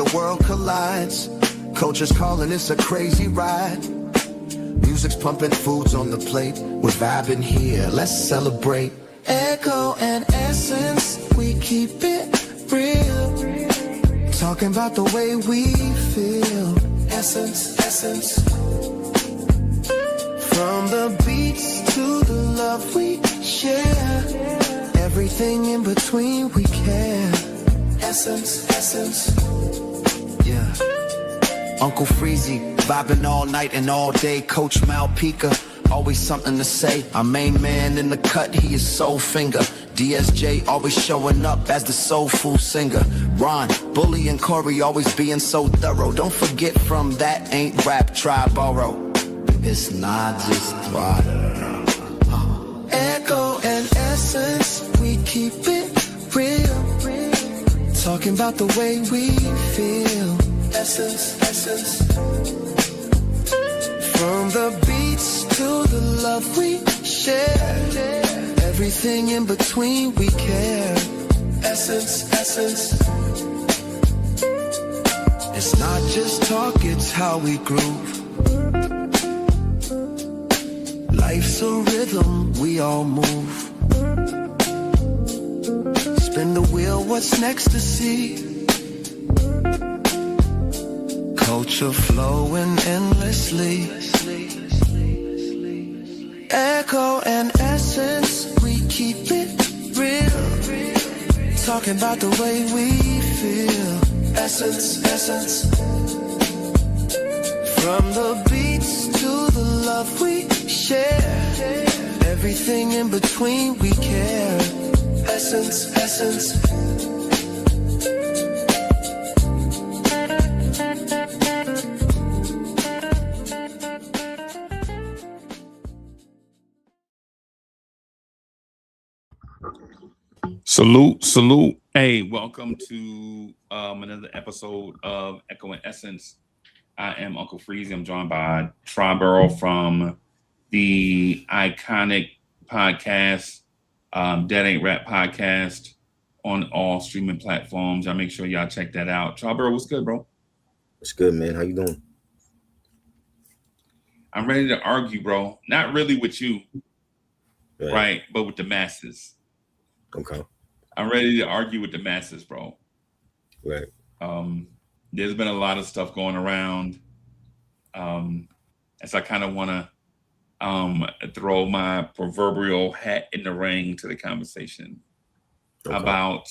the world collides. Culture's calling, it's a crazy ride. Music's pumping, food's on the plate. We're vibing here, let's celebrate. Echo and Essence, we keep it real. Talking about the way we feel. Essence, Essence. From the beats to the love we share. Everything in between we care. Essence, Essence. Yeah. Uncle Freezy, vibing all night and all day. Coach Malpica, always something to say. Our main man in the cut, he is Soul Finger. DSJ always showing up as the soulful singer. Ron, Bully and Corey always being so thorough. Don't forget from that ain't rap Triborough. It's not just water. Echo and Essence, we keep it real. Talking about the way we feel. Essence, Essence. From the beats to the love we share. Everything in between we care. Essence, Essence. It's not just talk, it's how we groove. Life's a rhythm, we all move. Spin the wheel, what's next to see? Culture flowing endlessly. Echo and Essence, we keep it real. Talking about the way we feel. Essence, Essence. From the beats to the love we share. Everything in between we care. Essence, Essence. Salute. Hey, welcome to another episode of Echo and Essence. I am Uncle Freezy. I'm joined by Triborough from the iconic podcast, That Ain't Rap Podcast, on all streaming platforms. Y'all make sure y'all check that out. Triborough, what's good, bro? What's good, man? How you doing? I'm ready to argue, bro. Not really with you, right? But with the masses. Okay. I'm ready to argue with the masses, bro. Right. There's been a lot of stuff going around. As I kind of want to throw my proverbial hat in the ring to the conversation about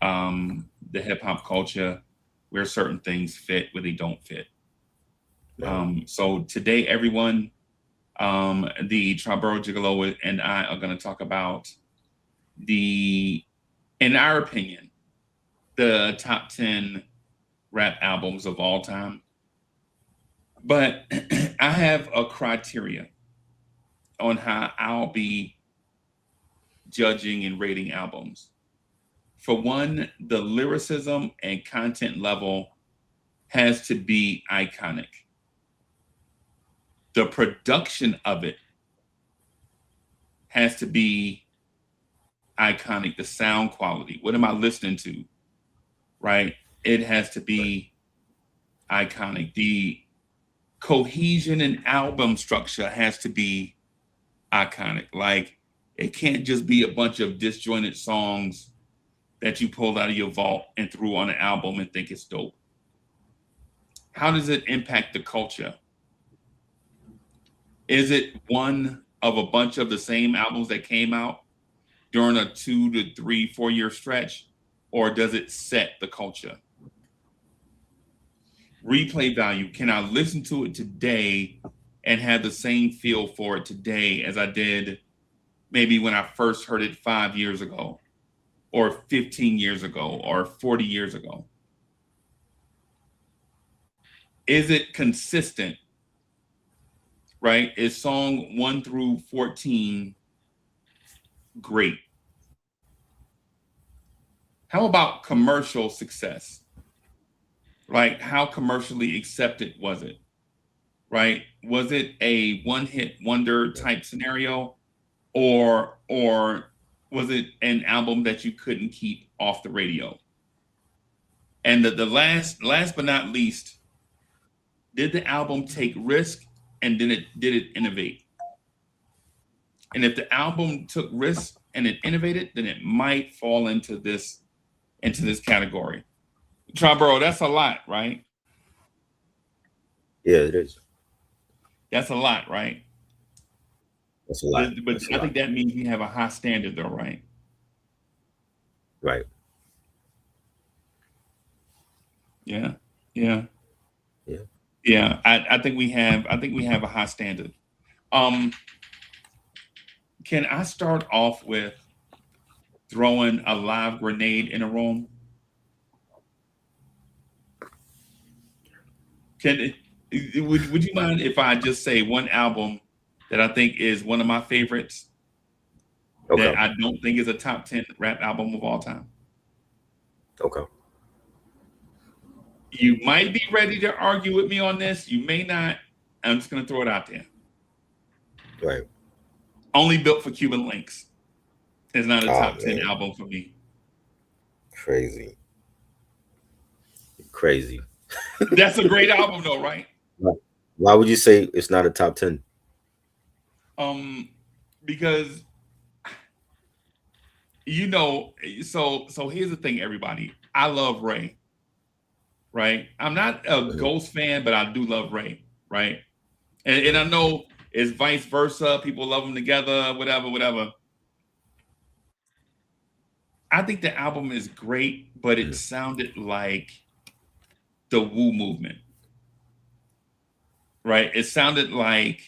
the hip hop culture, where certain things fit, where they don't fit. Right. So today, everyone, the Triborough Gigolo and I are going to talk about in our opinion, the top 10 rap albums of all time. But I have a criteria on how I'll be judging and rating albums. For one, the lyricism and content level has to be iconic. The production of it has to be iconic. The sound quality. What am I listening to? Right? It has to be iconic. The cohesion and album structure has to be iconic. Like, it can't just be a bunch of disjointed songs that you pulled out of your vault and threw on an album and think it's dope. How does it impact the culture? Is it one of a bunch of the same albums that came out during a 2 to 3, 4 year stretch, or does it set the culture? Replay value. Can I listen to it today and have the same feel for it today as I did maybe when I first heard it 5 years ago, or 15 years ago, or 40 years ago? Is it consistent? Right? Is song 1 through 14 great? How about commercial success? Like, how commercially accepted was it? Right? Was it a one-hit wonder type scenario, or was it an album that you couldn't keep off the radio? And the last but not least, did the album take risk and did it innovate? And if the album took risks and it innovated, then it might fall into this category. Triborough, that's a lot, right? Yeah, it is. That's a lot, right? That's a lot. But That's a I lot. think that means we have a high standard, though, right? Right. Yeah, yeah, Yeah. yeah. I think we have a high standard. Can I start off with throwing a live grenade in a room? Would you mind if I just say one album that I think is one of my favorites Okay. that I don't think is a top 10 rap album of all time? Okay. You might be ready to argue with me on this. You may not. I'm just going to throw it out there. Right. Only Built for Cuban Links is not a top 10 man. album for me. Crazy. That's a great album, though, right? Why would you say it's not a top 10? Because so here's the thing, everybody. I love Ray, right? I'm not a Ghost fan, but I do love Ray, right? And I know it's vice versa. People love them together, whatever. I think the album is great, but it sounded like the Wu movement, right? It sounded like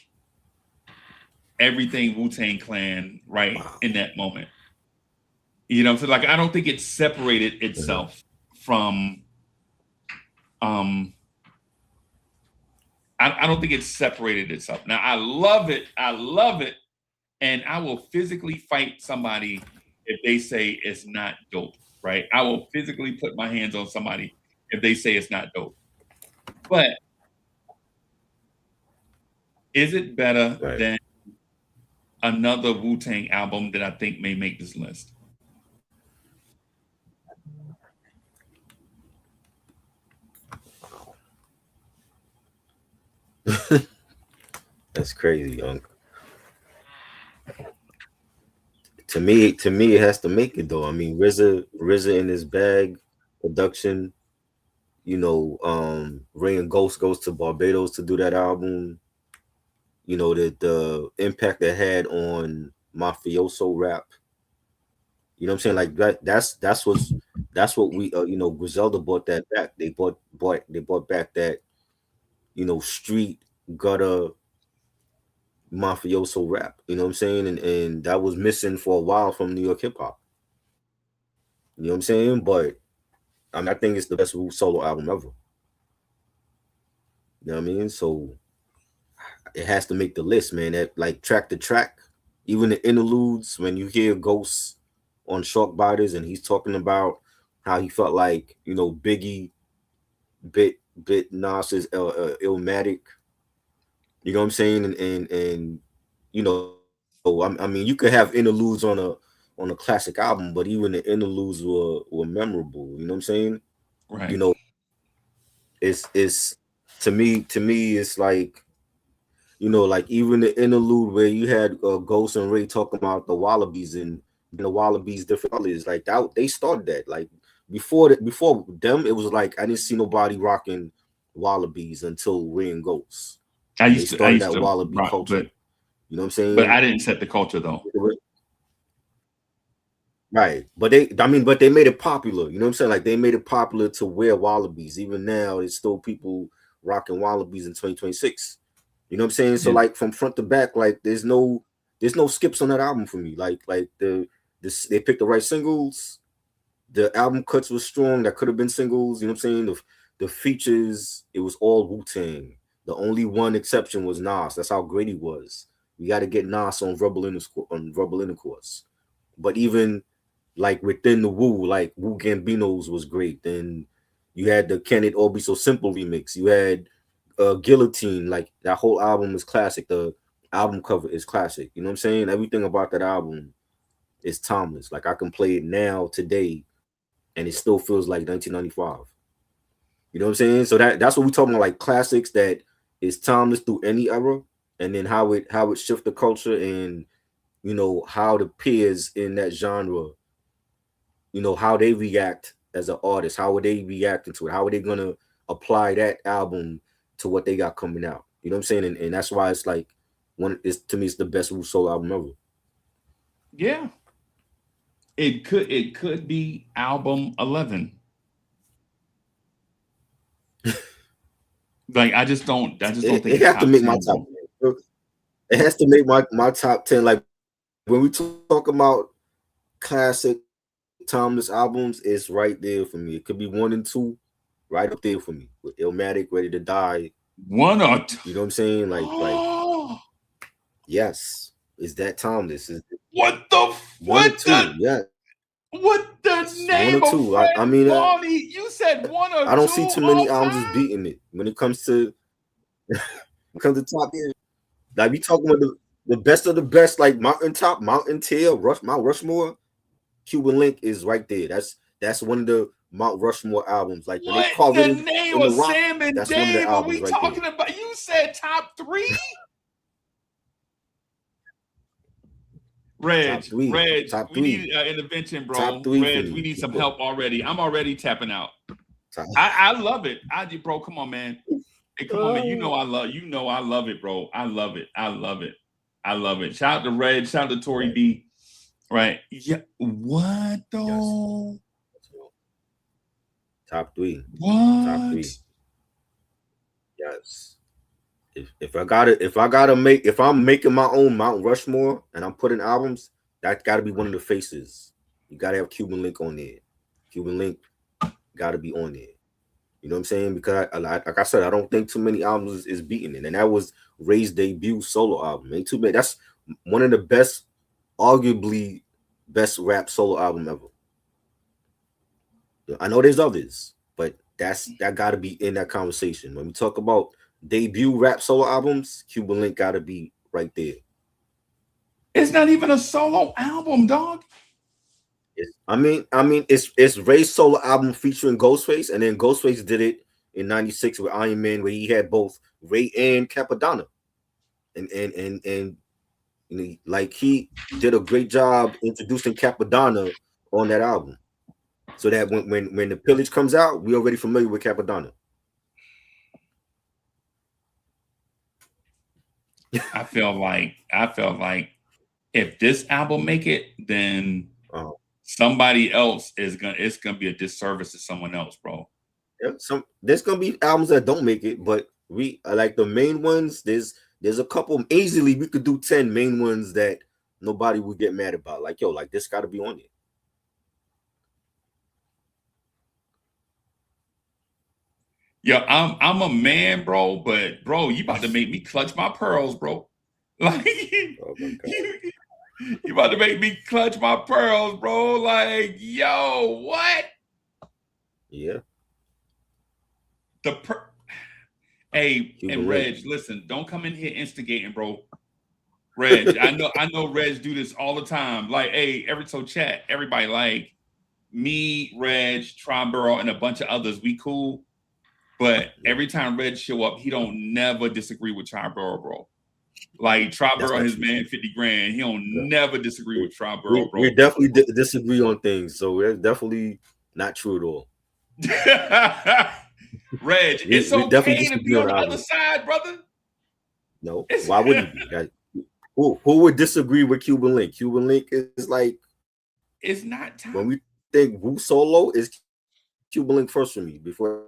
everything Wu-Tang Clan, right, in that moment. You know, so like I don't think it separated itself from I don't think it separated itself. Now I love it, and I will physically fight somebody if they say it's not dope, right? I will physically put my hands on somebody if they say it's not dope. But is it better than another Wu-Tang album that I think may make this list? That's crazy, Young. To me, it has to make it though. I mean, RZA in his bag, production. You know, Ray and Ghost goes to Barbados to do that album. You know, the impact it had on mafioso rap. You know what I'm saying? Like that's what we you know, Griselda brought that back. They brought back that, you know, street gutter mafioso rap. You know what I'm saying? And that was missing for a while from New York hip hop. You know what I'm saying? But I mean, I think it's the best solo album ever. You know what I mean? So it has to make the list, man. That like track to track, even the interludes when you hear Ghost on Shark Biters and he's talking about how he felt like, you know, Biggie bit Nas's Illmatic. You know what I'm saying? And you know, I mean, you could have interludes on a classic album, but even the interludes were memorable. You know what I'm saying? Right. You know, it's to me it's like, you know, like even the interlude where you had Ghost and Ray talking about the Wallabies and the Wallabies different colors, like that they started that. Like before them, it was like I didn't see nobody rocking Wallabies until Ray and Ghost. I used that to Wallaby rock, culture. You know what I'm saying? But I didn't set the culture though. Right. But they made it popular. You know what I'm saying? Like they made it popular to wear Wallabies. Even now, there's still people rocking Wallabies in 2026. You know what I'm saying? So like from front to back, like there's no skips on that album for me. Like they picked the right singles. The album cuts was strong. That could have been singles. You know what I'm saying? The features, it was all Wu-Tang. The only one exception was Nas. That's how great he was. We got to get Nas on Verbal Intercourse. But even like within the Wu, like Wu Gambino's was great. Then you had the Can It All Be So Simple remix. You had Guillotine. Like that whole album is classic. The album cover is classic. You know what I'm saying? Everything about that album is timeless. Like I can play it now, today, and it still feels like 1995. You know what I'm saying? So that's what we talking about, like classics that is timeless through any era, and then how it shift the culture, and how the peers in that genre, how they react as an artist, how are they reacting to it, how are they gonna apply that album to what they got coming out. You know what I'm saying? And that's why it's like to me it's the best Wu solo album ever. Yeah. It could be album 11. Like I just don't think It has to make my top 10. It has to make my top 10. Like when we talk about classic timeless albums, it's right there for me. It could be 1 and 2, right up there for me with Illmatic, Ready to Die. 1 or 2. You know what I'm saying? Like yes, is that timeless? Is what the what the yeah? What the name 1 or 2? of I mean, Bonnie? You said 1 or 2. I don't see too many albums beating it when it comes to top 10. Like we talking about the best of the best, like Mountain Top, Mountain Tail, Mount Rushmore. Cuban Link is right there. That's one of the Mount Rushmore albums. Like when they call the it name in of the rock, Sam and that's Dave? one of the Are albums we right talking there. about? You said top 3. Reg, top 3. we need intervention, bro. Top 3 Reg, we need some help already. I'm already tapping out. I love it. Bro, come on, man. Hey, come on, man. You know I love it, bro. I love it. Shout out to Reg. Shout out to Tori B. Right. Yeah. What though? Yes. Top 3. What? Top 3. Yes. If I'm making my own Mount Rushmore and I'm putting albums, that got to be one of the faces. You got to have Cuban Link on there. Cuban Link got to be on there. You know what I'm saying? Because like I said, I don't think too many albums is beating it, and that was Ray's debut solo album. Ain't too bad. That's one of the best, arguably best rap solo album ever. I know there's others, but that got to be in that conversation. When we talk about debut rap solo albums, Cuban Link got to be right there. It's not even a solo album, dog. I mean, it's Ray's solo album featuring Ghostface, and then Ghostface did it in '96 with Iron Man, where he had both Ray and Capadonna, and like he did a great job introducing Capadonna on that album, so that when the Pillage comes out, we're already familiar with Capadonna. I felt like if this album make it, then somebody else it's gonna be a disservice to someone else, bro. Yeah, there's gonna be albums that don't make it, but we like the main ones. There's a couple easily we could do 10 main ones that nobody would get mad about. Like like this got to be on there. Yeah, I'm a man, bro, but bro, you about to make me clutch my pearls, bro. Like oh my God. You about to make me clutch my pearls, bro. Like, yo, what? Yeah. Hey, and Reg, listen, don't come in here instigating, bro. Reg, I know Reg do this all the time. Like, hey, chat, everybody, like me, Reg, Triborough, and a bunch of others, we cool. But every time Reg show up, he don't never disagree with Triborough, bro. Like Triborough, his man, 50 grand. He don't never disagree with Triborough, bro. We definitely disagree on things, so it's definitely not true at all. Reg, it's okay to be on the other side, brother. No, why wouldn't you? Who would disagree with Cuban Link? Cuban Link is like, it's not time. When we think Wu solo, is Cuban Link first for me before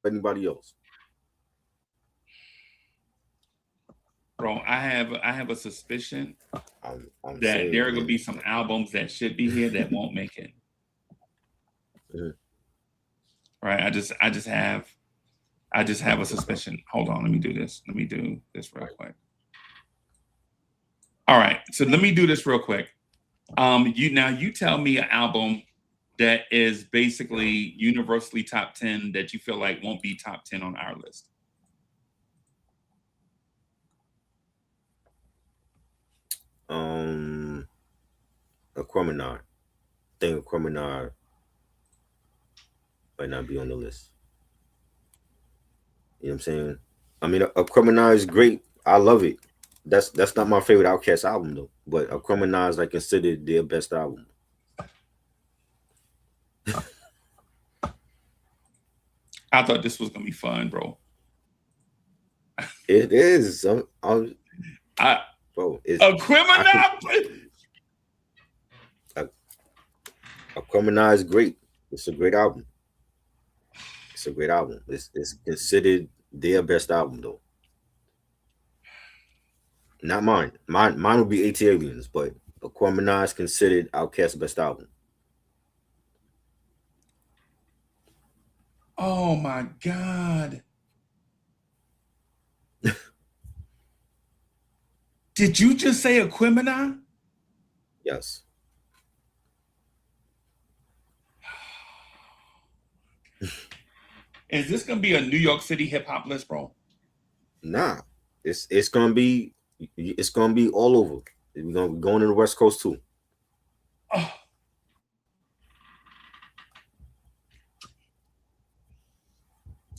anybody else. Bro, I have a suspicion I'm that there are gonna be some albums that should be here that won't make it. Right? I just have a suspicion. Hold on, let me do this. Let me do this real quick. All right, so let me do this real quick. You tell me an album that is basically universally top 10 that you feel like won't be top 10 on our list. Aquemini. I think Aquemini might not be on the list. You know what I'm saying? I mean, a Criminal is great. I love it. That's not my favorite Outkast album though. But a Criminal is like considered their best album. I thought this was gonna be fun, bro. It is. Bro, it's a Criminal. A Criminal is great. It's a great album. It's a great album. It's considered their best album though. Not mine. Mine would be AT Aliens, but Aquemini is considered Outkast's best album. Oh my God. Did you just say Aquemini? Yes. Is this gonna be a New York City hip hop list, bro? Nah. It's gonna be all over. We're gonna be going to the West Coast too. Oh.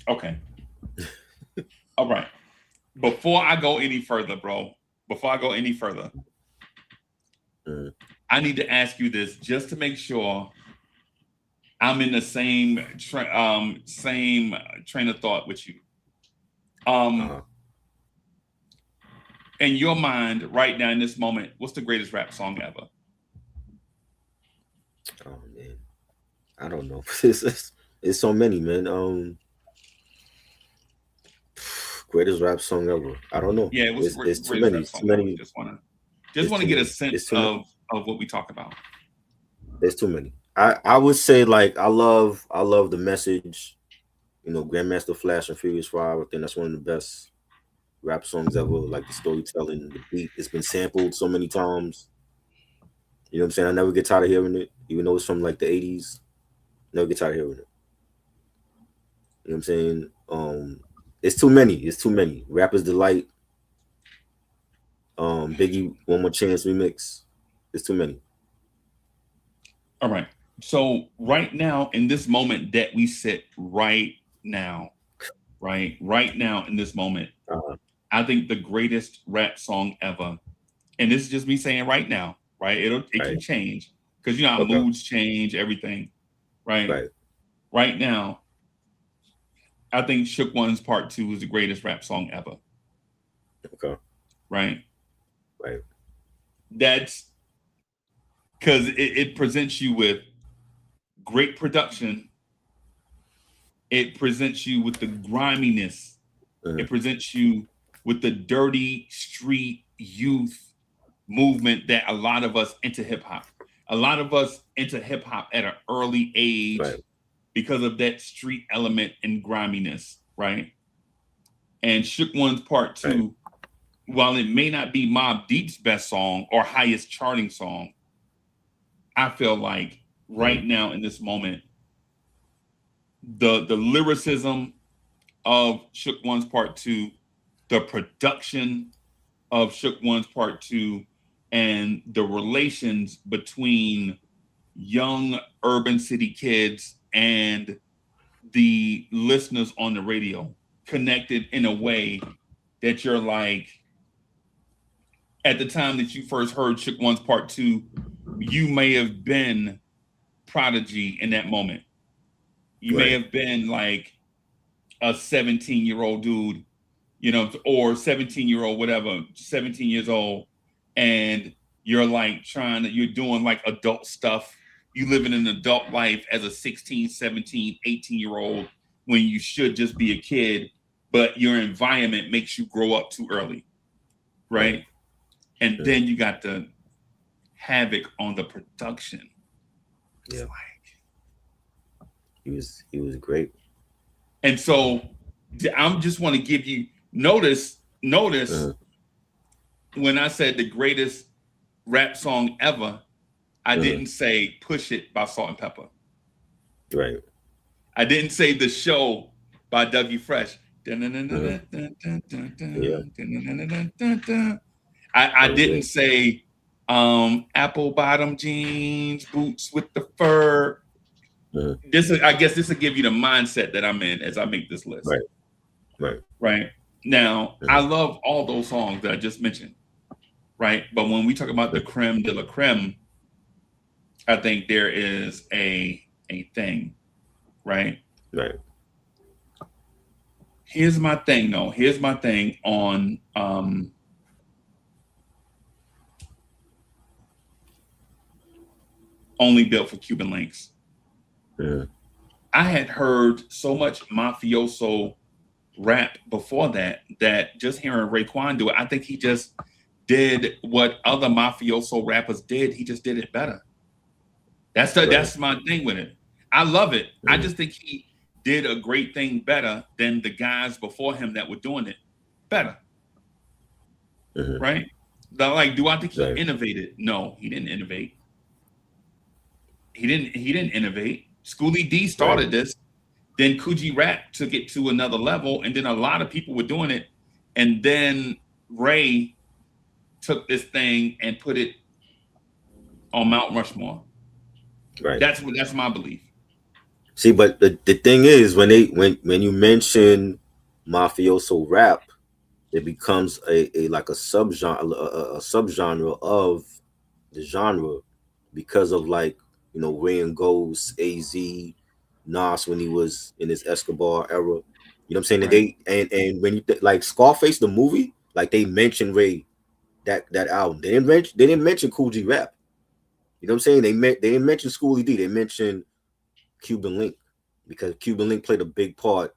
Okay. All right. Before I go any further, bro, I need to ask you this just to make sure I'm in the same train of thought with you. In your mind, right now in this moment, what's the greatest rap song ever? Oh man, I don't know. It's so many, man. Greatest rap song ever. I don't know. Yeah, it's too many. Too many. Just want to get a sense of what we talk about. There's too many. I would say like I love The Message. You know, Grandmaster Flash and Furious 5. I think that's one of the best rap songs ever. Like the storytelling, the beat. It's been sampled so many times. You know what I'm saying? I never get tired of hearing it, even though it's from like the 80s. Never get tired of hearing it. You know what I'm saying? It's too many. It's too many. Rapper's Delight. Biggie, One More Chance remix. It's too many. All right. So right now, in this moment that we sit right now in this moment, I think the greatest rap song ever, and this is just me saying right now, right? It can change because you know how moods change, everything, right? Right now, I think Shook One's Part 2 is the greatest rap song ever. Okay. Right. Right. That's because it presents you with great production. It presents you with the griminess. It presents you with the dirty street youth movement that a lot of us into hip hop. A lot of us into hip hop at an early age because of that street element and griminess, right? And Shook One's Part 2, while it may not be Mobb Deep's best song or highest charting song, I feel like right now in this moment, the lyricism of Shook One's Part 2, the production of Shook One's Part 2, and the relations between young urban city kids and the listeners on the radio connected in a way that you're like, at the time that you first heard Shook One's Part 2, you may have been Prodigy in that moment. You may have been like a 17-year-old dude, you know, or 17-year-old, whatever, 17 years old. And you're like you're doing like adult stuff. You living an adult life as a 16, 17, 18-year-old when you should just be a kid, but your environment makes you grow up too early. Right. And then you got the havoc on the production. Yeah. Like, he was great. And so I'm just want to give you notice when I said the greatest rap song ever, I didn't say Push It by Salt and Pepper. Right. I didn't say The Show by Dougie Fresh. I didn't say apple bottom jeans, boots with the fur. I guess this will give you the mindset that I'm in as I make this list. Right. Now, I love all those songs that I just mentioned. Right. But when we talk about the creme de la creme, I think there is a thing. Right. Right. Here's my thing, though. Here's my thing on Only Built for Cuban Links. Yeah. I had heard so much mafioso rap before that just hearing Raekwon do it, I think he just did what other mafioso rappers did. He just did it better. That's my thing with it. I love it. I just think he did a great thing better than the guys before him that were doing it better. Right? Like, do I think he innovated? No, he didn't innovate. He didn't innovate. Schoolie D started this, then Coogee Rap took it to another level, and then a lot of people were doing it, and then Ray took this thing and put it on Mount Rushmore. Right. That's my belief. See, but the thing is, when you mention mafioso rap, it becomes a subgenre of the genre because of, like, you know, Ray and Ghost, AZ, Nas when he was in his Escobar era. You know what I'm saying? Right. And when you like Scarface the movie, like, they mentioned Ray that album. They didn't mention Coogee Rap. You know what I'm saying? They didn't mention Schoolie D. They mentioned Cuban Link, because Cuban Link played a big part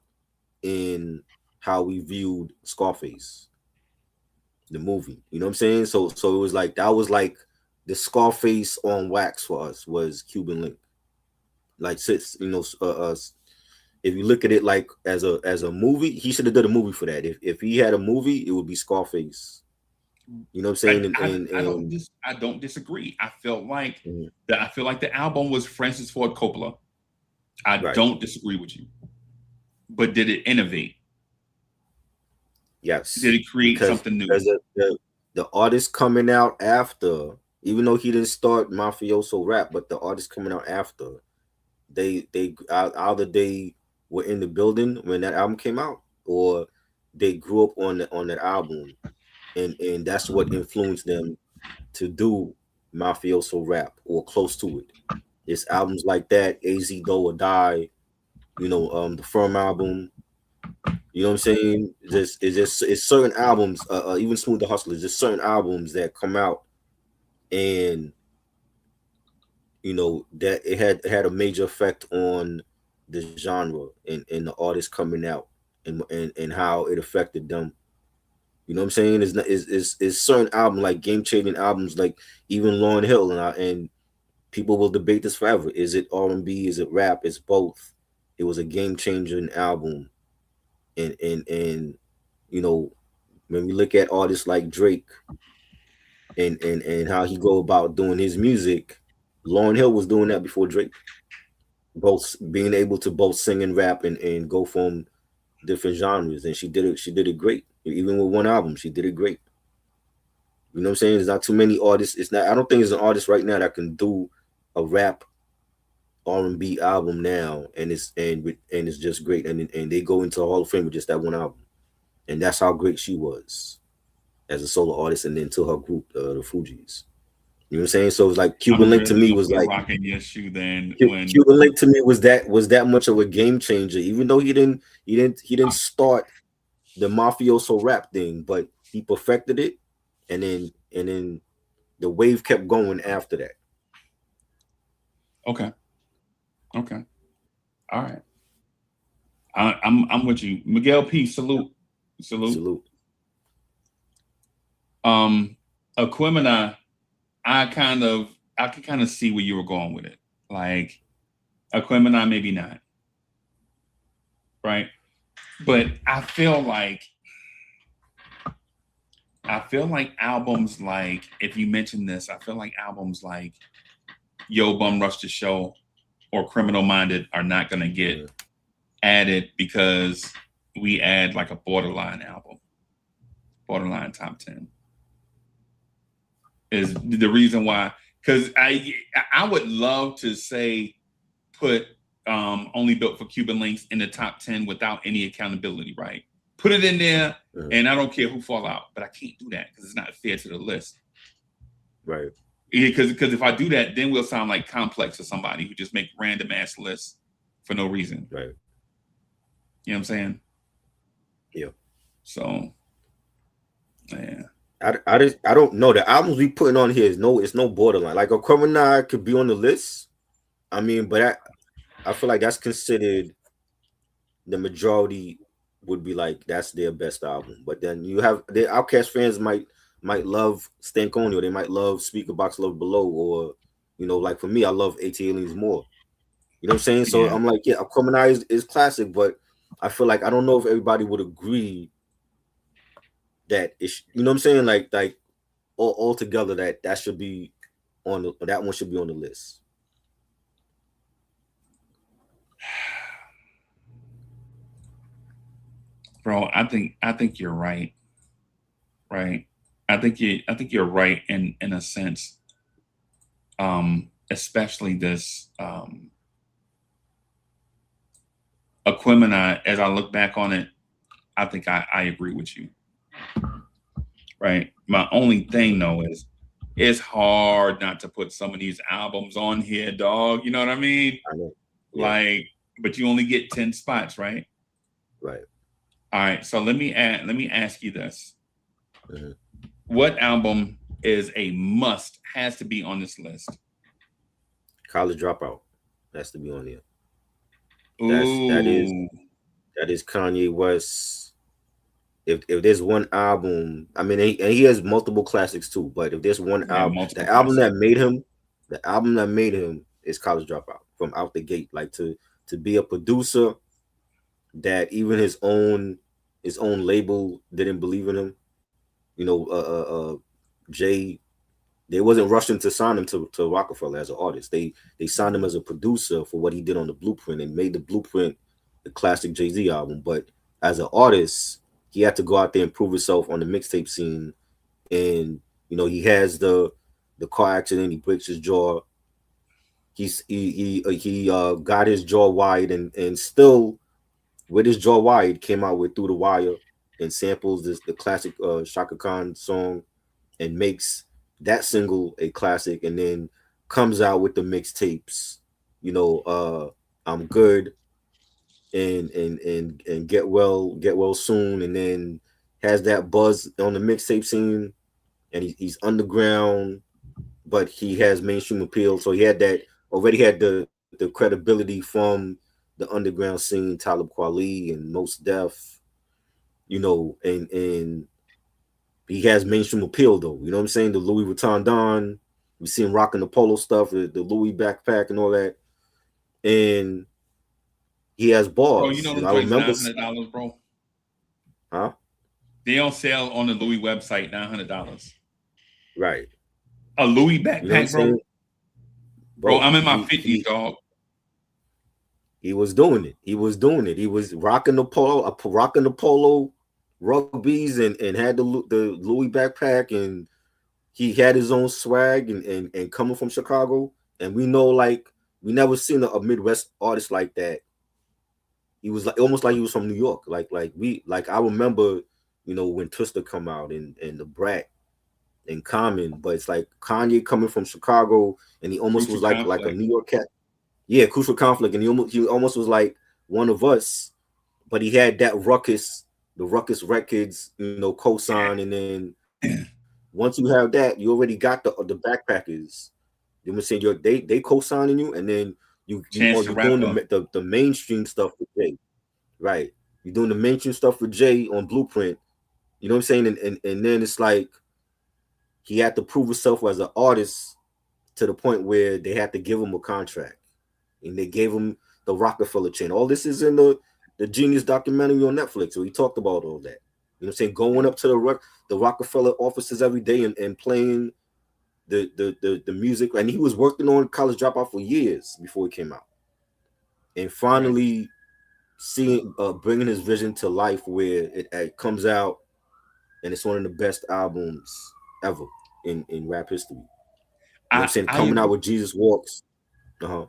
in how we viewed Scarface, the movie. You know what I'm saying? So it was like, that was like the Scarface on wax for us, was Cuban Link. Like, since, you know, if you look at it like as a movie, he should have done a movie for that. If he had a movie, it would be Scarface. You know what I'm saying? I don't disagree. I felt like the album was Francis Ford Coppola. I don't disagree with you. But did it innovate? Yes. Did it create something new? The artist coming out after, even though he didn't start mafioso rap, but the artist coming out after, they either they were in the building when that album came out, or they grew up on that album, and that's what influenced them to do mafioso rap or close to it. It's albums like that, AZ Do or Die, you know, the Firm album. You know what I'm saying? It's certain albums, even Smooth the Hustler. There's certain albums that come out, and you know that it had a major effect on the genre and the artists coming out, and how it affected them. You know what I'm saying? It's certain albums, like game changing albums, like even Lauryn Hill, and people will debate this forever. Is it R&B? Is it rap? It's both. It was a game changing album. And you know, when we look at artists like Drake and how he go about doing his music, Lauryn Hill was doing that before Drake. Both being able to both sing and rap and go from different genres, and she did it great. Even with one album, she did it great. You know what I'm saying? There's not too many artists. I don't think there's an artist right now that can do a rap R&B album now, and it's just great, and they go into the Hall of Fame with just that one album, and that's how great she was as a solo artist, and then to her group, the Fugees. You know what I'm saying? So it's like Cuban Link to me was like rocking your shoe. Then Cuban Link to me was that much of a game changer, even though he didn't start the mafioso rap thing, but he perfected it, and then the wave kept going after that. Okay. All right. I'm with you. Miguel P, salute. Aquemini, I can kind of see where you were going with it. Like, Aquemini, maybe not. Right? But I feel like albums like, if you mention this, I feel like albums like Yo Bum Rush the Show or Criminal Minded are not going to get added because we add like a borderline album. Borderline top 10 is the reason why. Because I would love to say put Only Built for Cuban Links in the top 10 without any accountability, right? put it in there, and I don't care who fall out. But I can't do that because it's not fair to the list. Right. Yeah, because if I do that, then we'll sound like Complex or somebody who just make random ass lists for no reason. Right. You know what I'm saying? Yeah. So, yeah. I don't know. The albums we putting on here it's no borderline. Like Aquemini could be on the list. I mean, but I feel like that's considered the majority would be like that's their best album. But then you have the Outkast fans might love Stankonia, they might love Speaker Box Love Below, or like for me, I love AT Aliens more. You know what I'm saying? So I'm like, yeah, Aquemini is classic, but I feel like I don't know if everybody would agree that it's, you know what I'm saying? Like all together that should be that one should be on the list. Bro, I think you're right. Right. I think you're right in a sense. Especially this Aquemini, as I look back on it, I think I agree with you. Right. My only thing though is it's hard not to put some of these albums on here, dog. You know what I mean? I know. Yeah. Like, but you only get 10 spots, right? Right. All right. So let me ask you this. Mm-hmm. What album is a must, has to be on this list? College Dropout has to be on here. That is Kanye West. If there's one album, I mean, he has multiple classics too. But if there's one album, the album that made him is College Dropout from out the gate. Like to be a producer that even his own label didn't believe in him. Jay, they wasn't rushing to sign him to Rockefeller as an artist. They signed him as a producer for what he did on the Blueprint and made the Blueprint the classic Jay-Z album. But as an artist, he had to go out there and prove himself on the mixtape scene. And he has the car accident. He breaks his jaw. He got his jaw wired and still with his jaw wired came out with Through the Wire and samples the classic Shaka Khan song and makes that single a classic, and then comes out with the mixtapes, I'm Good and Get Well Soon, and then has that buzz on the mixtape scene, and he's underground, but he has mainstream appeal. So he had the credibility from the underground scene, Talib Kweli and Mos Def, and he has mainstream appeal though. You know what I'm saying? The Louis Vuitton Don, we see him rocking the polo stuff, the Louis backpack and all that, and he has bars. Bro, I remember $900, bro. Huh? They don't sell on the Louis website $900. Right. A Louis backpack, bro. I'm in my 50s, dog. He was doing it. He was rocking the polo rugbies and had the Louis backpack, and he had his own swag and coming from Chicago. And we know, like, we never seen a Midwest artist like that. He was like almost like he was from New York. Like I remember, when Twister come out and the Brat and Common, but it's like Kanye coming from Chicago, and he almost was like a New York cat. Yeah, Crucial Conflict, and he almost was like one of us, but he had that the Ruckus Records, cosign, and then once you have that, you already got the Backpackers. You know what I'm saying? They co-signing you, and then you're doing the mainstream stuff for Jay, right? You're doing the mainstream stuff for Jay on Blueprint. You know what I'm saying? And then it's like he had to prove himself as an artist to the point where they had to give him a contract, and they gave him the Rockefeller chain. All this is in the Genius documentary on Netflix, so he talked about all that. You know what I'm saying? Going up to the Rockefeller offices every day and playing the music, and he was working on College Dropout for years before it came out, and finally bringing his vision to life where it comes out, and it's one of the best albums ever in rap history. You know what I'm saying? Coming out with Jesus Walks. Yeah.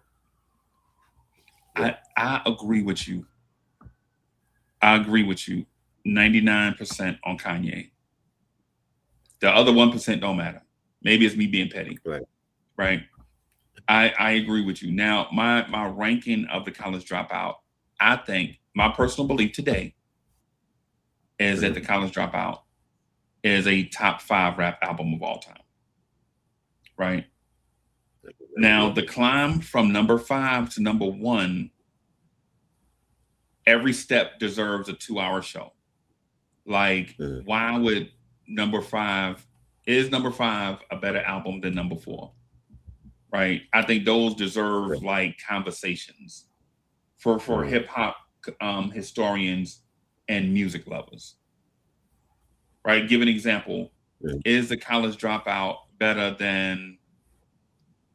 I agree with you. I agree with you 99% on Kanye. The other 1% don't matter. Maybe it's me being petty. Right. I agree with you. Now, my ranking of the College Dropout, I think my personal belief today is that the College Dropout is a top 5 rap album of all time. Right. Now, the climb from number 5 to number 1, every step deserves a 2-hour show. Like, why would number 5 a better album than number 4? Right. I think those deserve like conversations for hip hop historians and music lovers. Right. Give an example. Is the College Dropout better than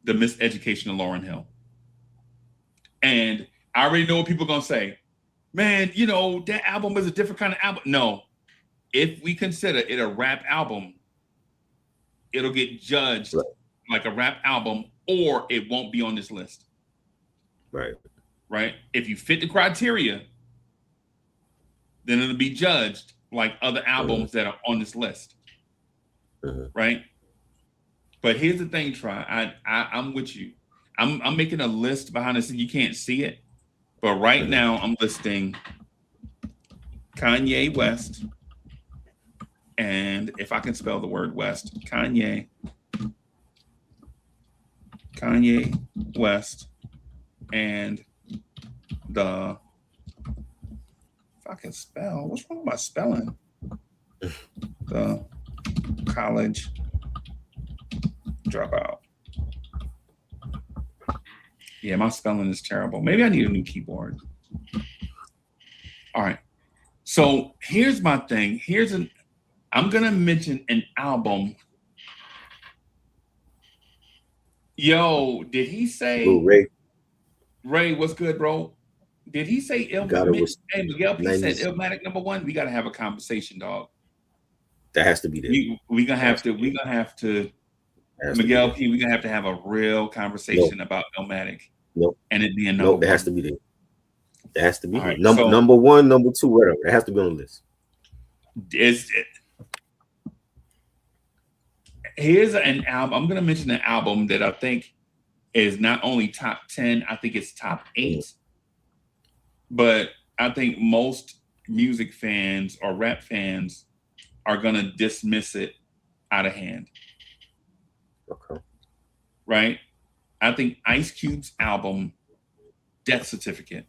the Miseducation of Lauryn Hill? And I already know what people are going to say. Man, you know, that album is a different kind of album. No. If we consider it a rap album, it'll get judged like a rap album, or it won't be on this list. Right. If you fit the criteria, then it'll be judged like other albums that are on this list. Right. But here's the thing, Try. I'm with you. I'm making a list behind the scenes. You can't see it, but right now I'm listing Kanye West, and if I can spell the word West, Kanye West, and if I can spell, what's wrong with my spelling? The College Dropout. Yeah, my spelling is terrible. Maybe I need a new keyboard. All right. So here's my thing. I'm gonna mention an album. Yo, did he say Ray, what's good, bro? Did he say Illmatic? Hey, Miguel P said Illmatic number 1. We gotta have a conversation, dog. That has to be there. We're gonna have to Miguel P, we're gonna have a real conversation about Illmatic. And it being number 1. That has to be there. That has to be there. Right, number 1, number 2, whatever. It has to be on the list. Here's an album. I'm going to mention an album that I think is not only top 10, I think it's top 8. But I think most music fans or rap fans are going to dismiss it out of hand. Okay. Right? I think Ice Cube's album, Death Certificate,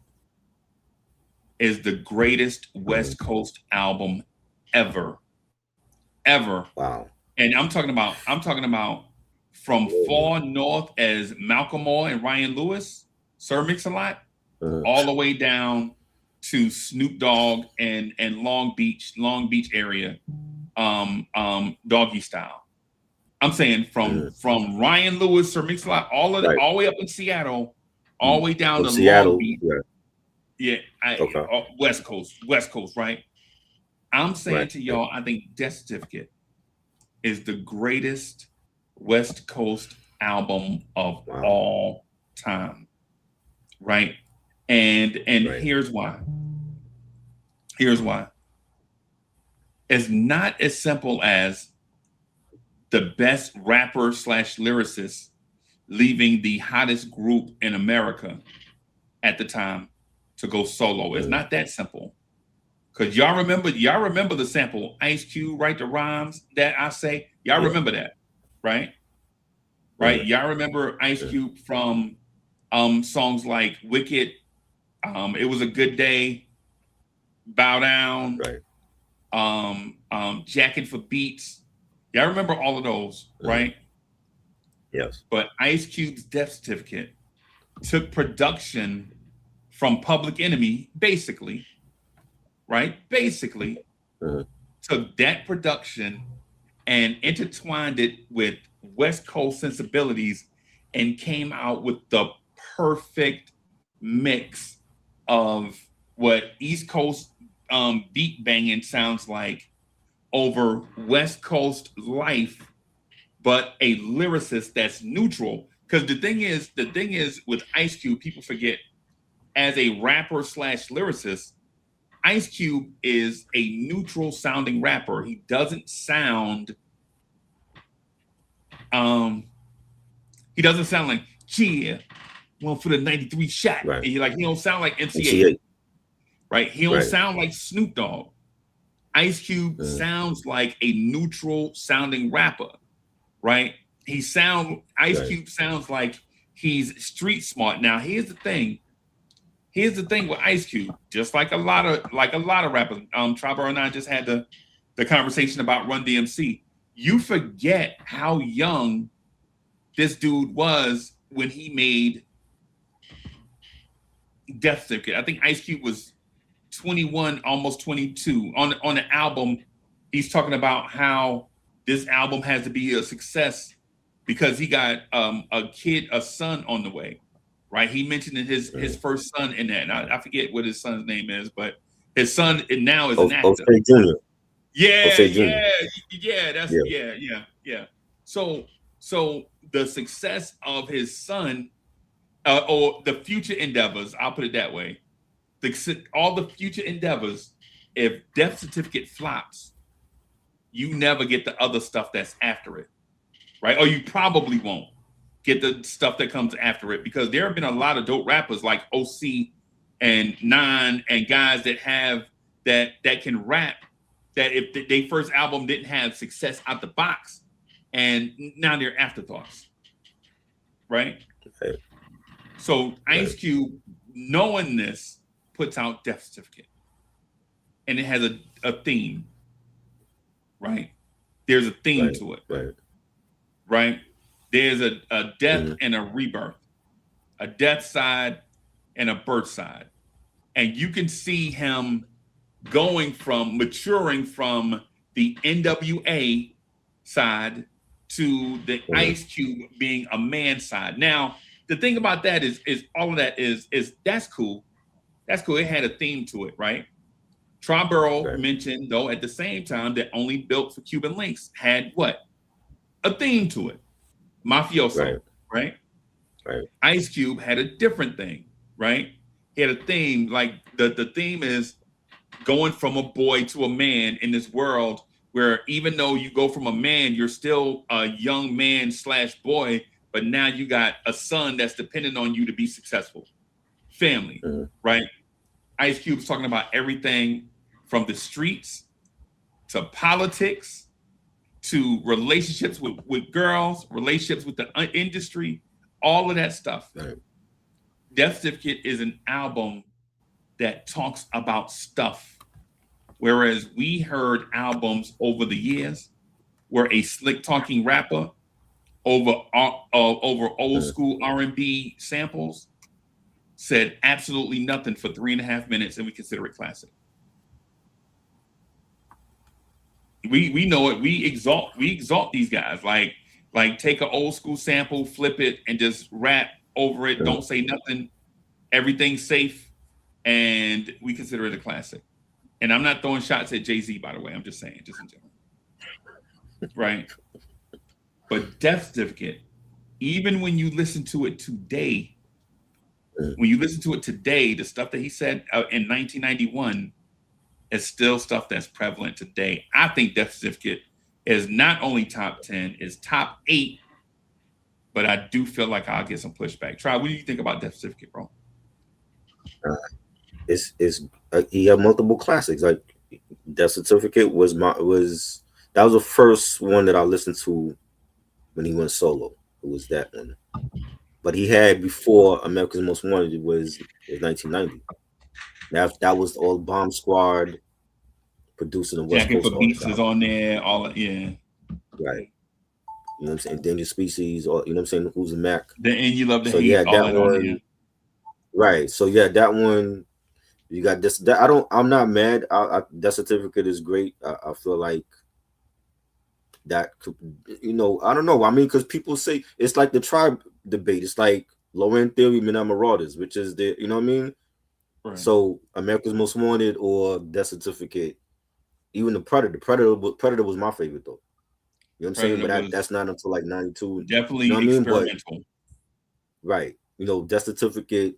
is the greatest West Coast album ever. Wow. And I'm talking about from far north as Macklemore and Ryan Lewis, Sir Mix-a-Lot, all the way down to Snoop Dogg and Long Beach area, Doggy Style. I'm saying from Ryan Lewis, Sir Mix-a-Lot, all the way up in Seattle, all the way down to Seattle, Long Beach. West Coast, right? I'm saying to y'all, I think Death Certificate is the greatest West Coast album of all time, right? And here's why. It's not as simple as the best rapper / lyricist leaving the hottest group in America at the time to go solo. It's not that simple. Because y'all remember the sample, Ice Cube, write the rhymes that I say. Y'all remember that, right? Right? Y'all remember Ice Cube from songs like Wicked, It Was a Good Day, Bow Down, Jacket for Beats. Y'all remember all of those, right? Yes. But Ice Cube's Death Certificate took production from Public Enemy, basically, right? Took that production and intertwined it with West Coast sensibilities and came out with the perfect mix of what East Coast beat banging sounds like over West Coast life, but a lyricist that's neutral. Because the thing is with Ice Cube, people forget, as a rapper / lyricist, Ice Cube is a neutral sounding rapper. He doesn't sound he doesn't sound like, yeah, one for the 93 shot. Right. And he don't sound like MCA. MCA. Right? He don't Right. sound like Snoop Dogg. Ice Cube sounds like a neutral sounding rapper, right? Ice Cube sounds like he's street smart. Now, here's the thing. Here's the thing with Ice Cube. Just like a lot of rappers. Tribal and I just had the conversation about Run DMC. You forget how young this dude was when he made Death Certificate. I think Ice Cube was 21, almost 22. On the album, he's talking about how this album has to be a success because he got a son on the way, right? He mentioned his first son in that. And I forget what his son's name is, but his son now is an actor. O'Shea Jr. Yeah, O'Shea Jr. Yeah. So the success of his son, or the future endeavors, I'll put it that way. All the future endeavors, if Death Certificate flops, you never get the other stuff that's after it, right? Or you probably won't get the stuff that comes after it, because there have been a lot of dope rappers like OC and Nine and guys that can rap, that if their first album didn't have success out the box, and now they're afterthoughts, right? Okay. So Ice Cube, knowing this, puts out Death Certificate, and it has a theme, right? There's a theme to it, right? There's a death and a rebirth, a death side and a birth side, and you can see him maturing from the NWA side to the Ice Cube being a man side. Now, the thing about that is all of that is that's cool. That's cool. It had a theme to it, right? Triborough mentioned, though, at the same time, that Only Built for Cuban Links had what? A theme to it. Mafioso, right? Ice Cube had a different thing, right? He had a theme, like the theme is going from a boy to a man in this world where even though you go from a man, you're still a young man / boy, but now you got a son that's dependent on you to be successful. Family, right? Ice Cube's talking about everything from the streets to politics to relationships with girls, relationships with the industry, all of that stuff. Death Certificate is an album that talks about stuff, whereas we heard albums over the years where a slick talking rapper over old school R&B samples said absolutely nothing for 3.5 minutes, and we consider it classic. We know it. We exalt these guys. Like take an old school sample, flip it, and just rap over it. Don't say nothing. Everything's safe, and we consider it a classic. And I'm not throwing shots at Jay-Z, by the way. I'm just saying, just in general, right? But Death Certificate, even when you listen to it today. When you listen to it today, the stuff that he said in 1991 is still stuff that's prevalent today. I think Death Certificate is not only top 10, is top 8, but I do feel like I'll get some pushback. Try, what do you think about Death Certificate, bro? He had multiple classics. Like Death Certificate was the first one that I listened to when he went solo. It was that one. But he had before America's Most Wanted was 1990. That was all Bomb Squad producing the West Jacket Coast. for Beats is on there. Right. You know what I'm saying? Endangered Species, or you know what I'm saying? Who's the Mac? And You Love the So Hate. yeah, that one. Right. So yeah, that one. You got this. I'm not mad. Death Certificate is great. I feel like that could, I don't know. I mean, because people say it's like the tribe debate. It's like Low End Theory, Midnight Marauders, which is the, you know what I mean? Right. So America's Most Wanted or Death Certificate, even the Predator. Predator was my favorite though. You know what I'm saying? But that's not until like 92. Definitely experimental. Right. Death Certificate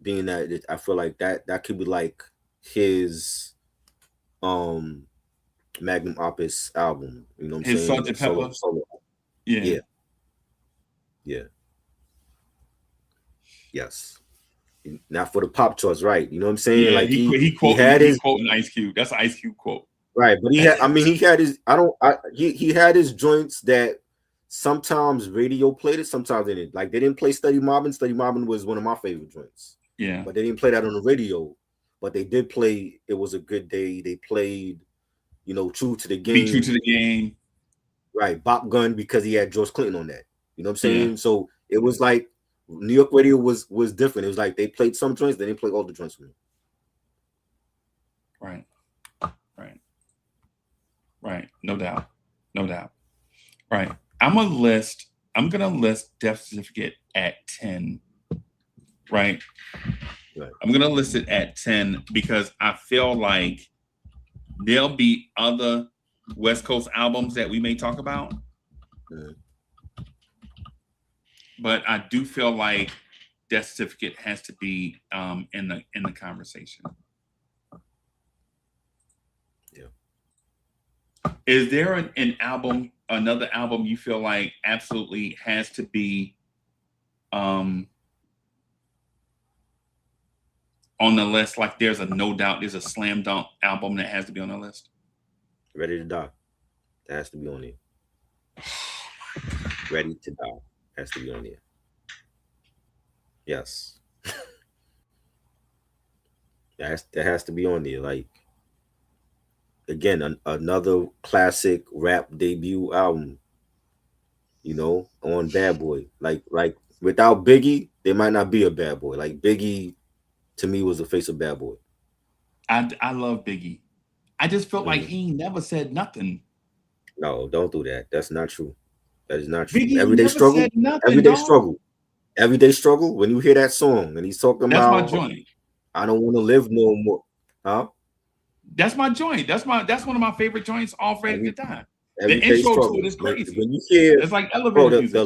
being that, I feel like that could be like his magnum opus album. You know what I'm His saying? Sgt. Pepper. Solo. Yeah. Yeah. Yes. Not for the pop charts, right? You know what I'm saying? Yeah, Like he had his quoting Ice Cube. That's an Ice Cube quote. right, but he had. I mean, he had his. He had his joints that sometimes radio played it, sometimes they didn't. Like they didn't play Steady Mobbin'. Steady Mobbin' was one of my favorite joints. Yeah, but they didn't play that on the radio. But they did play It Was a Good Day. They played, True to the Game. Be True to the Game. Right, Bop Gun, because he had George Clinton on that. You know what I'm saying? Yeah. So it was like New York radio was different. It was like they played some joints, they didn't play all the joints for me. Right. No doubt. Right. I'm gonna list Death Certificate at 10. Right. I'm gonna list it at 10 because I feel like there'll be other West Coast albums that we may talk about. But I do feel like Death Certificate has to be in the conversation. Yeah. Is there another album you feel like absolutely has to be on the list? Like there's a slam dunk album that has to be on the list? Ready to Die. That has to be on there. Ready to Die has to be on there. Yes. that has to be on there. Like, again, another classic rap debut album, on Bad Boy. Like without Biggie, there might not be a Bad Boy. Like Biggie, to me, was the face of Bad Boy. I love Biggie. I just felt like he never said nothing. No, don't do that. That's not true. That is not true. Biggie Everyday struggle. Everyday struggle. When you hear that song and he's talking that's about, my joint. I don't want to live no more. Huh? That's my joint. That's one of my favorite joints off Ready to Die. The intro struggle. to it is crazy. When you hear, it's like elevator music. The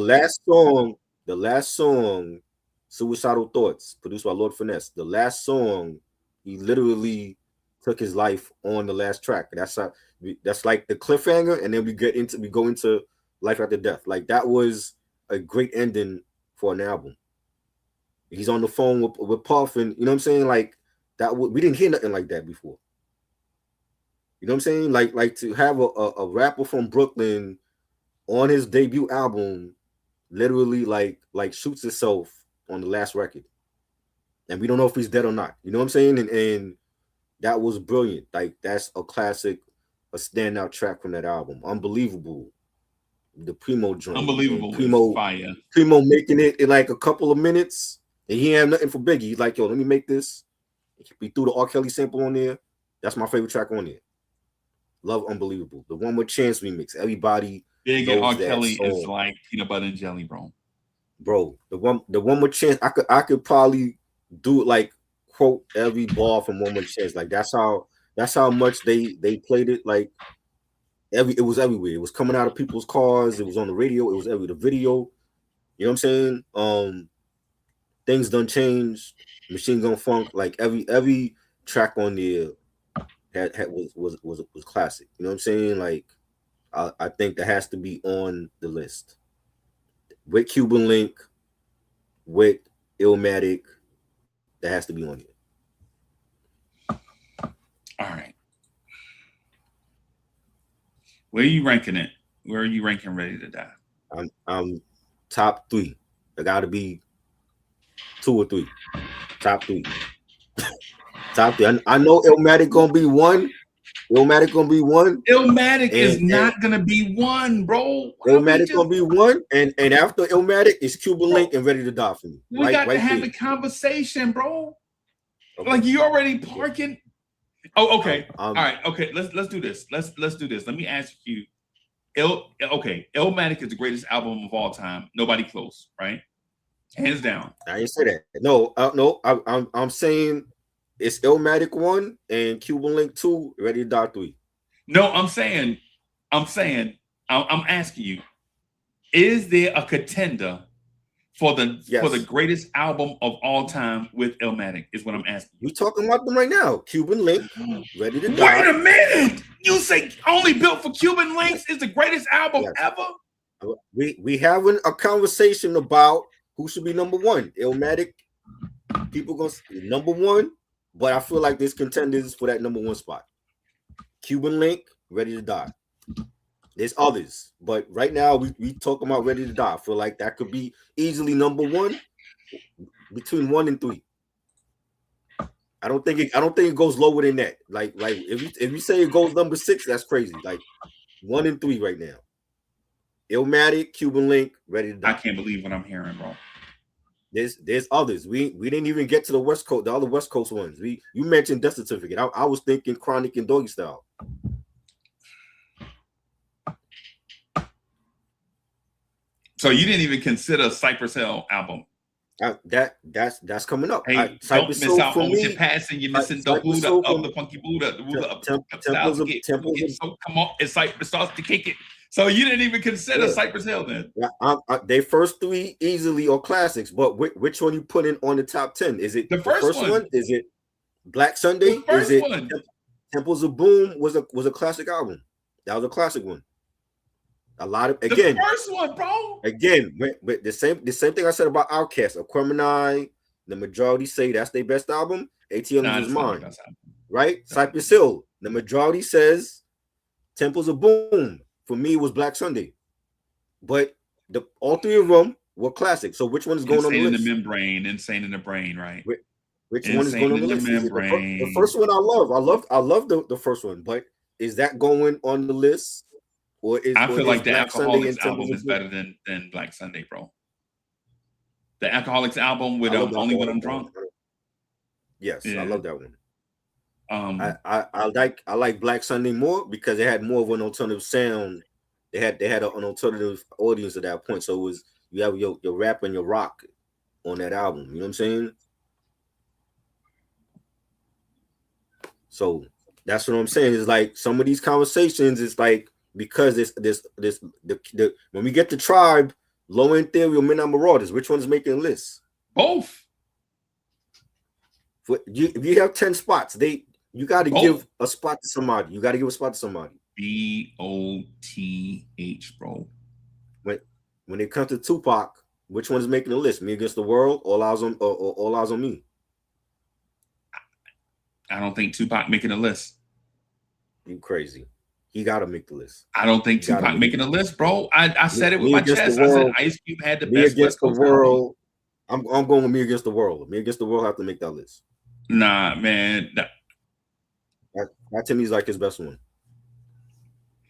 last song, Suicidal Thoughts, produced by Lord Finesse. The last song, he literally took his life on the last track. That's like the cliffhanger, and then we go into Life After Death. Like that was a great ending for an album. He's on the phone with Puff, and you know what I'm saying? Like that, we didn't hear nothing like that before. You know what I'm saying? Like to have a rapper from Brooklyn on his debut album, literally like shoots himself on the last record, and we don't know if he's dead or not. You know what I'm saying? And that was brilliant. Like that's a classic, a standout track from that album. Unbelievable. The Primo joint. Unbelievable. Fire. Primo making it in like a couple of minutes, and he had nothing for Biggie. He's like, yo, let me make this. We threw the R. Kelly sample on there. That's my favorite track on there. Love Unbelievable. The one with Chance remix. Everybody Big R. Kelly is like peanut butter and jelly, bro. Bro, the one with Chance, I could probably do it, like quote every bar from One with Chance. Like that's how much they played it. Like it was everywhere. It was coming out of people's cars. It was on the radio. It was everywhere. The video. You know what I'm saying? Things Done Changed. Machine Gun Funk. Like every track on there was classic. You know what I'm saying? Like I think that has to be on the list. With Cuban Link, with Illmatic, that has to be on here. All right. Where are you ranking it? Where are you ranking Ready to Die? I'm top 3. I gotta be 2 or 3. Top 3. Top 3. I know Illmatic gonna be 1. Illmatic is not gonna be 1, bro. Illmatic gonna be 1, and after Illmatic is Cuban Link and Ready to Die for me. We got to have the conversation, bro. Okay. Like you already parking. Oh, okay. All right. Okay. Let's do this. Let's do this. Let me ask you. Illmatic is the greatest album of all time. Nobody close, right? Hands down. I didn't say that. No. I'm saying it's Illmatic 1 and Cuban Link 2. Ready to Die 3. No, I'm asking you. Is there a contender for the Yes. greatest album of all time with Illmatic is what I'm asking. We talking about them right now. Cuban Link, Ready to Wait Die. a minute! You say Only Built for Cuban Links is the greatest album Yes. ever? We having a conversation about who should be number one. Illmatic, people gonna say number one, but I feel like there's contenders for that number one spot. Cuban Link, Ready to Die. There's others, but right now we talking about Ready to Die. I feel like that could be easily number one, between 1 and 3. I don't think it goes lower than that. Like if you say it goes number 6, that's crazy. Like 1 and 3 right now. Illmatic, Cuban Link, Ready to Die. I can't believe what I'm hearing, bro. There's others. We didn't even get to the West Coast, the other West Coast ones. You mentioned Death Certificate. I was thinking Chronic and Doggy Style. So you didn't even consider Cypress Hill album. That's coming up. Hey, don't miss out on what you're passing. You're missing the Buddha of the Funky Buddha. The Buddha of the Temples. So come on, it's Cypress starts to kick it. So you didn't even consider Cypress Hill then? They first 3 easily are classics, but which one you put in on the top 10? Is it the first one? Is it Black Sunday? The first is it one. Temples of Boom was a classic album. That was a classic one. A lot of the first one, bro. Again, but the same thing I said about Outkast. Aquemini, the majority say that's their best album. ATL is mine, right? Yeah. Cypress Hill, the majority says Temples of Boom. For me, it was Black Sunday, but all 3 of them were classic. So which one is going on the list? Insane in the Brain, right? Which one is going on the list? The first one I love the first one, but is that going on the list? I feel like the Alcoholics album is better than Black Sunday, bro. The Alcoholics album with Only When I'm Drunk. Yes, yeah. I love that one. I like Black Sunday more because it had more of an alternative sound. They had an alternative audience at that point. So it was you have your rap and your rock on that album. You know what I'm saying? So that's what I'm saying. Is like some of these conversations is like. Because the when we get to Tribe, Low End Theory or Midnight Marauders, which one's making a list? Both. If you have 10 spots, you got to give a spot to somebody. You got to give a spot to somebody. BOTH, bro. When it comes to Tupac, which one's making the list? Me Against the World, All Eyes on Me. I don't think Tupac making a list. You crazy. He got to make the list. I don't think Tupac making a list, bro. I said it with my chest. I said Ice Cube had the best West Coast World. I'm going with Me Against the World. Me Against the World have to make that list. Nah, man. That to me is like his best one.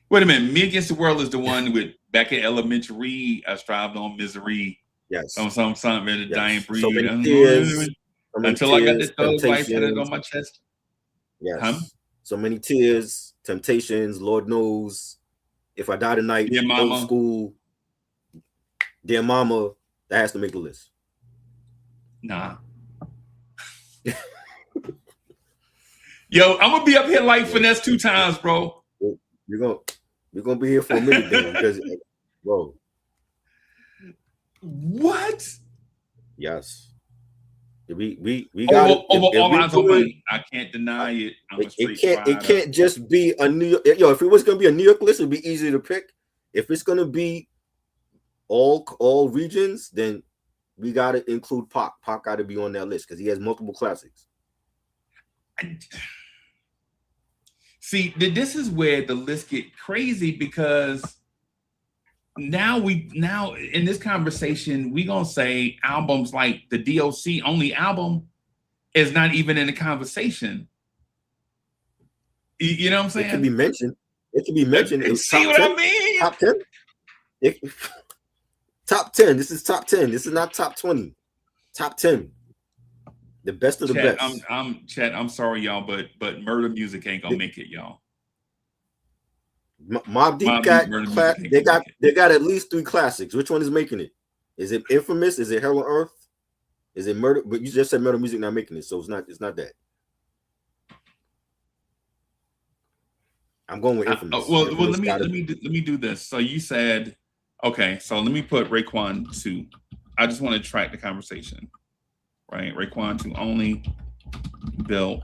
Wait a minute. Me Against the World is the one with back in elementary. I strived on misery. Yes. On something to dying breed. So many tears, until I got the thug life headed on my chest. Yes. Huh? So many tears, Temptations, Lord Knows, If I Die Tonight, Dear Mama. Old School, Dear Mama, that has to make the list. Nah. Yo, I'm gonna be up here like Finesse 2 times, bro. We're gonna be here for a minute then, because, bro. What? Yes. We got All Eyes on Me. I can't deny it. It can't just be a New York. Yo, if it was gonna be a New York list, it'd be easy to pick. If it's gonna be all regions, then we gotta include Pac. Pac got to be on that list because he has multiple classics. See, this is where the list get crazy because now in this conversation, we gonna say albums like the DOC only album is not even in the conversation. You know what I'm saying? It can be mentioned. See what 10, I mean? Top 10. Top 10. This is top 10. This is not top 20. Top 10. The best of the best. I'm sorry, y'all, but Murder Music ain't gonna make it, y'all. Mobb Deep they got at least 3 classics. Which one is making it? Is it Infamous? Is it Hell on Earth? Is it Murder? But you just said Murder Music not making it, so it's not that. I'm going with Infamous. Infamous let me do this. So you said, okay, so let me put Raekwon 2. I just want to track the conversation, right? Raekwon to only built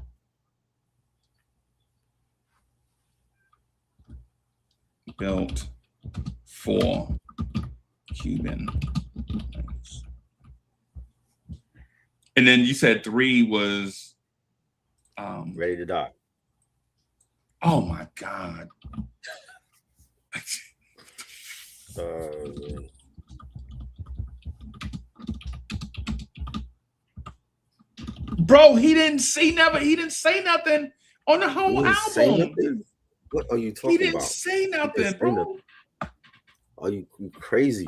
for Cuban links. And then you said 3 was Ready to Die. Oh my God. Bro, he didn't say nothing on the whole album. What are you talking about? He didn't say nothing, bro. Are you crazy?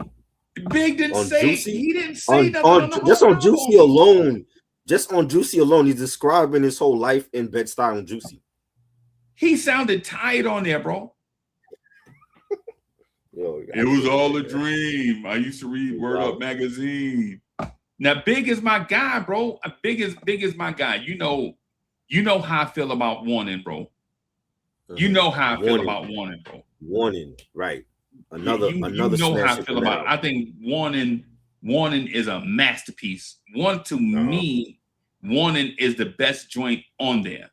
Big didn't on say Juicy? He didn't say nothing on the just whole on Juicy alone. Just on Juicy alone, he's describing his whole life in Bed-Stuy on Juicy. He sounded tired on there, bro. Yo, it was all a dream. I used to read Word Up magazine. Now, Big is my guy, bro. Big is my guy. You know how I feel about Warning, bro. You know how I feel about Warning, bro. Warning, right? Another. You know how I feel about it. I think Warning is a masterpiece. Me, Warning is the best joint on there.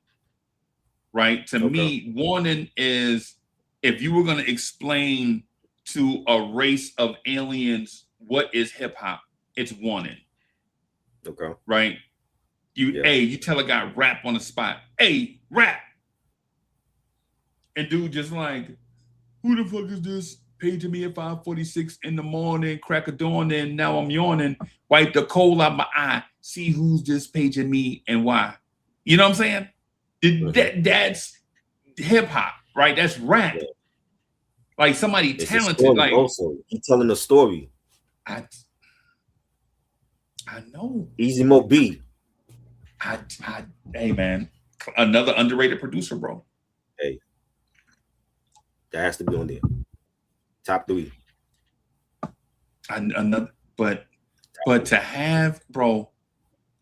Right? To me, Warning is, if you were going to explain to a race of aliens what is hip hop, it's Warning. Okay. Right? You tell a guy rap on the spot. Hey, rap. And dude just like, who the fuck is this? Paging me at 5:46 in the morning, crack of dawn, and now I'm yawning. Wipe the coal out my eye. See who's just paging me and why. You know what I'm saying? That's hip hop, right? That's rap. Yeah. Like somebody it's talented. Like also, he's telling a story. I know. Easy Mo B. Hey man, another underrated producer, bro. Hey, that has to be on there. Top 3. But to have, bro,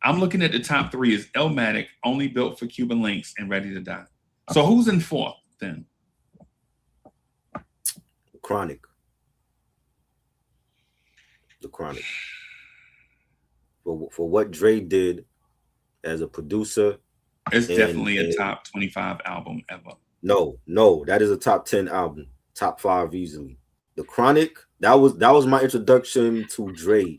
I'm looking at the top 3 is Illmatic, Only Built for Cuban Links, and Ready to Die. So who's in 4th then? Chronic. The Chronic. For what Dre did as a producer. It's definitely a top 25 album ever. No, that is a top 10 album. Top 5 easily. The Chronic, that was my introduction to Dre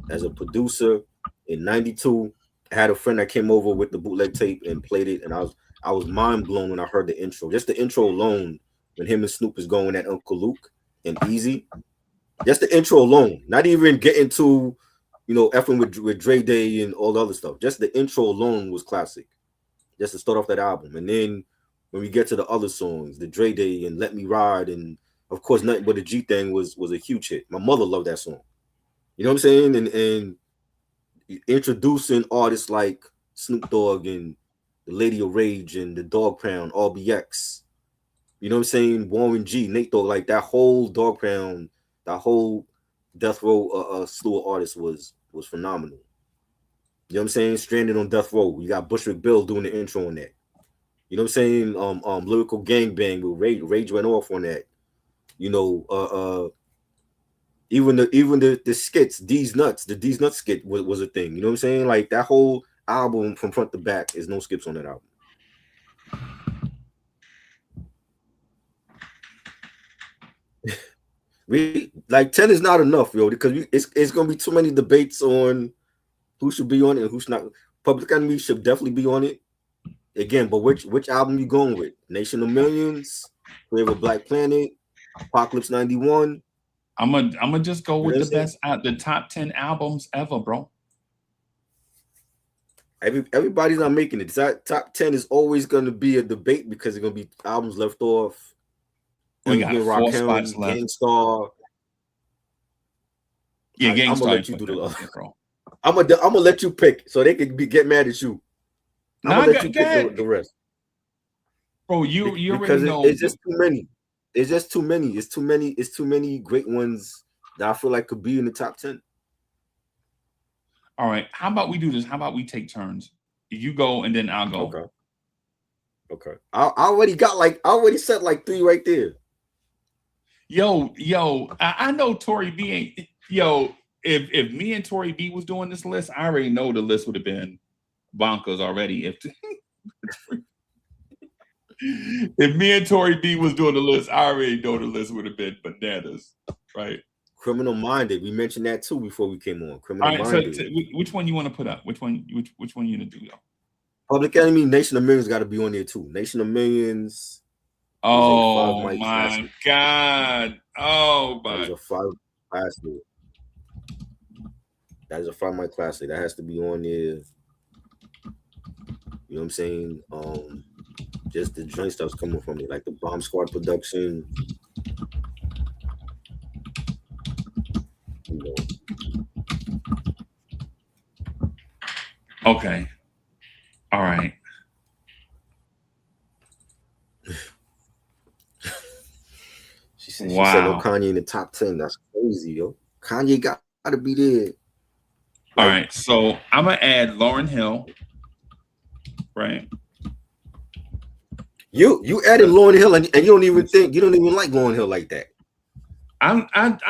as a producer in '92. I had a friend that came over with the bootleg tape and played it, and I was mind blown when I heard the intro. Just the intro alone, when him and Snoop is going at Uncle Luke and Easy. Just the intro alone, not even getting to, effing with Dre Day and all the other stuff. Just the intro alone was classic. Just to start off that album, and then when we get to the other songs, the Dre Day and Let Me Ride, and of course, Nothing But a G Thing was a huge hit. My mother loved that song. You know what I'm saying? And introducing artists like Snoop Dogg and the Lady of Rage and the Dog Pound, RBX. You know what I'm saying? Warren G, Nate Dogg, like that whole Dog Pound, that whole Death Row slew of artists was phenomenal. You know what I'm saying? Stranded on Death Row. You got Bushwick Bill doing the intro on that. You know what I'm saying? Lyrical Gangbang with Rage went off on that. Even the skits, These Nuts, the These Nuts skit was a thing. You know what I'm saying? Like that whole album from front to back is no skips on that album. Like 10 is not enough, yo, because it's gonna be too many debates on who should be on it and who's not. Public Enemy should definitely be on it. Again, but which album you going with? Nation of Millions, Flavor Black Planet, Apocalypse 91. I'm gonna just go with the top 10 albums ever, bro. Everybody's not making it. Top 10 is always going to be a debate because there's going to be albums left off. We got 4 spots left. Gangstar. Yeah, Gangstar. I'm gonna let you do the bro. I'm gonna let you pick so they can get mad at you. I'm gonna let you pick the rest. Bro, you because already know. It's just too many. It's just too many. It's too many great ones that I feel like could be in the top 10. All right. How about we do this? How about we take turns? You go and then I'll go. Okay. I already set like 3 right there. Yo, I know Tory B ain't. Yo, if me and Tory B was doing this list, I already know the list would have been bonkers already. If me and Tory B was doing the list, I already know the list would have been bananas, right? Criminal Minded. We mentioned that too before we came on. Criminal All right, Minded. so which one you want to put up? Which one you gonna do, though? Public Enemy, Nation of Millions got to be on there too. Nation of Millions. Oh my God! Oh my! That is a 5 classic. That is a 5 mic classic. That has to be on there. You know what I'm saying? Just the joint stuff's coming from it, like the Bomb Squad production. You know. Okay. All right. She said no Kanye in the top 10. That's crazy, yo. Kanye got to be there. All right. So I'm gonna add Lauryn Hill. Right. You added Lauryn Hill and you don't even like Lauryn Hill like that. I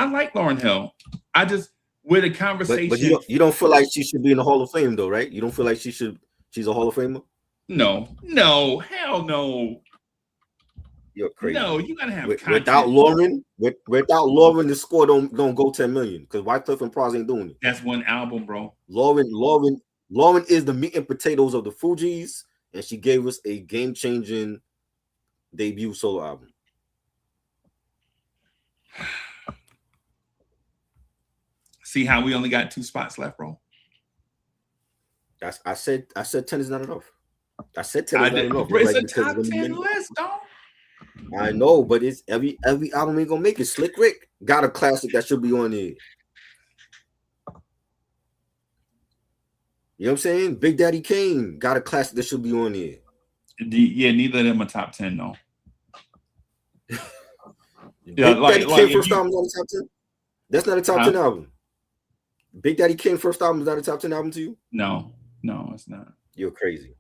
like Lauryn Hill. I just with a conversation. But you don't feel like she should be in the Hall of Fame though, right? You don't feel like she's a Hall of Famer? No, hell no. You're crazy. No, you gotta have without Lauryn, the score don't go 10 million because Wyclef and Pras ain't doing it. That's one album, bro. Lauryn is the meat and potatoes of the Fugees, and she gave us a game-changing debut solo album. See how we only got 2 spots left, bro? I said 10 is not enough. I said 10 is not enough. It's a top 10 list, dog. I know, but it's every album ain't gonna make it. Slick Rick got a classic that should be on there. You know what I'm saying? Big Daddy Kane got a classic that should be on there. Yeah, neither of them are top 10, though. Big Daddy Kane first album not a top 10? That's not a top 10 album. Big Daddy Kane first album is not a top 10 album to you? No, it's not. You're crazy.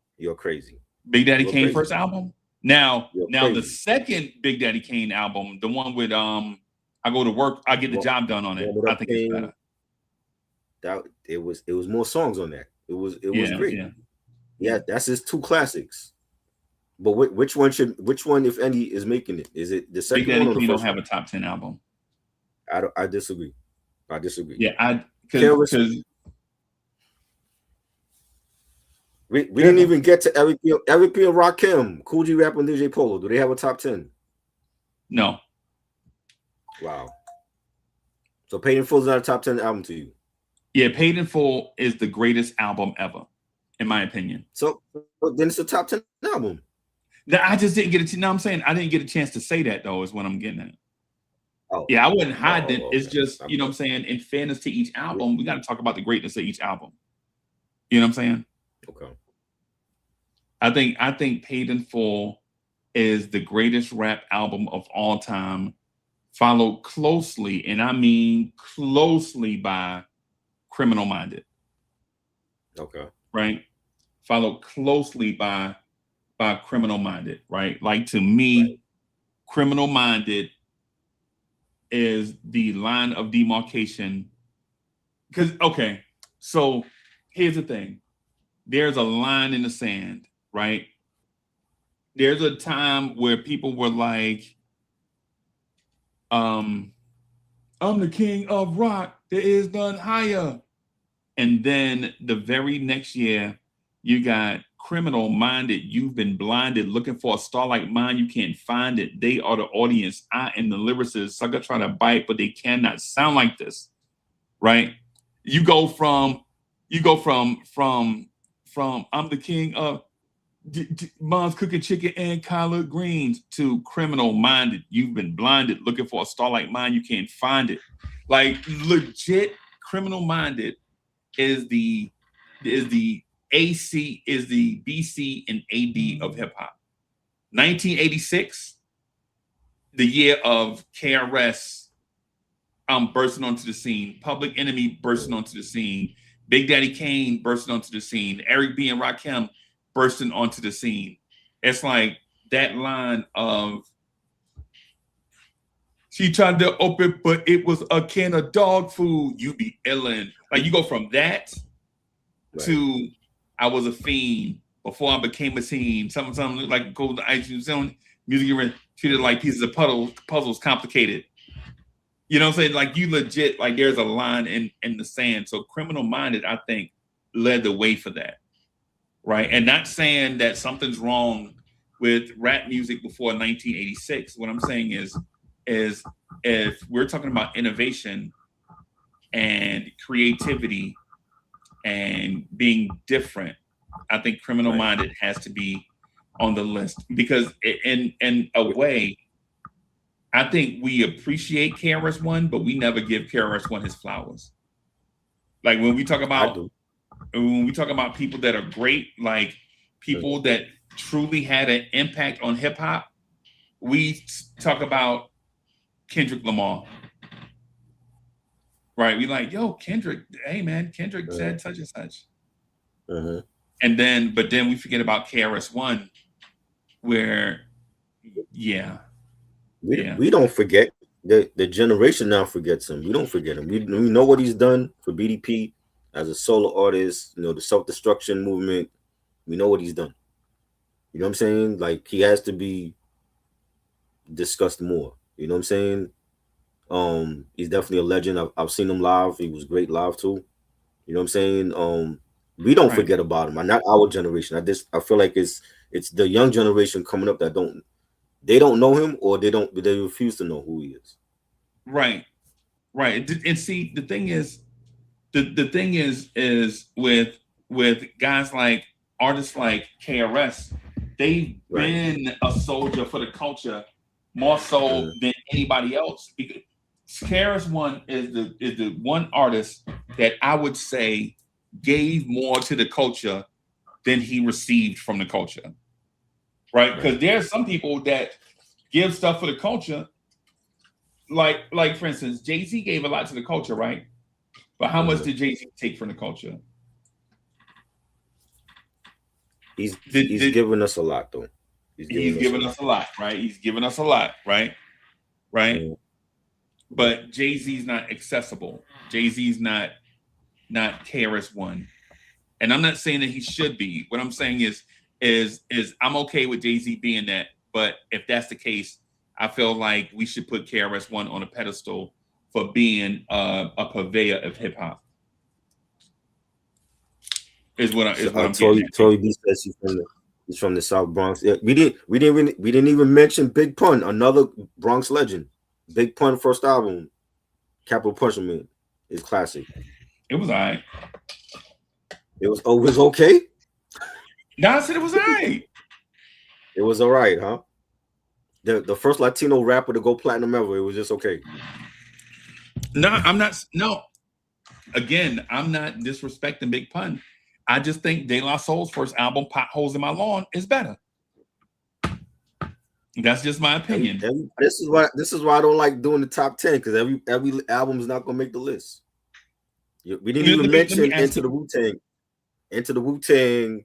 Big Daddy Kane first album? Now the second Big Daddy Kane album, the one with I go to work, I get the job done on it. I think it's better. That it was more songs on that. It was great. Yeah, that's his 2 classics. But which one, if any, is making it? Is it the second Big Daddy one or the Kane first don't have one? a top 10 album. I disagree. Yeah, because we didn't even get to Eric B. and Rakim, Kool G Rap and DJ Polo. Do they have a top 10? No. Wow. So Paid in Full is not a top 10 album to you? Yeah, Paid in Full is the greatest album ever, in my opinion. So then it's a top 10 album. I just didn't get it. No, I'm saying I didn't get a chance to say that, though, is what I'm getting at. Oh. Yeah, I wouldn't hide it. It's just, you know what I'm saying? In fairness to each album, we got to talk about the greatness of each album. You know what I'm saying? Okay. I think Paid in Full is the greatest rap album of all time, followed closely, and I mean closely, by Criminal Minded. Okay. Right? Followed closely by Criminal Minded, right? Like, to me, right. Criminal Minded is the line of demarcation. Because, okay, so here's the thing. There's a line in the sand, right? There's a time where people were like, I'm the king of rock. There is none higher. And then the very next year, you got Criminal Minded. You've been blinded, looking for a star like mine. You can't find it. They are the audience. I am the lyricist. Sucker try to bite, but they cannot sound like this, right? You go from I'm the king of Mom's cooking chicken and collard greens to Criminal Minded. You've been blinded, looking for a star like mine. You can't find it. Like, legit, Criminal Minded is the AC, is the BC and AD of hip hop. 1986, the year of KRS bursting onto the scene, Public Enemy bursting onto the scene, Big Daddy Kane bursting onto the scene, Eric B. and Rakim bursting onto the scene. It's like that line of She tried to open, but it was a can of dog food. You be illin'. Like you go from that to I was a fiend before I became a teen. Something like go to iTunes music treated like pieces of puzzles complicated. You know what I'm saying? Like you legit, like there's a line in the sand. So Criminal Minded, I think, led the way for that. Right. And not saying that something's wrong with rap music before 1986. What I'm saying is if we're talking about innovation and creativity and being different, I think Criminal Minded has to be on the list because in a way, I think we appreciate KRS-One, but we never give KRS-One his flowers. Like when we talk about people that are great, like people that truly had an impact on hip hop, we talk about Kendrick Lamar. Right? We like, yo, Kendrick, hey man, Kendrick said such and such. And then we forget about KRS-One, where we don't forget. The generation now forgets him. We don't forget him. We know what he's done for BDP as a solo artist, you know, the self-destruction movement. We know what he's done. You know what I'm saying? Like he has to be discussed more. You know what I'm saying? He's definitely a legend. I've seen him live. He was great live too. You know what I'm saying? We don't forget about him. Not our generation. I feel like it's the young generation coming up that don't know him, or they refuse to know who he is. Right. And see, the thing is with guys like artists like KRS, they've been a soldier for the culture more so than anybody else. Because KRS-One is the one artist that I would say gave more to the culture than he received from the culture. Right? Because there's some people that give stuff for the culture. Like for instance, Jay-Z gave a lot to the culture, right? But how much did Jay-Z take from the culture? He's giving us a lot, though. He's giving us a lot, right? He's giving us a lot, right? But Jay-Z's not accessible. Jay-Z's not KRS-One. And I'm not saying that he should be. What I'm saying is I'm okay with Jay-Z being that. But if that's the case, I feel like we should put KRS-One on a pedestal for being a purveyor of hip hop. Is what I'm saying. Tory B says he's from the South Bronx. Yeah, we didn't even mention Big Pun, another Bronx legend. Big Pun first album, Capital Punishment, is classic. It was all right. It was okay. No, I said it was all right. It was all right, huh? The first Latino rapper to go platinum ever. It was just okay. No, I'm not. No, again, I'm not disrespecting Big Pun. I just think De La Soul's first album, Potholes in My Lawn, is better. That's just my opinion. And this is why I don't like doing the top 10, because every album is not gonna make the list. We didn't even mention Into the Wu-Tang,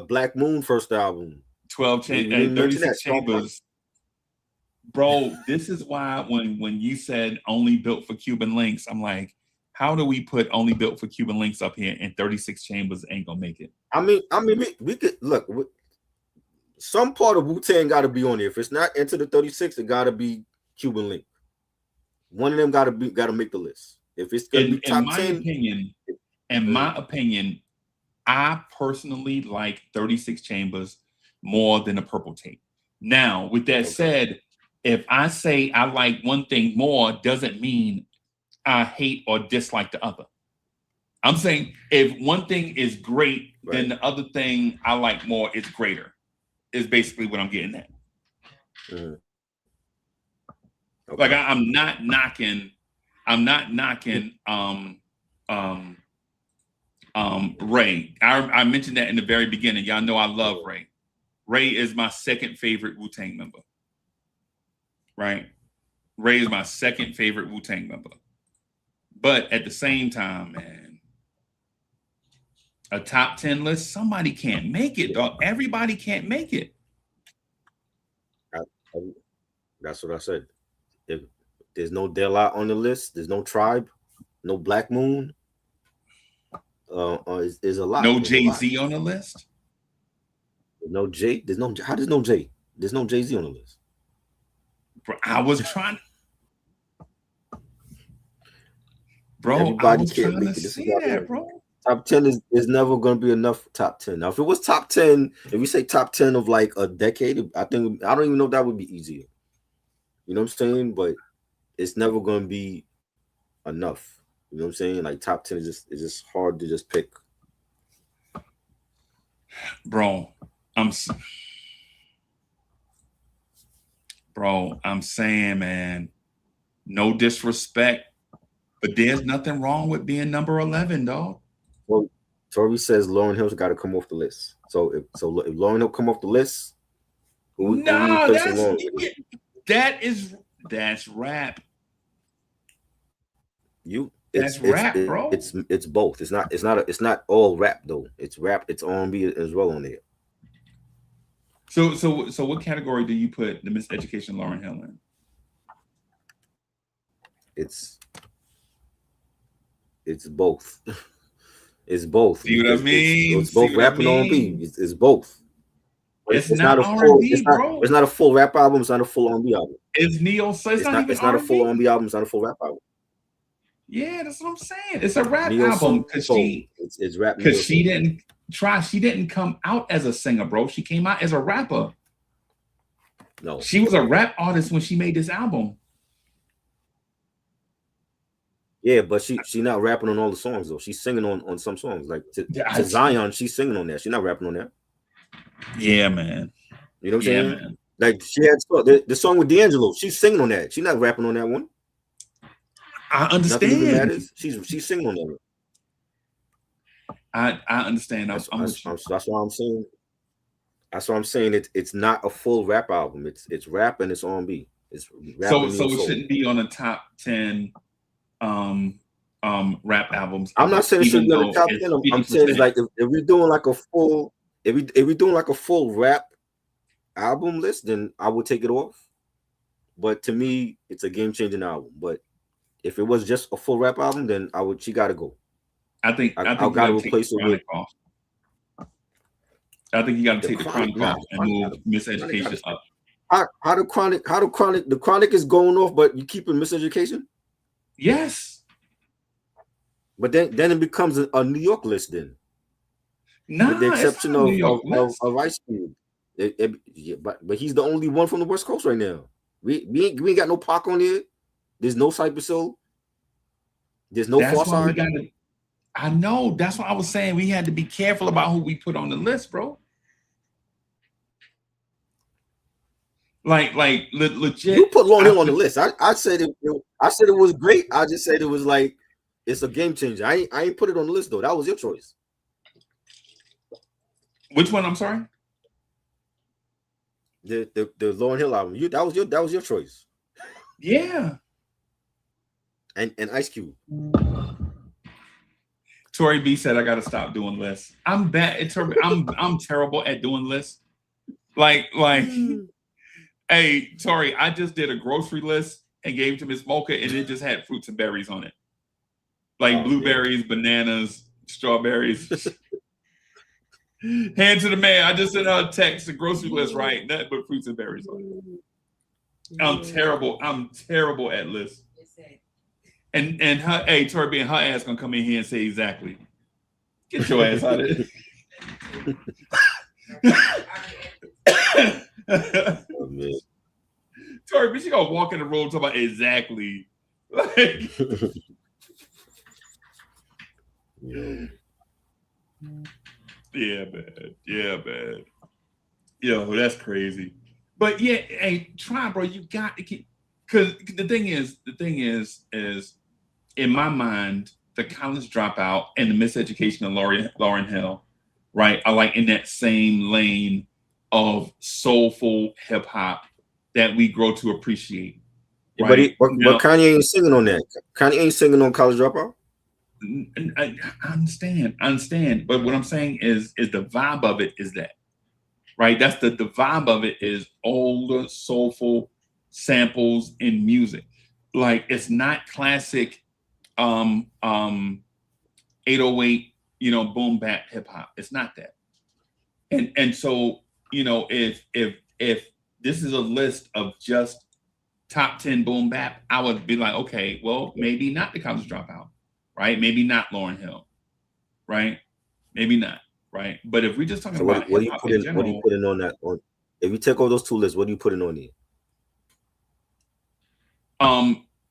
Black Moon first album. 12 and 36 Chambers. Bro, this is why when you said Only Built for Cuban Links, I'm like, how do we put Only Built for Cuban Links up here and 36 Chambers ain't gonna make it? I mean, we could look. Some part of Wu-Tang got to be on there. If it's not Into the 36, it got to be Cuban Link. One of them got to make the list. If it's gonna be top 10, in my opinion, I personally like 36 Chambers more than a Purple Tape. Now, with that said, if I say I like one thing more, doesn't mean I hate or dislike the other. I'm saying if one thing is great, then the other thing I like more is greater. Is basically what I'm getting at. Like I'm not knocking Ray. I mentioned that in the very beginning. Y'all know I love Ray. Ray is my second favorite Wu-Tang member. Right? Ray is my second favorite Wu-Tang member. But at the same time, man, a top 10 list, somebody can't make it, dog. Everybody can't make it. That's what I said. There's no De La on the list. There's no Tribe, no Black Moon. Is a lot. No There's a lot. Jay-Z on the list. There's no Jay. There's no. How does no Jay? There's no Jay-Z on the list. Bro, I was trying. Bro, Everybody I was can't trying make to it. This see is why- that, bro. Top 10 is never going to be enough for top 10. Now, if it was top 10, if we say top 10 of like a decade, I don't even know if that would be easier. You know what I'm saying? But it's never going to be enough. You know what I'm saying? Like top 10 is just hard to just pick. Bro, I'm saying, man, no disrespect, but there's nothing wrong with being number 11, dog. Well, Tori says Lauryn Hill's got to come off the list. So if Lauryn Hill come off the list, who No, replacing Lauryn Hill? that's rap. It's rap, bro. It's both. It's not all rap though. It's rap. It's R&B as well on there. So what category do you put the Miseducation Lauryn Hill in? It's both. It's both. See what I mean? It's both rap and R&B. It's both. It's not R&B, bro. It's not a full rap album. It's not a full R&B album. It's neo. So it's not even It's not a full R&B. R&B album. It's not a full rap album. Yeah, that's what I'm saying. It's a rap Neo album because Soul. she It's rap because Neo she Soul. She didn't come out as a singer, bro. She came out as a rapper. No. She was a rap artist when she made this album. Yeah, but she not rapping on all the songs though. She's singing on some songs. Like to Zion, she's singing on that. She's not rapping on that. Yeah, man. You know what I'm Yeah, saying? man. Like she had the song with D'Angelo. She's singing on that. She's not rapping on that one. I Nothing even understand. matters. She's singing on that one. I understand. That's why I'm saying. That's why I'm saying it's not a full rap album. It's rap and it's R&B. It's rap so and it soul. shouldn't be on the top 10 rap albums. I'm not saying it should be on the top 10. I'm saying it's like if we're doing like a full if we're doing like a full rap album list, then I would take it off. But to me, it's a game-changing album. But if it was just a full rap album, then she gotta go. I think I you gotta gotta replace it with. off. I think you gotta The take the Chronic, Chronic off nah, and move Chronic Miseducation up. How the Chronic is going off, but you keeping Miseducation? Yes. But then it becomes a New York list then. Nah, With the it's exception not a New York list. of Ice Cube. Yeah, but he's the only one from the West Coast right now. We ain't got no Pac on here. There's no Cypress Hill. There's no That's why we Farside. gotta. I know. That's what I was saying. We had to be careful about who we put on the list, bro. Like legit. You put Lauryn Hill on the list. I said it was great. I just said it was like it's a game changer. I ain't put it on the list though. That was your choice. Which one? I'm sorry. The Lauryn Hill album. That was your choice. Yeah. And Ice Cube. Tori B said I gotta stop doing lists. I'm bad. I'm terrible at doing lists. Like, hey, Tori, I just did a grocery list and gave it to Miss Mocha, and it just had fruits and berries on it. Like blueberries, bananas, strawberries. Hand to the man. I just sent her a text, the grocery list, right? Nothing but fruits and berries on it. I'm terrible. I'm terrible at lists. And her, hey, Tori B and her ass gonna come in here and say exactly. Get your ass out of here. Oh, man. Tori B, she gonna walk in the room talking about exactly. Like, yeah, man. Yeah, man. Yo, that's crazy. But yeah, hey, try, bro. You got to keep, because the thing is, in my mind, the College Dropout and the Miseducation of Lauryn Hill, right, are like in that same lane of soulful hip hop that we grow to appreciate. Right? But Kanye ain't singing on that. Kanye ain't singing on College Dropout. I understand. But what I'm saying is the vibe of it is that, right? That's the vibe of it is older, soulful samples in music. Like it's not classic 808, boom bap hip hop. It's not that. And so, if this is a list of just top 10 boom bap, I would be like, okay, well, maybe not The College Dropout, right? Maybe not Lauryn Hill, right? Maybe not, right? But if we're just talking So about what do hip you hop put in in? general, What do you put in on that? If you take all those two lists, what do you put in on there?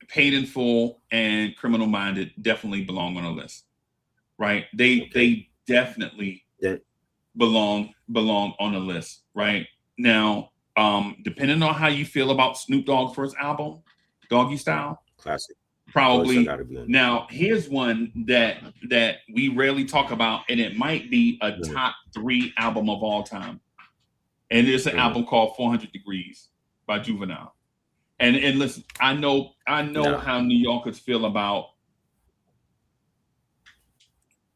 Paid in Full and Criminal Minded definitely belong on a list, right? They definitely belong on a list, right? Now, depending on how you feel about Snoop Dogg's first album, Doggy Style, Classic. probably. Gotta be on Now, here's one that we rarely talk about, and it might be a top 3 album of all time. And it's an album called 400 Degrees by Juvenile. And listen, I know how New Yorkers feel about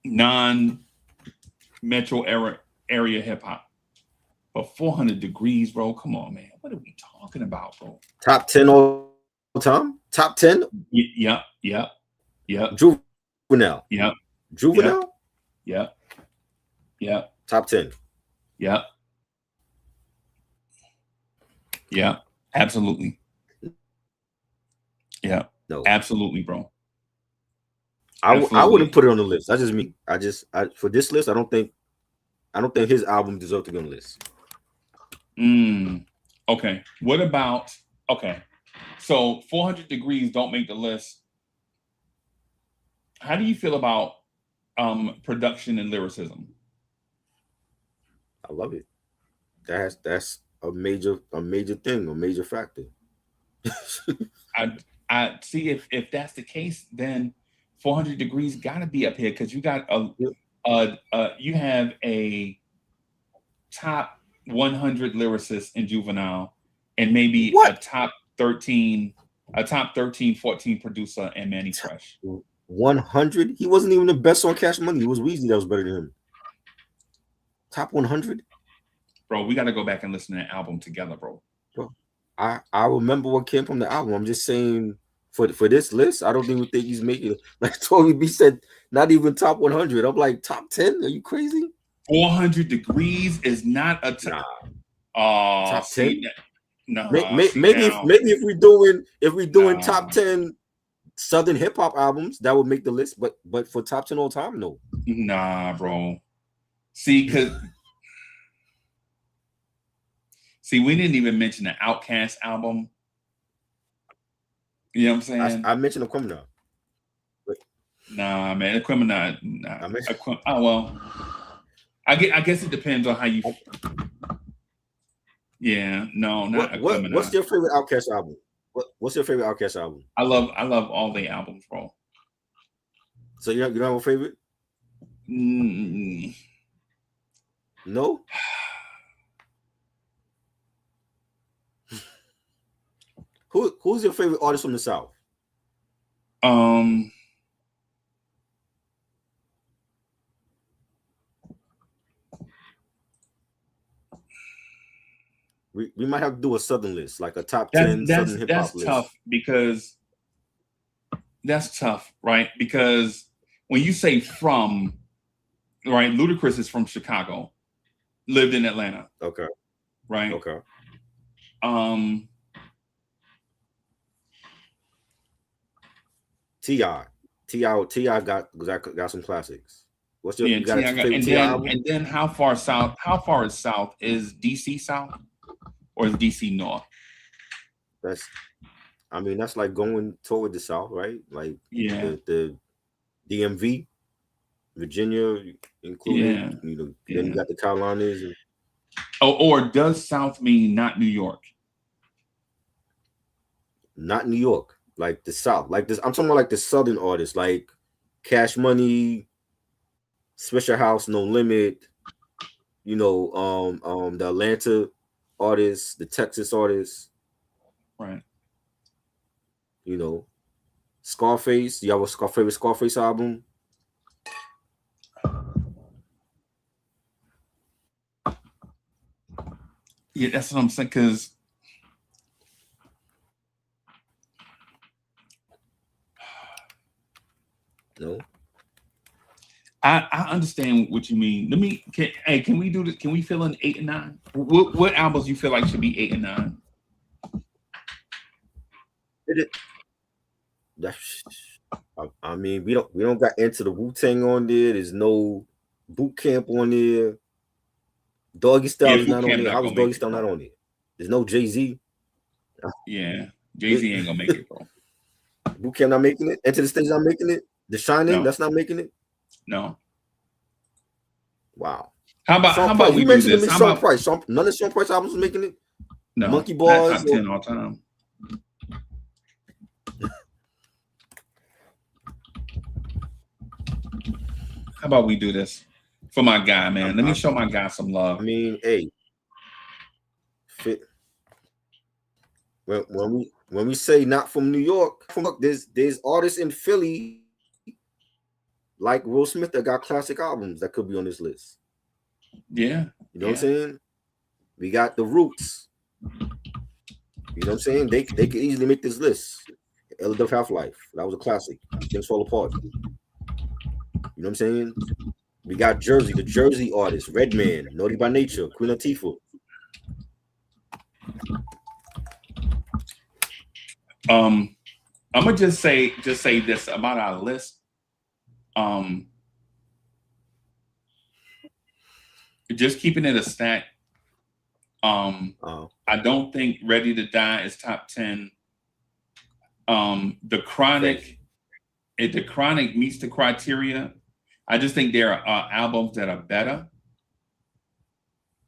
non-metro area hip hop. But 400 Degrees, bro, come on, man. What are we talking about, bro? Top 10 all time? Top 10? Yep. Juvenile. Yep. Juvenile? Yep. Top 10. Yep. Absolutely. Yeah. No. Absolutely, bro. I wouldn't put it on the list. For this list, I don't think his album deserves to be on the list. Okay. What about so 400 Degrees don't make the list. How do you feel about production and lyricism? I love it. That's a major thing, a major factor. I see if that's the case, then 400 Degrees got to be up here because you got you have a top 100 lyricist in Juvenile, and maybe a top 13, 14 producer in Manny Fresh. 100? He wasn't even the best on Cash Money. It was Weezy that was better than him. Top 100? Bro, we got to go back and listen to that album together, bro. I remember what came from the album. I'm just saying for this list, I don't even think he's making it. Like Tory B said, not even top 100. I'm like, top 10? Are you crazy? 400 Degrees is not a top. Top 10? No. Maybe if we're doing top 10 Southern hip hop albums, that would make the list. But for top 10 all time, no. Nah, bro. See, we didn't even mention the Outkast album. You know what I'm saying? I mentioned Aquemini. Nah, man, Aquemini. Nah. Well, I guess it depends on how you. Yeah, no, not Aquemini. What's your favorite Outkast album? What's your favorite Outkast album? I love all the albums, bro. So you don't have a favorite? No. Who's your favorite artist from the South? We might have to do a Southern list, like a top 10 Southern hip hop list. That's tough because that's tough, right? Because when you say from, right, Ludacris is from Chicago, lived in Atlanta. Okay. Right. Okay. T.I. got some classics. What's your favorite album? And then how far is south? Is DC south or is DC north? That's like going toward the south, right? Like the DMV, Virginia included. Then you got the Carolinas. Or does South mean not New York? Not New York. Like the South, like this. I'm talking about like the Southern artists, like Cash Money, Swisher House, No Limit. The Atlanta artists, the Texas artists, right? Scarface. You have a favorite Scarface album? Yeah, that's what I'm saying. Because I understand what you mean. Can we do this? Can we fill in 8 and 9? What albums you feel like should be 8 and 9? I mean, we don't got Into the Wu-Tang on there. There's no Boot Camp on there. Doggy Style is not on there. How was Doggy Style not on there? There's no Jay-Z. Yeah, Jay-Z ain't gonna make it, bro. Boot Camp not making it. Enter the Stage not making it. The Shining, that's not making it. No. Wow. How about we do this? Sean Price. None of Sean Price albums making it. No. Monkey Bars. Top 10 all time. How about we do this for my guy, man? Let me show my guy some love. I mean, hey, when we say not from New York, there's artists in Philly like Will Smith that got classic albums that could be on this list. Yeah, you know what I'm saying. We got the Roots. You know what I'm saying. They could easily make this list. Elder Half-Life, that was a classic. Things Fall Apart. You know what I'm saying? We got Jersey, the Jersey artists, Redman, Naughty by Nature, Queen Latifah. I'm gonna just say this about our list. Just keeping it a stack. I don't think Ready to Die is top 10. The Chronic meets the criteria. I just think there are albums that are better.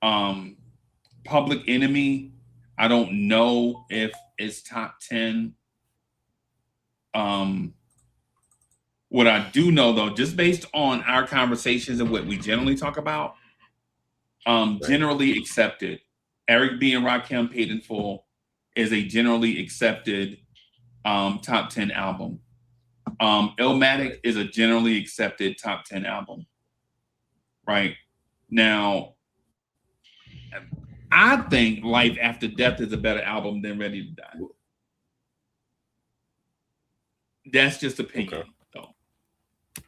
Public Enemy, I don't know if it's top 10. What I do know, though, just based on our conversations and what we generally talk about, generally accepted. Eric B. and Rakim Paid in Full is a generally accepted top 10 album. Illmatic is a generally accepted top 10 album. Right now, I think Life After Death is a better album than Ready to Die. That's just opinion, though.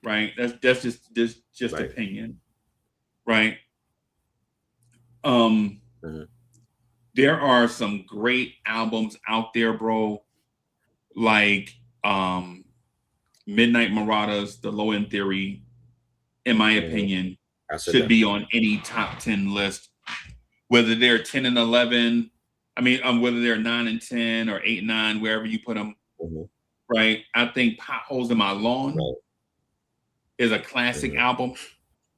Right? That's just opinion. Right? There are some great albums out there, bro. Like Midnight Marauders, The Low End Theory, in my opinion, should be on any top 10 list. Whether they're 10 and 11, whether they're 9 and 10 or 8 and 9, wherever you put them, right? I think Potholes in My Lawn is a classic album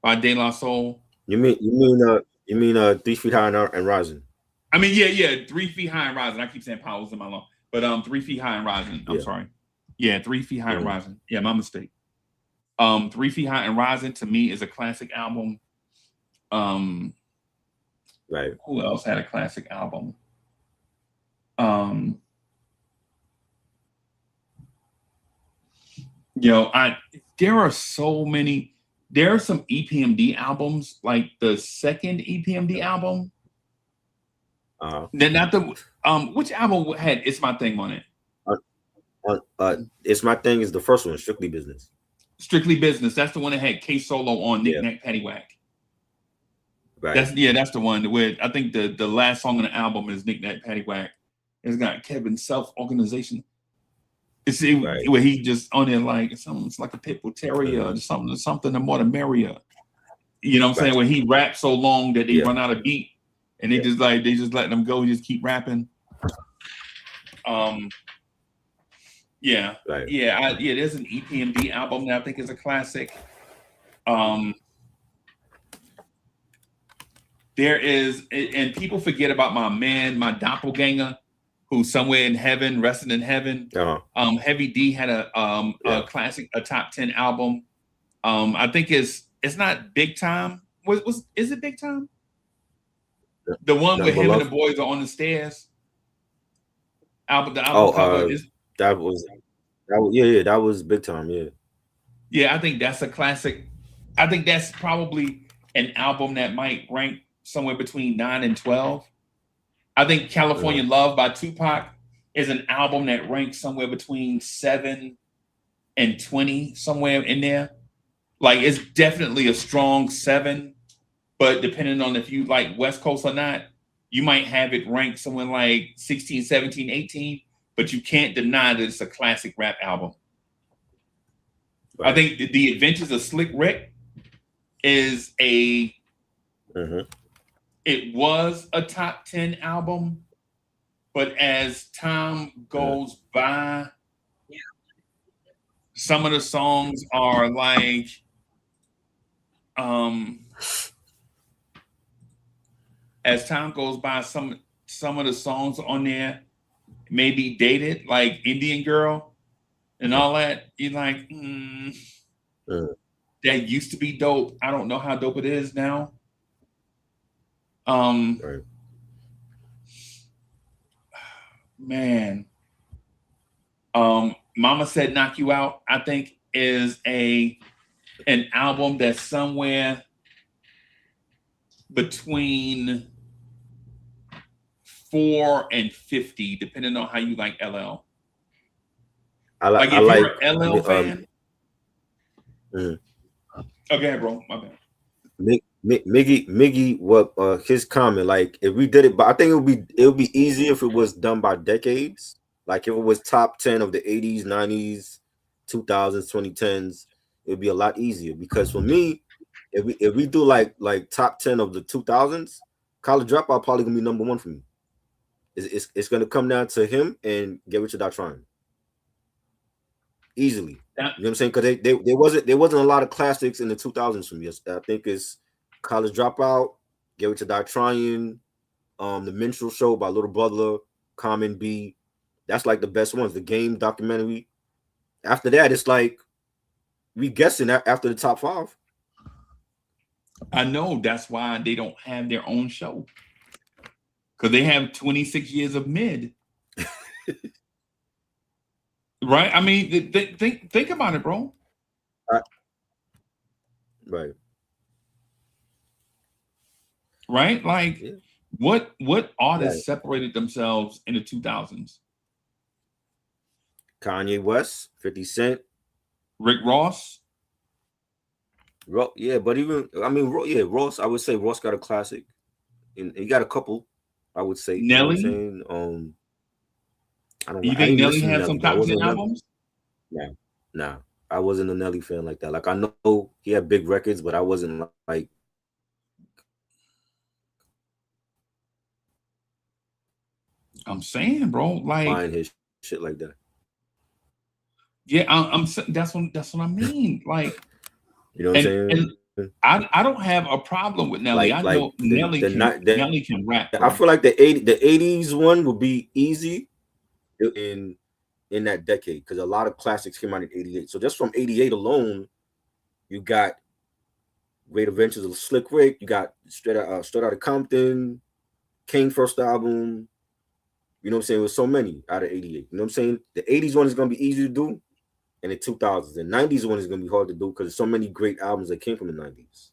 by De La Soul. You mean 3 Feet High and Rising? I mean, yeah, 3 Feet High and Rising. I keep saying Potholes in My Lawn, but 3 Feet High and Rising. I'm sorry. Yeah, 3 Feet High and Rising. Yeah, my mistake. 3 Feet High and Rising to me is a classic album. Right. Who else had a classic album? There are so many. There are some EPMD albums, like the second EPMD album. Then not the which album had It's My Thing on it? It's My Thing is the first one, Strictly Business. Strictly Business. That's the one that had K Solo on Knick Knack Paddywhack. Right. That's the one where I think the last song on the album is Knick Knack Paddywhack. It's got Kevin's Self-Organization. It's where he just on there like something. It's like a pit bull terrier or something. The more the merrier. You know what I'm saying? When he raps so long that they run out of beat, and they just letting them go. Just keep rapping. There's an EPMD album that I think is a classic. There is, and people forget about my doppelganger, who's somewhere in heaven, resting in heaven. Heavy D had a classic, a top 10 album. I think it's not Big Time. Is it Big Time? The one where him and the boys are on the stairs. The album cover is that was Big Time. I think that's a classic. I think that's probably an album that might rank somewhere between 9 and 12. I think California Love by Tupac is an album that ranks somewhere between 7 and 20, somewhere in there. Like it's definitely a strong 7, but depending on if you like West Coast or not, you might have it ranked somewhere like 16, 17, 18, but you can't deny that it's a classic rap album. Right. I think The Adventures of Slick Rick is it was a top 10 album, but as time goes by, some of the songs are like as time goes by, some of the songs on there may be dated, like Indian Girl and all that. You're like, that used to be dope. I don't know how dope it is now. Right. Man. Mama Said Knock You Out, I think, is an album that's somewhere between 4 and 50, depending on how you like LL. Like if you're an LL fan. Okay, bro, my bad. Miggy, what his comment? Like if we did it, but I think it would be easier if it was done by decades. Like if it was top 10 of the 80s, 90s, 2000s, 2010s, it would be a lot easier. Because for me, if we do like top 10 of the 2000s, College Dropout probably gonna be number 1 for me. It's gonna come down to him and Get Rich or Die Trying. Easily. Yeah. You know what I'm saying? Because there wasn't a lot of classics in the 2000s for me. I think it's College Dropout, Get Rich or Die Trying, The Minstrel Show by Little Brother, Common B. That's like the best ones. The Game documentary. After that, it's like we guessing after the top 5. I know that's why they don't have their own show, because they have 26 years of mid. Right? I mean, think about it, bro. Right. Right? Like, what artists separated themselves in the 2000s? Kanye West, 50 Cent, Rick Ross. Yeah, but even Ross. I would say Ross got a classic, and he got a couple. I would say Nelly. You know what I'm saying? I don't. You think Nelly had some top 10 albums? Nah, I wasn't a Nelly fan like that. Like I know he had big records, but I wasn't like. I'm saying, bro, like buying his shit like that. Yeah, I'm. That's what I mean. Like, you know what I'm saying? I don't have a problem with Nelly. I know Nelly can rap. Bro. I feel like the 80s one would be easy in that decade because a lot of classics came out in 88. So just from 88 alone, you got Great Adventures of Slick Rick, you got Straight Outta Compton, King first album. You know what I'm saying? It was so many out of 88. You know what I'm saying? The 80s one is gonna be easy to do, and the 2000s. The 90s one is gonna be hard to do because there's so many great albums that came from the 90s.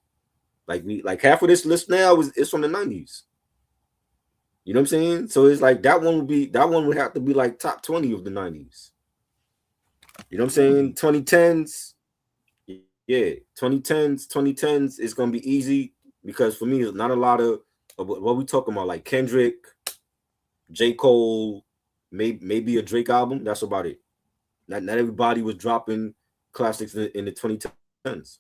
Like half of this list now is from the 90s. You know what I'm saying? So it's like that one would have to be like top 20 of the 90s. You know what I'm saying? 2010s, yeah, 2010s is gonna be easy because for me, it's not a lot of what we talking about, like Kendrick, J. Cole, maybe a Drake album. That's about it. Not everybody was dropping classics in the 2010s.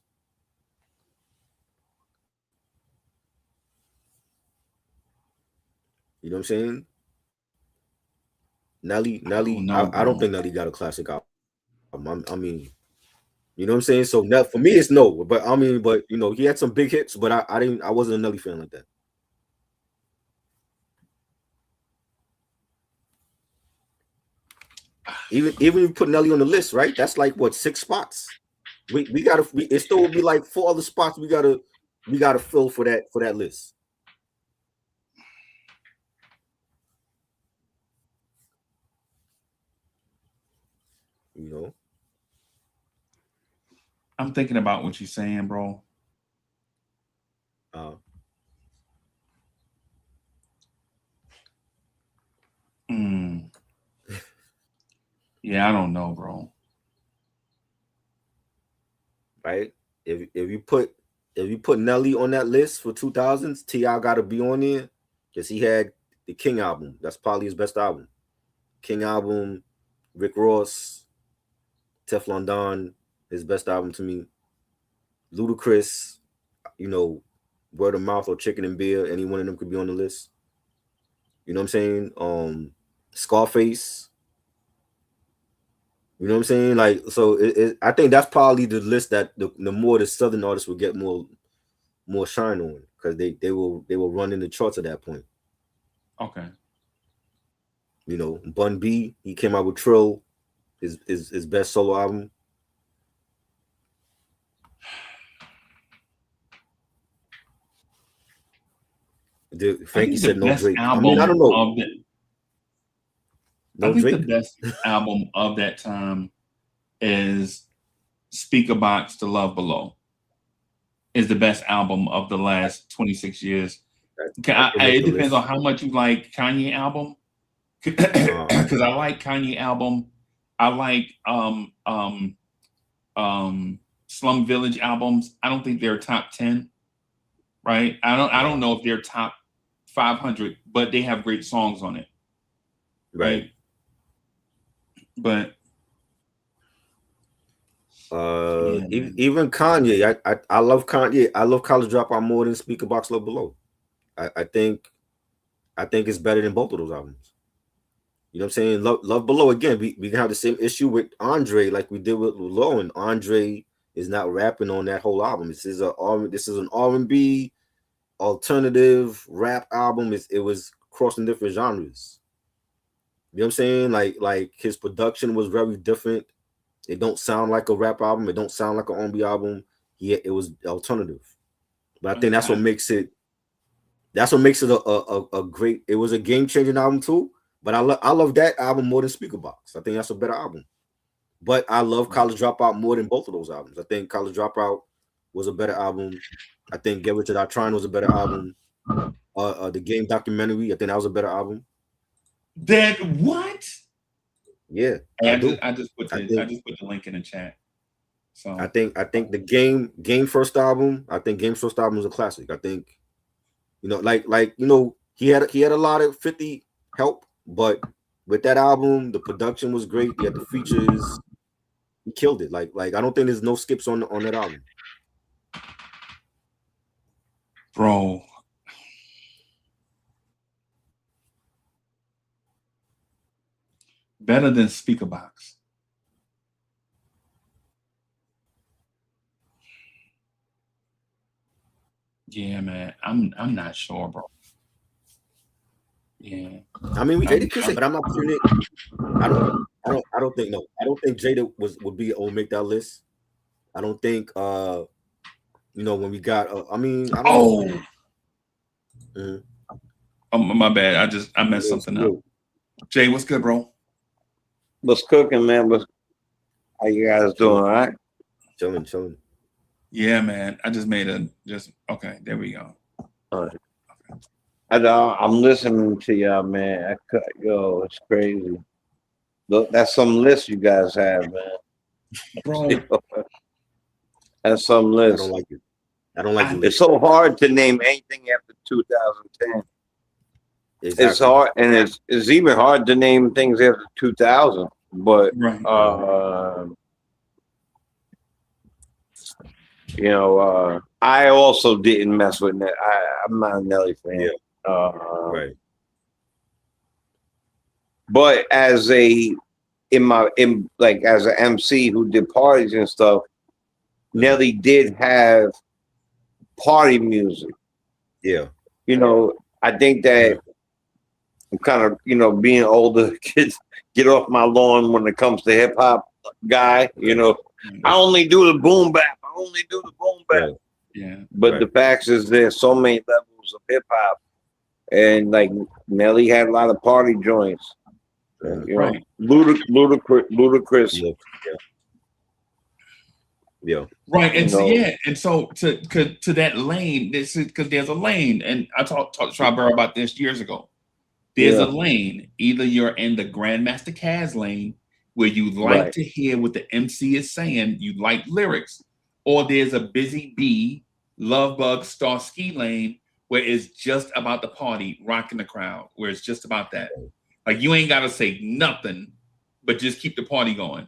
You know what I'm saying? Nelly, I don't think Nelly got a classic album. I mean, you know what I'm saying? So for me, it's no. But I mean, you know, he had some big hits, but I wasn't a Nelly fan like that. Even you put Nelly on the list, right? That's like what, 6 spots. It still would be like 4 other spots we gotta fill for that list. You know, I'm thinking about what you're saying, bro. Yeah, I don't know, bro. Right? if you put Nelly on that list for 2000s, T.I. got to be on there because he had the King album. That's probably his best album. King album, Rick Ross, Teflon Don, his best album to me. Ludacris, you know, Word of Mouth or Chicken and Beer, any one of them could be on the list. You know what I'm saying? Scarface. You know what I'm saying? Like, so I think that's probably the list that the more the Southern artists will get more shine on because they will run in the charts at that point. Okay. You know, Bun B, he came out with Trill, his best solo album. Frankie said no Drake. I mean, I don't know. I think the best album of that time is Speakerboxxx, The Love Below. Is the best album of the last 26 years. It depends on how much you like Kanye album. Because I like Kanye album. I like Slum Village albums. I don't think they're top 10. Right? I don't know if they're top 500, but they have great songs on it. Right. But even Kanye, I love Kanye. I love College Dropout more than Speakerboxxx Love Below. I think it's better than both of those albums. You know what I'm saying? Love Below, again, we can have the same issue with Andre like we did with Low, and Andre is not rapping on that whole album. This is an R&B alternative rap album. It was crossing different genres. You know what I'm saying? Like his production was very different. It don't sound like a rap album. It don't sound like an R&B album. Yeah, it was alternative. But I think that's what makes it a great. It was a game-changing album too. But I love that album more than Speakerboxxx. I think that's a better album. But I love College Dropout more than both of those albums. I think College Dropout was a better album. I think Get Rich or Die Trying was a better album. The Game documentary, I think that was a better album. That what? Yeah, I just put the link in the chat. So I think the Game first album. I think Game's first album is a classic. I think, you know, like you know, he had a lot of 50 help, but with that album, the production was great. He had the features. He killed it. Like I don't think there's no skips on that album. Bro. Better than Speakerboxxx. Yeah, man. I'm not sure, bro. Yeah. I mean, Jada could say, but I'm not putting it. I don't think no. I don't think Jada would make that list. I don't think you know, when we got I mean, I don't know. Oh, my bad. I messed something up. Jay, what's good, bro? What's cooking, man? How you guys doing? All right? Chilling. Yeah, man. I just made okay. There we go. All right. Okay. I'm listening to y'all, man. It's crazy. Look, that's some list you guys have, man. Bro. That's some list. I don't like it. It's so hard to name anything after 2010. Exactly. It's hard, and it's even hard to name things after 2000. But right. You know, I also didn't mess with Nelly. I'm not a Nelly fan. Yeah. Right. But as an MC who did parties and stuff, Nelly did have party music. Yeah. You know, I think that I'm kind of, you know, being older, kids get off my lawn when it comes to hip hop guy. You know, I only do the boom bap. Yeah. But the fact is, there's so many levels of hip hop, and like Nelly had a lot of party joints. You know, Ludacris. Yeah. Right. And so, and so to that lane, this is because there's a lane, and I talked to Strawberry about this years ago. There's a lane. Either you're in the Grandmaster Caz lane, where you like to hear what the MC is saying, you like lyrics, or there's a Busy Bee, Love Bug, Starsky Lane, where it's just about the party, rocking the crowd, where it's just about that. Like you ain't gotta say nothing, but just keep the party going.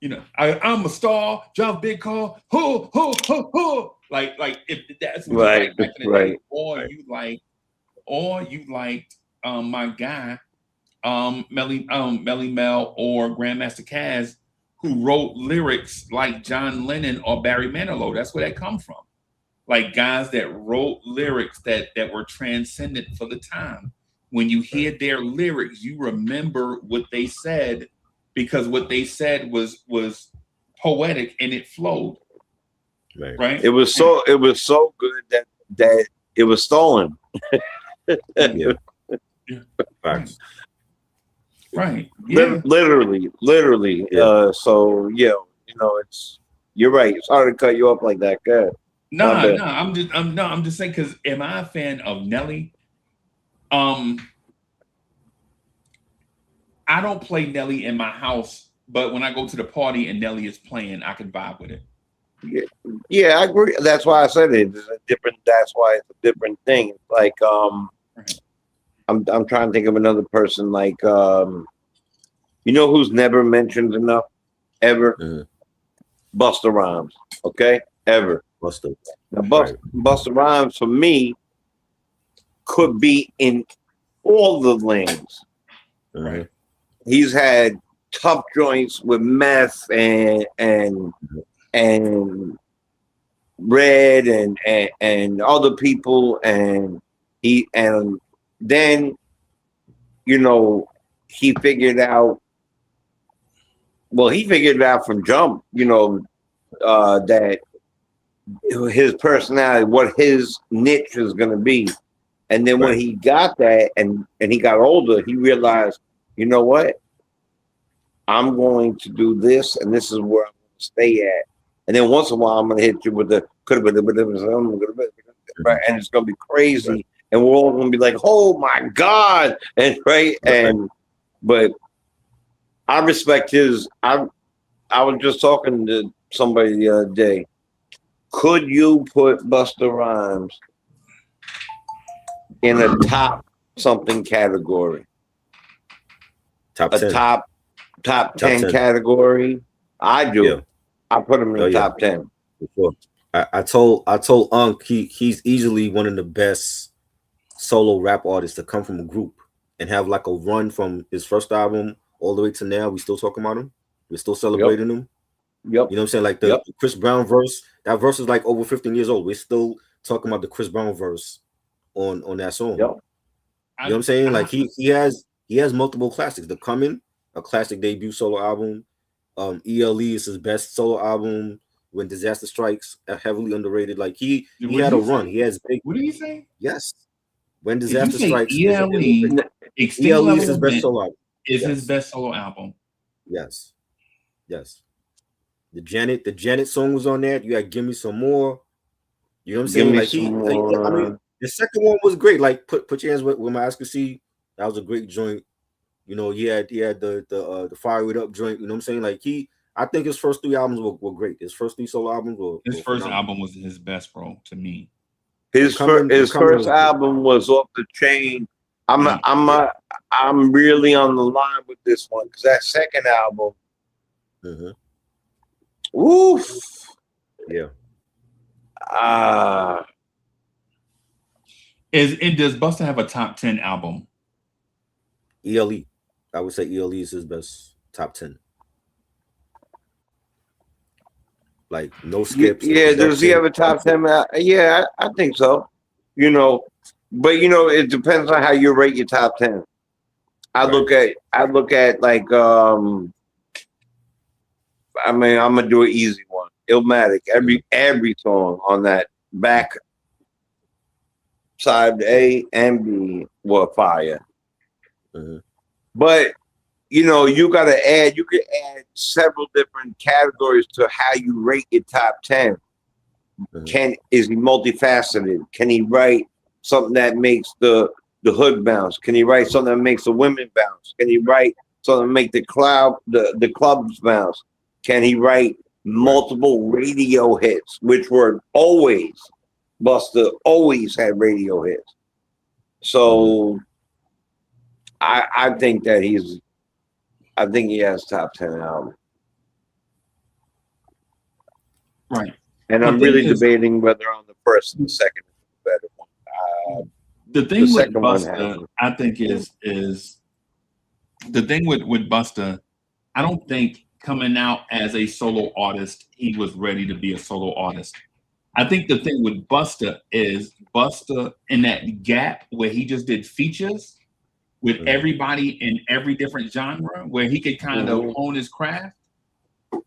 You know, I'm a star, drive a big car, ho ho ho ho. Like if that's what Right, you like back in the right. day, or you liked my guy, Melly Mel or Grandmaster Caz, who wrote lyrics like John Lennon or Barry Manilow. That's where that come from. Like guys that wrote lyrics that were transcendent for the time. When you hear their lyrics, you remember what they said because what they said was poetic and it flowed. Right? It was so good that it was stolen. Yeah. Facts. Right. Yeah. Literally. Yeah. So yeah, you're right. It's hard to cut you up like that. Good. I'm just saying because am I a fan of Nelly? I don't play Nelly in my house, but when I go to the party and Nelly is playing, I can vibe with it. Yeah, I agree. That's why I said it. That's why it's a different thing. Like I'm trying to think of another person like who's never mentioned enough ever? Busta Rhymes. Okay? Ever. Busta. Now Busta Rhymes for me could be in all the lanes. Right. He's had tough joints with meth and Red and other people and then he figured out from jump that his personality, what his niche is going to be. And then when he got that and he got older, he realized, you know what? I'm going to do this, and this is where I'm going to stay at. And then once in a while, I'm going to hit you with the right, and it's going to be crazy, right. And we're all going to be like, "Oh my God!" And but I respect his. I was just talking to somebody the other day. Could you put Busta Rhymes in a top something category? Top 10. Top 10 category? I do. Yeah. I put him in top 10. For sure. I told Unc he's easily one of the best solo rap artists to come from a group and have like a run from his first album all the way to now. We still talking about him. We're still celebrating him. Yep. You know what I'm saying? Like the Chris Brown verse. That verse is like over 15 years old. We're still talking about the Chris Brown verse on that song. Yep. You know what I'm saying? Like he has multiple classics. The Coming, a classic debut solo album. ELE is his best solo album. When Disaster Strikes, heavily underrated. Like he had a run. He has big. What did you say? Yes. When Disaster Strikes, ELE is his best solo album. Is his best solo album. Yes. The Janet song was on that. You had Give Me Some More. You know what I'm saying? I mean, the second one was great. Like put your hands with my ass could see. That was a great joint. He had the Fire It Up joint. You know what I'm saying? Like I think his first 3 albums were great. His first 3 solo albums were his first album was his best, bro. To me, his first album was Off the Chain. I'm really on the line with this one because that second album. Oof. Yeah. Does Busta have a top 10 album? ELE. I would say ELE is his best top 10. Like no skips. Yeah, does he have a top 10? Yeah, I think so. But it depends on how you rate your top 10. I look at like I'm gonna do an easy one. Illmatic. Every song on that back side A and B were fire. But you could add several different categories to how you rate your top 10. Is he multifaceted? Can he write something that makes the hood bounce? Can he write something that makes the women bounce? Can he write something that make the clubs bounce? Can he write multiple radio hits, which were always Busta always had radio hits. So I think that he has top 10 album. Right. And The I'm thing really is- debating whether on the first and the second is the better one. The The thing with second one Busta, has- I think is the thing with Busta. I don't think coming out as a solo artist, he was ready to be a solo artist. I think the thing with Busta is Busta in that gap where he just did features with everybody in every different genre, where he could kind of hone his craft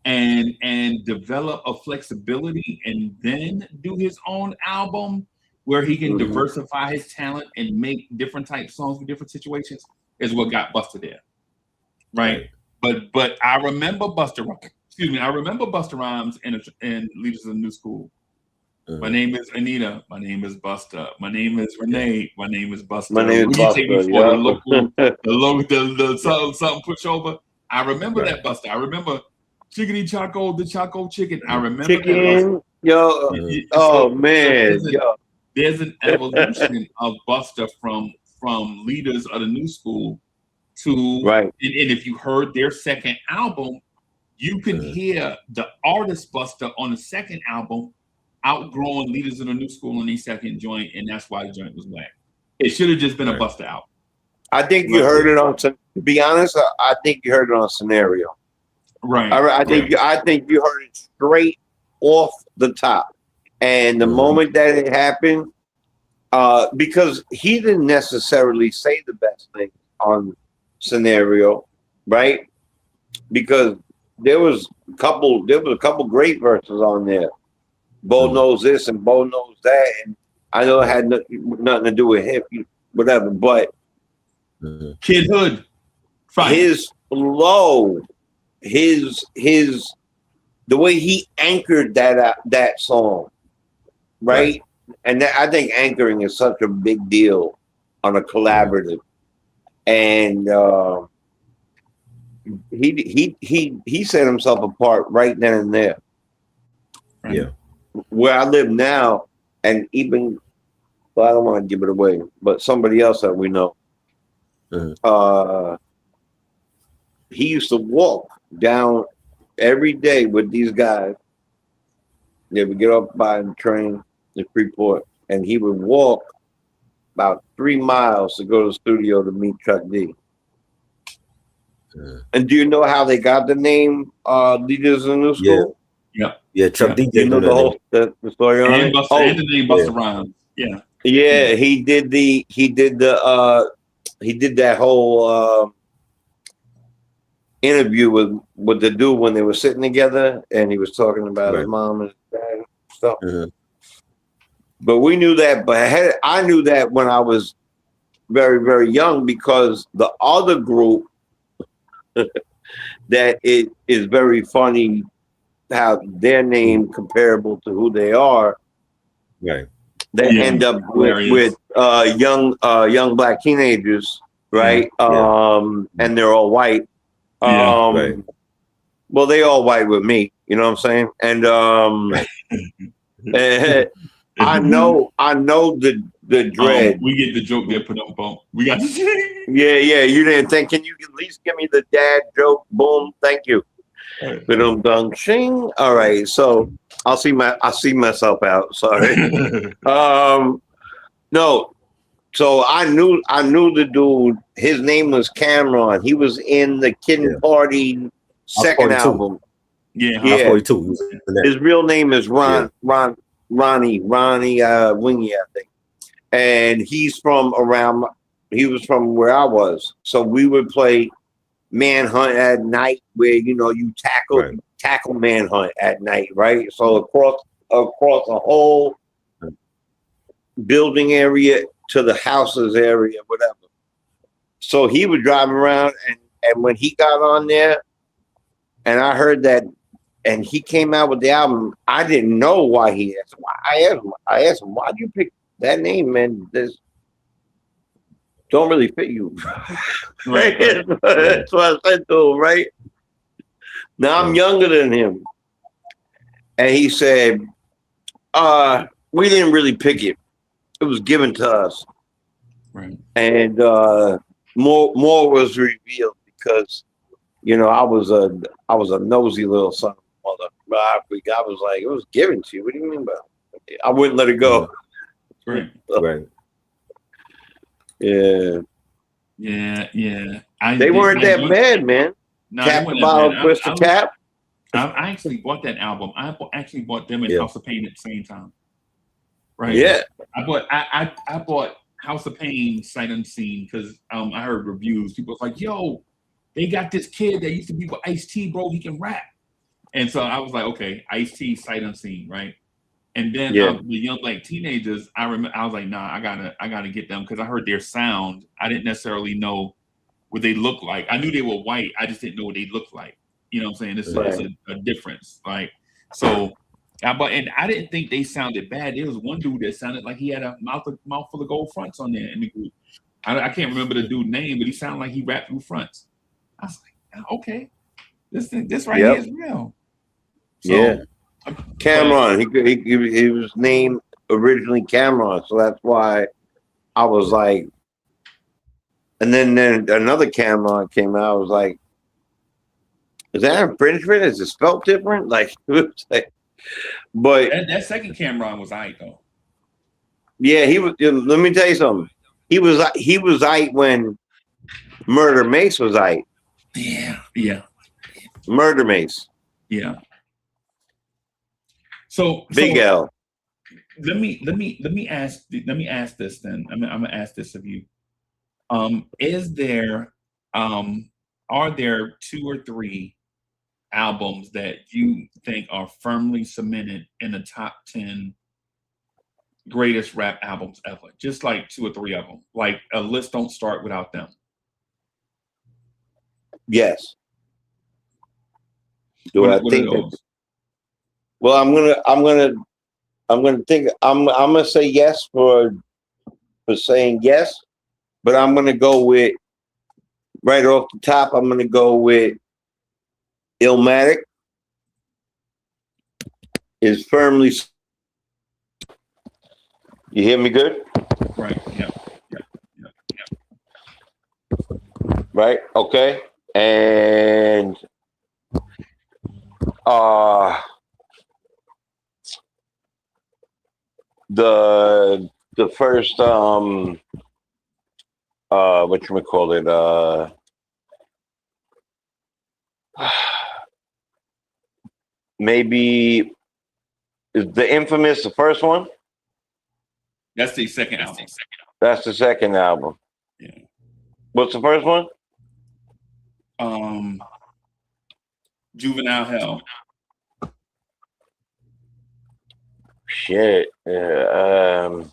and develop a flexibility, and then do his own album where he can diversify his talent and make different type songs for different situations, is what got Busta there, right? But I remember Busta. Excuse me, I remember Busta Rhymes in Leaders of the New School. My name is Anita. My name is Busta. My name is Renee. My name is Busta. My name is Will you take me Busta, for the something pushover? I remember that Busta. I remember Chickadee Choco, the Choco Chicken. I remember that Chicken, yo, Busta. oh man, yo. There's an evolution of Busta from Leaders of the New School to Right. and if you heard their second album, you can hear the artist Busta on the second album outgrowing Leaders of the New School in the second joint, and that's why the joint was whack. It should have just been a Busta album. I think you heard it on. To be honest, I think you heard it on Scenario. Right. I think you heard it straight off the top, and the moment that it happened, because he didn't necessarily say the best thing on Scenario, right? Because there was a couple great verses on there. Bo knows this and Bo knows that, and I know it had nothing to do with hip, whatever. But Kid Hood, fine. his flow, the way he anchored that song, right? And I think anchoring is such a big deal on a collaborative. And he set himself apart right then and there. Yeah. Where I live now, and even, well, I don't want to give it away, but somebody else that we know, he used to walk down every day with these guys. They would get off by the train to Freeport, and he would walk about 3 miles to go to the studio to meet Chuck D. And do you know how they got the name Leaders of the New School? Yeah, Chuck D. You know the story on it? And the name Busta Rhymes. Yeah. Yeah, he did that whole interview with the dude when they were sitting together, and he was talking about his mom and his dad and stuff. But we knew that, but I knew that when I was very, very young, because the other group that it is very funny how their name comparable to who they are. Right. They end up with young black teenagers, right? And they're all white. Well, they all white with me, you know what I'm saying? And I know the dread. We get the joke there, put up bump. We got Yeah, you didn't think, can you at least give me the dad joke? Boom, thank you. Dong shing. All right, so I'll see myself out. Sorry. No. So I knew the dude. His name was Cameron. He was in the Kid and Party second album. Yeah. 42. His real name is Ronnie Wingy, I think. And he was from where I was. So we would play Manhunt at night, where you tackle Manhunt at night, right? So across a whole building area to the houses area, whatever. So he would drive around, and when he got on there, and I heard that, and he came out with the album, I didn't know why he asked. I asked him, why do you pick that name, man? This don't really fit you. That's what I said to him, right? Now I'm younger than him. and he said, we didn't really pick it. It was given to us. Right. And more was revealed because, you know, I was a nosy little son of a mother. But I was like, it was given to you. What do you mean by it? I wouldn't let it go. Right. Right. Yeah. Yeah. They weren't that bad, man. No, Cap the bottle, twist the cap. I actually bought that album. I actually bought them and House of Pain at the same time. Right. Yeah. I bought House of Pain sight unseen because I heard reviews. People was like, "Yo, they got this kid that used to be with Ice-T, bro. He can rap." And so I was like, "Okay, Ice-T sight unseen, right?" And then the young like teenagers, I was like, "Nah, I gotta get them," because I heard their sound. I didn't necessarily know what they look like. I knew they were white. I just didn't know what they looked like. You know what I'm saying? It's a difference. Like, so and I didn't think they sounded bad. There was one dude that sounded like he had a mouthful of gold fronts on there in the group. I can't remember the dude's name, but he sounded like he rapped through fronts. I was like, okay, this right here is real. So, Cameron. He was named originally Cameron, so that's why I was like. And then another Cameron came out. I was like, is that infringement? Is it spelled different? Like, but that second Cameron was aight though. Yeah, he was. Let me tell you something. He was aight when Murder Mace was aight. Yeah. Murder Mace. Yeah. So Big L. Let me ask this then. I'm gonna ask this of you. Are there 2 or 3 albums that you think are firmly cemented in the top 10 greatest rap albums ever? Just like 2 or 3 of them. Like a list don't start without them. Yes. What I are think those? Well, I'm gonna say yes for saying yes, but I'm gonna go with right off the top. I'm gonna go with Illmatic is firmly. You hear me good? Right. Yeah. Right. Okay. And the first whatchamacallit, maybe is the Infamous the first one? That's the second album. That's the second album. Yeah. What's the first one? Juvenile Hell. Shit. Because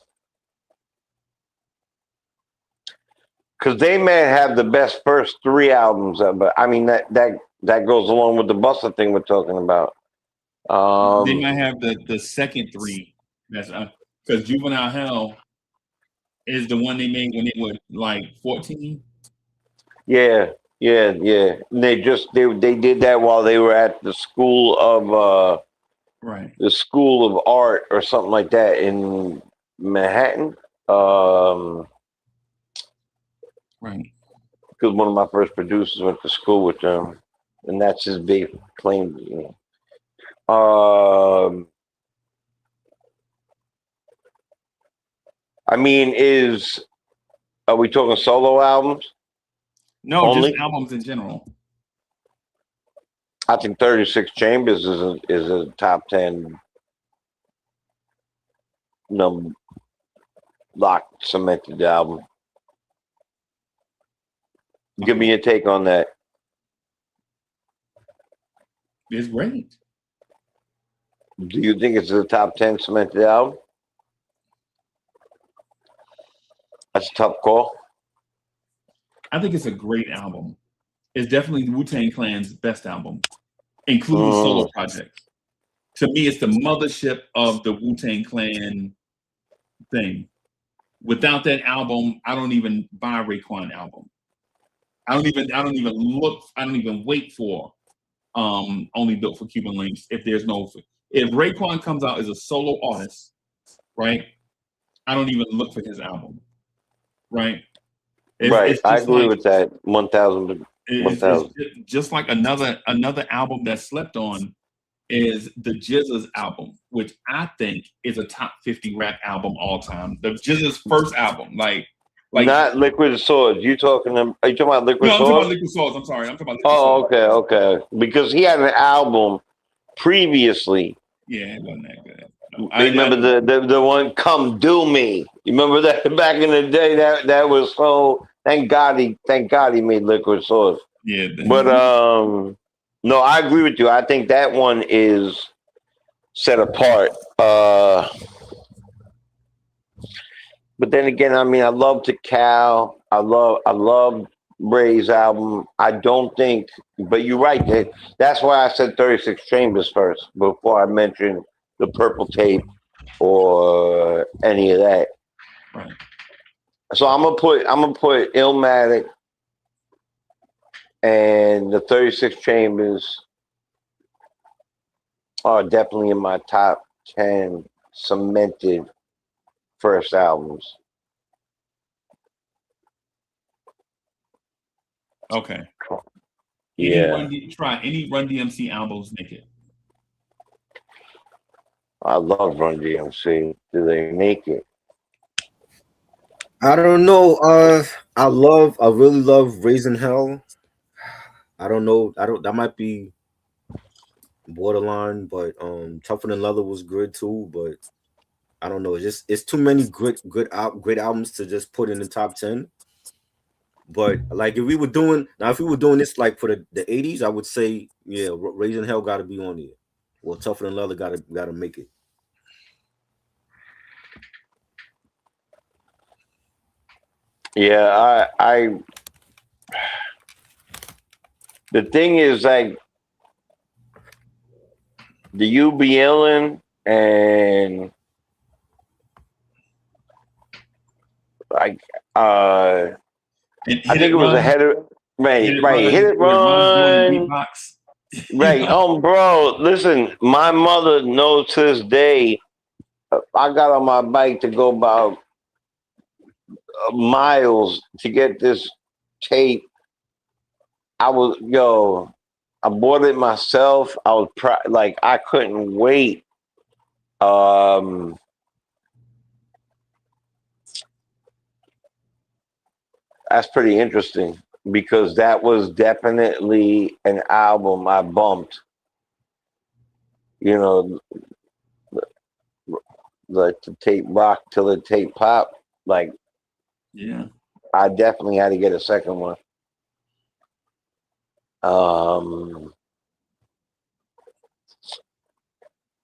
they may have the best first 3 albums, but I mean that goes along with the Busta thing we're talking about. They might have the second 3. That's because Juvenile Hell is the one they made when they were like 14. Yeah. And they did that while they were at the school of the School of Art or something like that in Manhattan. Right. Because one of my first producers went to school with them, and that's his big claim. You know. I mean, are we talking solo albums? No, Only? just albums in general. I think 36 Chambers is a top 10 locked cemented album. Give me your take on that. It's great. Do you think it's a top 10 cemented album? That's a tough call. I think it's a great album. It's definitely Wu-Tang Clan's best album, including solo projects. To me, it's the mothership of the Wu-Tang Clan thing. Without that album, I don't even buy a Raekwon album. I don't even wait for Only Built for Cuban Links if there's no if Raekwon comes out as a solo artist, right? I don't even look for his album, right? Right. It's I just agree like with that. 1,000. it's just like another album that slept on is the GZA's album, which I think is a top 50 rap album all time. The GZA's first album, like Not Liquid Swords. Are you talking about Liquid no, I'm talking about Swords? Liquid Swords. I'm sorry, I'm talking about Liquid Oh, Swords. okay. Because he had an album previously. Yeah, it wasn't that good. No, Remember the one "Come Do Me"? You remember that back in the day? That was so. Thank God he made Liquid Swords. yeah, But no, I agree with you. I think that one is set apart. But then again, I mean, I love Tikal. I love Ray's album. I don't think, but you're right. That's why I said 36 Chambers first before I mentioned the Purple Tape or any of that. right. So I'm gonna put Illmatic and the 36 Chambers are definitely in my top 10 cemented first albums. Okay. Yeah, Any Run DMC albums make it. I love Run DMC. Do they make it? I don't know. I really love Raising Hell. I don't know. That might be borderline, but Tougher Than Leather was good too. But I don't know. It's too many great albums to just put in the top 10. But like if we were doing this like for the 80s, I would say yeah, Raising Hell got to be on here. Well, Tougher Than Leather got to make it. Yeah, I the thing is like the You Be Illin' and like And I think it was ahead of Hit It Run. Right. Bro, listen, my mother knows to this day I got on my bike to go about miles to get this tape. I bought it myself. I was like I couldn't wait. That's pretty interesting because that was definitely an album I bumped. You know, like the tape rock till the tape pop. Like, yeah, I definitely had to get a second one.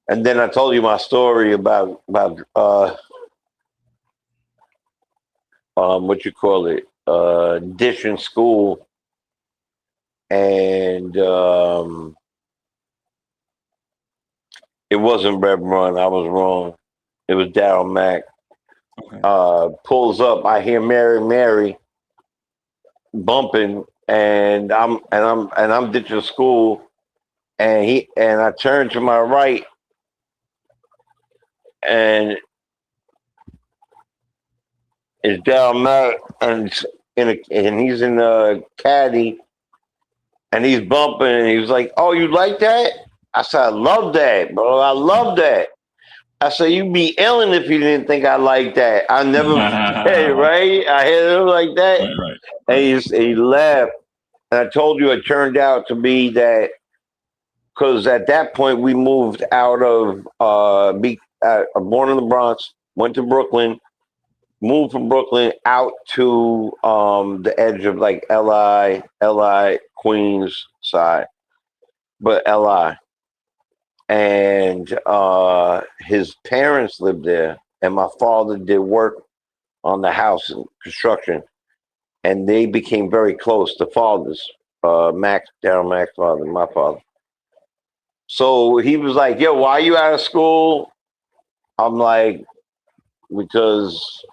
And then I told you my story about what you call it, ditching school, and it wasn't Rev Run. I was wrong. It was Daryl Mack. okay. Pulls up. I hear Mary Mary bumping, and I'm ditching school, and I turn to my right, and it's Daryl Mack, and he's in a caddy, and he's bumping, and he was like, "Oh, you like that?" I said, "I love that, bro. I love that." I said, "You be illin' if you didn't think I like that." I never hey, right? I hit him like that. Right. And he laughed. And I told you it turned out to be that because at that point we moved out of born in the Bronx, went to Brooklyn, moved from Brooklyn out to the edge of like LI, Queens side, but LI. And his parents lived there, and my father did work on the house and construction, and they became very close. The fathers, Daryl Mack's father, my father. So he was like, "Yo, why are you out of school?" I'm like, "Because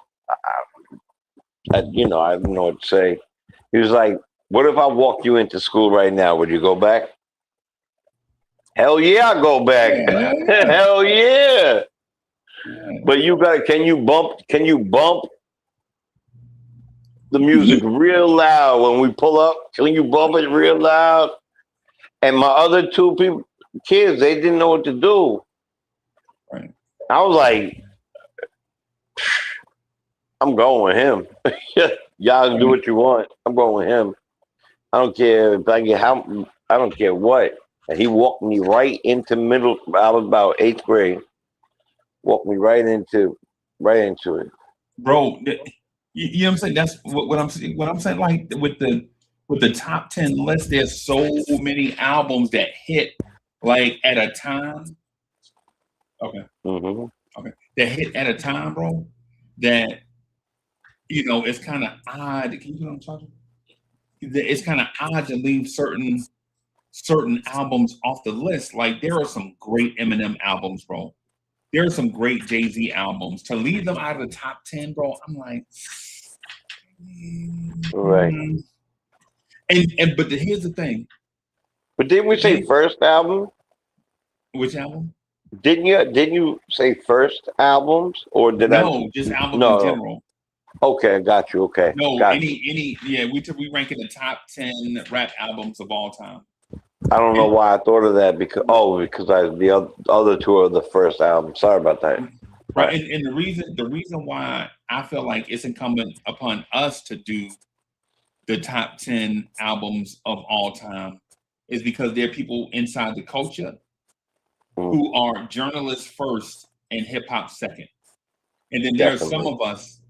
I don't know what to say." He was like, "What if I walked you into school right now? Would you go back?" Hell yeah, I go back. Yeah, yeah. Hell yeah. Yeah. But you got, can you bump the music real loud when we pull up? Can you bump it real loud? And my other two kids, they didn't know what to do. Right. I was like, I'm going with him. Y'all do what you want. I'm going with him. I don't care if I get I don't care what. And he walked me right into middle. I was about 8th grade. Walked me right into it. Bro, you know what I'm saying? That's what I'm saying. What I'm saying, like with the top 10 list, there's so many albums that hit like at a time. Okay. Mm-hmm. Okay. That hit at a time, bro. That it's kind of odd. Can you put on charger? It's kind of odd to leave certain albums off the list. Like there are some great Eminem albums, bro. There are some great Jay-Z albums. To leave them out of the top 10, bro, I'm like, right. But here's the thing. But didn't we say first album? Which album? Didn't you say first albums, or did I? No, just albums in general. Okay, I got you. Okay. No, got we rank in the top 10 rap albums of all time. I don't know why I thought of that because the other two are the first album. Sorry about that. Right, and the reason why I feel like it's incumbent upon us to do the top 10 albums of all time is because there are people inside the culture who are journalists first and hip hop second, and then there are some of us,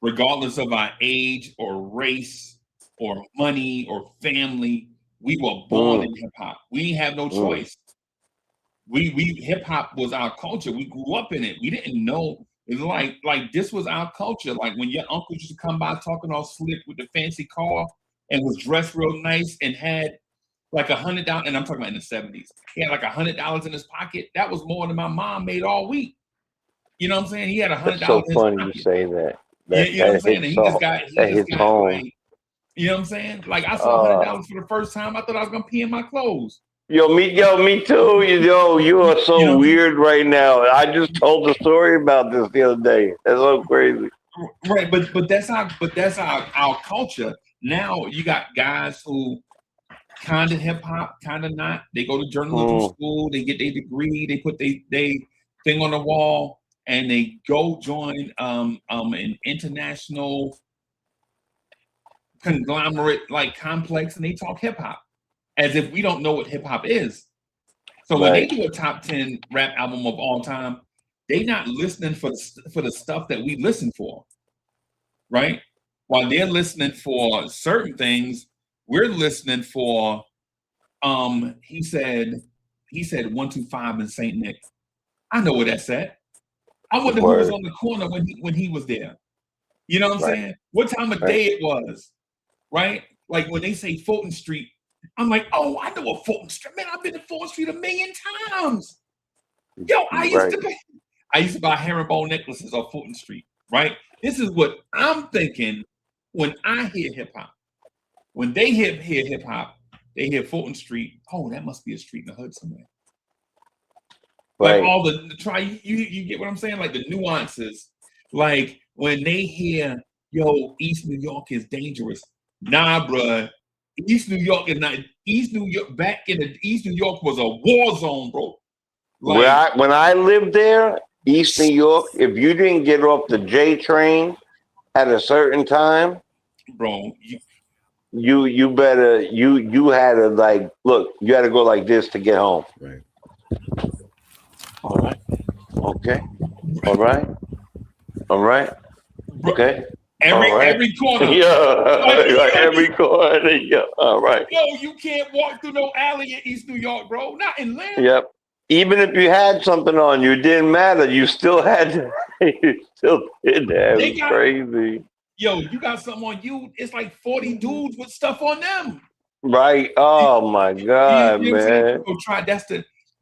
regardless of our age or race or money or family. We were born in hip hop. We have no choice. We hip hop was our culture. We grew up in it. We didn't know. It's like this was our culture. Like when your uncle used to come by talking all slick with the fancy car and was dressed real nice and had like $100, and I'm talking about in the 70s. He had like $100 in his pocket. That was more than my mom made all week. You know what I'm saying? He had $100 in his pocket. That's so funny you say that. You know what I'm saying? And he just got like, you know what I'm saying? Like I saw $100 for the first time. I thought I was gonna pee in my clothes. Me too. You are so weird right now. I just told the story about this the other day. That's so crazy. Right, but that's our culture. Now you got guys who kind of hip hop, kind of not. They go to journalism school, they get their degree, they put they thing on the wall, and they go join an international conglomerate like complex, and they talk hip hop as if we don't know what hip hop is. So when they do a top 10 rap album of all time, they not listening for the stuff that we listen for, right? While they're listening for certain things, we're listening for. He said 125 in St. Nick. I know where that's at. I wonder who was on the corner when he was there. You know what I'm saying? What time of day it was, right? Like when they say Fulton Street, I'm like, oh, I know a Fulton Street. Man, I've been to Fulton Street 1,000,000 times. Yo, I used to buy herringbone necklaces on Fulton Street, right? This is what I'm thinking when I hear hip hop. When they hear hip hop, they hear Fulton Street. Oh, that must be a street in the hood somewhere. Like all the try, you get what I'm saying? Like the nuances. Like when they hear, yo, East New York is dangerous. Nah, bruh. East New York is not. East New York, back in the East New York was a war zone, bro. Like, when I lived there, East New York, if you didn't get off the J train at a certain time, bro, you better you had to like look. You had to go like this to get home. Right. All right. Okay. All right. All right. Okay. Every corner. Yeah. Every corner. Yeah. All right. Yo, you can't walk through no alley in East New York, bro. Not in Atlanta. Yep. Even if you had something on you, it didn't matter. You still had to. You still did that. It was crazy. Yo, you got something on you. It's like 40 dudes with stuff on them. Right. Oh my God, man.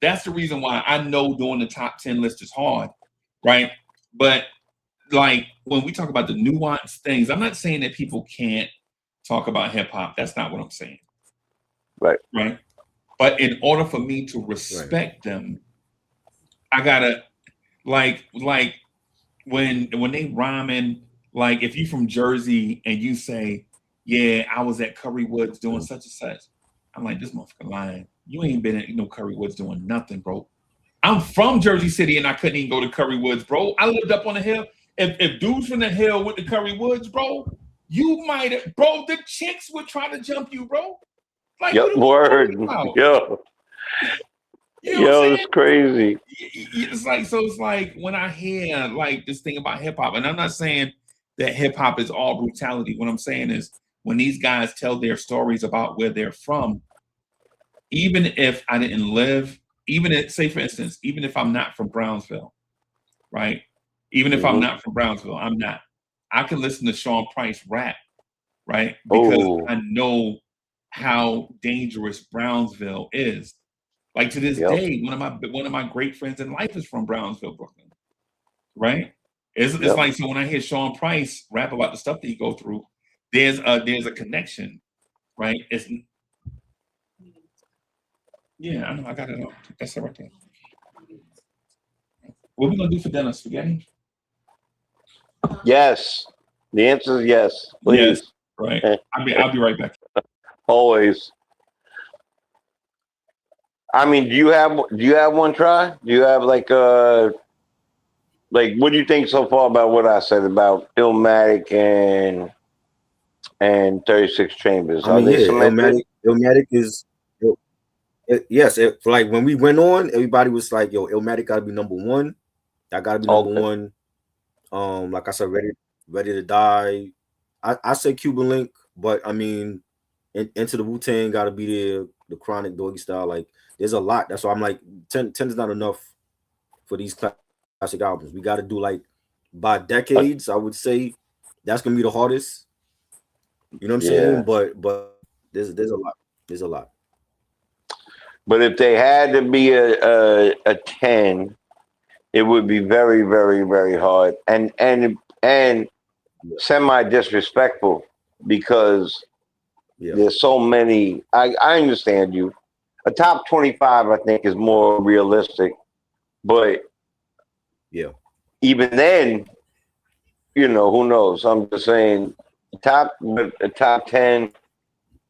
That's the reason why I know doing the top 10 list is hard, right? But like when we talk about the nuanced things, I'm not saying that people can't talk about hip hop. That's not what I'm saying. Right. Right. But in order for me to respect them, I gotta like when they rhyming, like if you from Jersey and you say, yeah, I was at Curry Woods doing such and such. I'm like, this motherfucker lying. You ain't been at no Curry Woods doing nothing, bro. I'm from Jersey City and I couldn't even go to Curry Woods, bro. I lived up on the hill. If dudes from the hill went to Curry Woods, bro, you might have, bro, the chicks would try to jump you, bro. Like, Yep, word. Yo. You know Yo, it's crazy. It's like when I hear like this thing about hip hop, and I'm not saying that hip hop is all brutality. What I'm saying is when these guys tell their stories about where they're from, even if I didn't live, even if, say for instance, even if I'm not from Brownsville, right? Even if I'm not from Brownsville, I'm not. I can listen to Sean Price rap, right? Because I know how dangerous Brownsville is. Like to this day, one of my great friends in life is from Brownsville, Brooklyn, right? It's like, so when I hear Sean Price rap about the stuff that he go through, there's a connection, right? It's I know, I got it all. That's it right there. What we gonna do for dinner? Spaghetti? Yes. The answer is yes. Please. Yes. Right. I'll be right back. Always. I mean, do you have one try? Do you have like what do you think so far about what I said about Illmatic and 36 Chambers? I mean, Illmatic is yes. Like when we went on, everybody was like, "Yo, Illmatic got to be number one. That got to be number one." Like I said, Ready to Die. I said Cuban Link, but I mean, Into the Wu-Tang got to be there. The Chronic, Doggy Style, like there's a lot. That's why I'm like 10 is not enough for these classic albums. We got to do like by decades. I would say that's gonna be the hardest. You know what I'm saying? But there's a lot. There's a lot. But if they had to be a 10, it would be very, very, very hard and semi disrespectful because there's so many. I understand you. A top 25, I think, is more realistic. But even then, who knows? I'm just saying, top 10.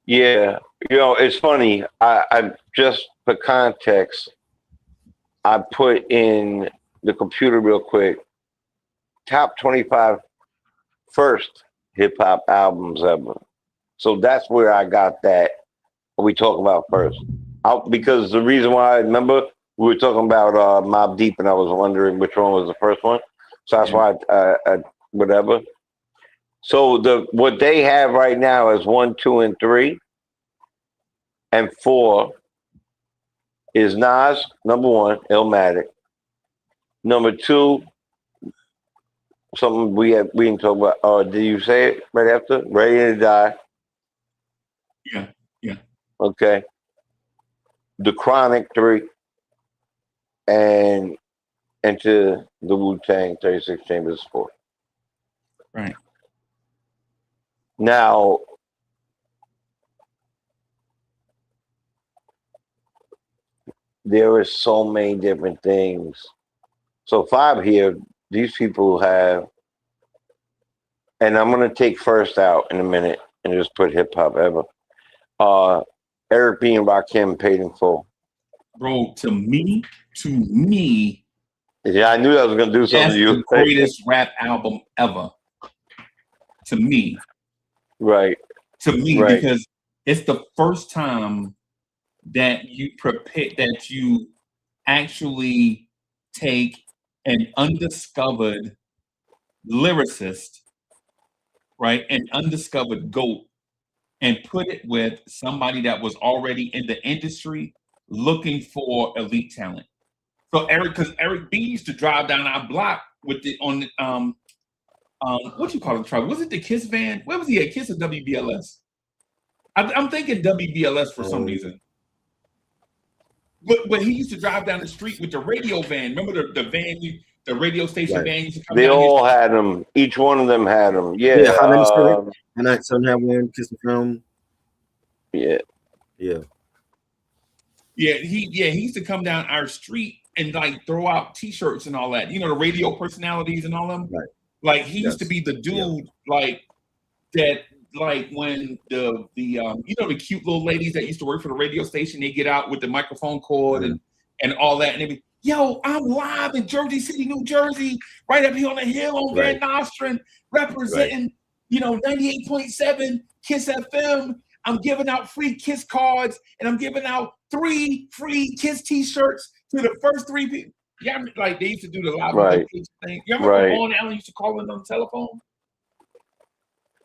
Yeah, it's funny. I just for context, I put in the computer real quick. Top 25 first hip hop albums ever. So that's where I got that. What we talk about first, because the reason why I remember we were talking about Mobb Deep, and I was wondering which one was the first one. So that's why I whatever. So what they have right now is 1, 2, and 3, and 4 is Nas, number 1, Illmatic. Number 2, something we didn't talk about. Did you say it right after? Ready to Die. Yeah. Okay. The Chronic 3, and Into the Wu-Tang 36 Chambers 4. Right. Now, there is so many different things. So 5 here, these people have, and I'm going to take first out in a minute and just put hip hop ever. Eric B. and Rakim, Paid in Full. Bro, to me. Yeah, I knew I was going to do something to you. The greatest rap album ever. To me. Right. To me, because it's the first time that you actually take an undiscovered lyricist, right, an undiscovered GOAT, and put it with somebody that was already in the industry looking for elite talent. So Eric B used to drive down our block with the what you call it, truck? Was it the Kiss van? Where was he at? Kiss or WBLS? I'm thinking WBLS for some reason. But he used to drive down the street with the radio van. Remember the van, the radio station van used to come They down. all had them. Each one of them had them. Yeah. And I some have one Kiss the Film. Yeah. Yeah. he used to come down our street and like throw out T-shirts and all that. You know, the radio personalities and all them. Right. Like he used to Yes. be the dude Yeah. like that. Like when the you know, the cute little ladies that used to work for the radio station, they get out with the microphone cord and all that, and they be, yo, I'm live in Jersey City, New Jersey, right up here on the hill on Van Right. Nostrand, representing, you know, 98.7 Kiss FM. I'm giving out free Kiss cards, and I'm giving out 3 free Kiss T-shirts to the first 3 people. Yeah, like they used to do the live Right. thing. You remember Right. Vaughn Allen used to call in on the telephone?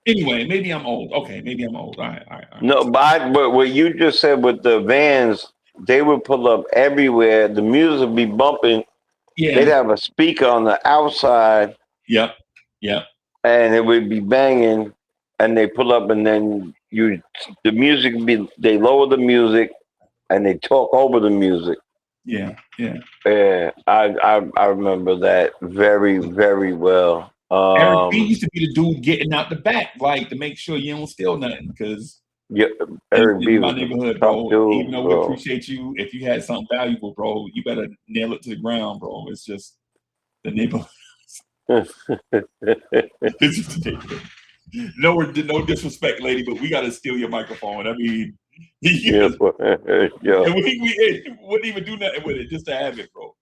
Anyway, maybe I'm old. Okay, maybe I'm old. All right. No, but what you just said with the vans, they would pull up everywhere. The music would be bumping. Yeah. They'd have a speaker on the outside. Yep. And it would be banging, and they pull up, and then the music would be, they lower the music, and they talk over the music. Yeah. Yeah, I remember that very, very well. Eric B used to be the dude getting out the back, like to make sure you don't steal nothing, because Yeah, Eric B in my was a neighborhood, tough bro. dude, Even though bro. we appreciate you, if you had something valuable, bro, you better nail it to the ground, bro. It's just the neighborhood. It's just the neighborhood. No disrespect, lady, but we got to steal your microphone. I mean, Yeah, and we wouldn't even do nothing with it just to have it, bro.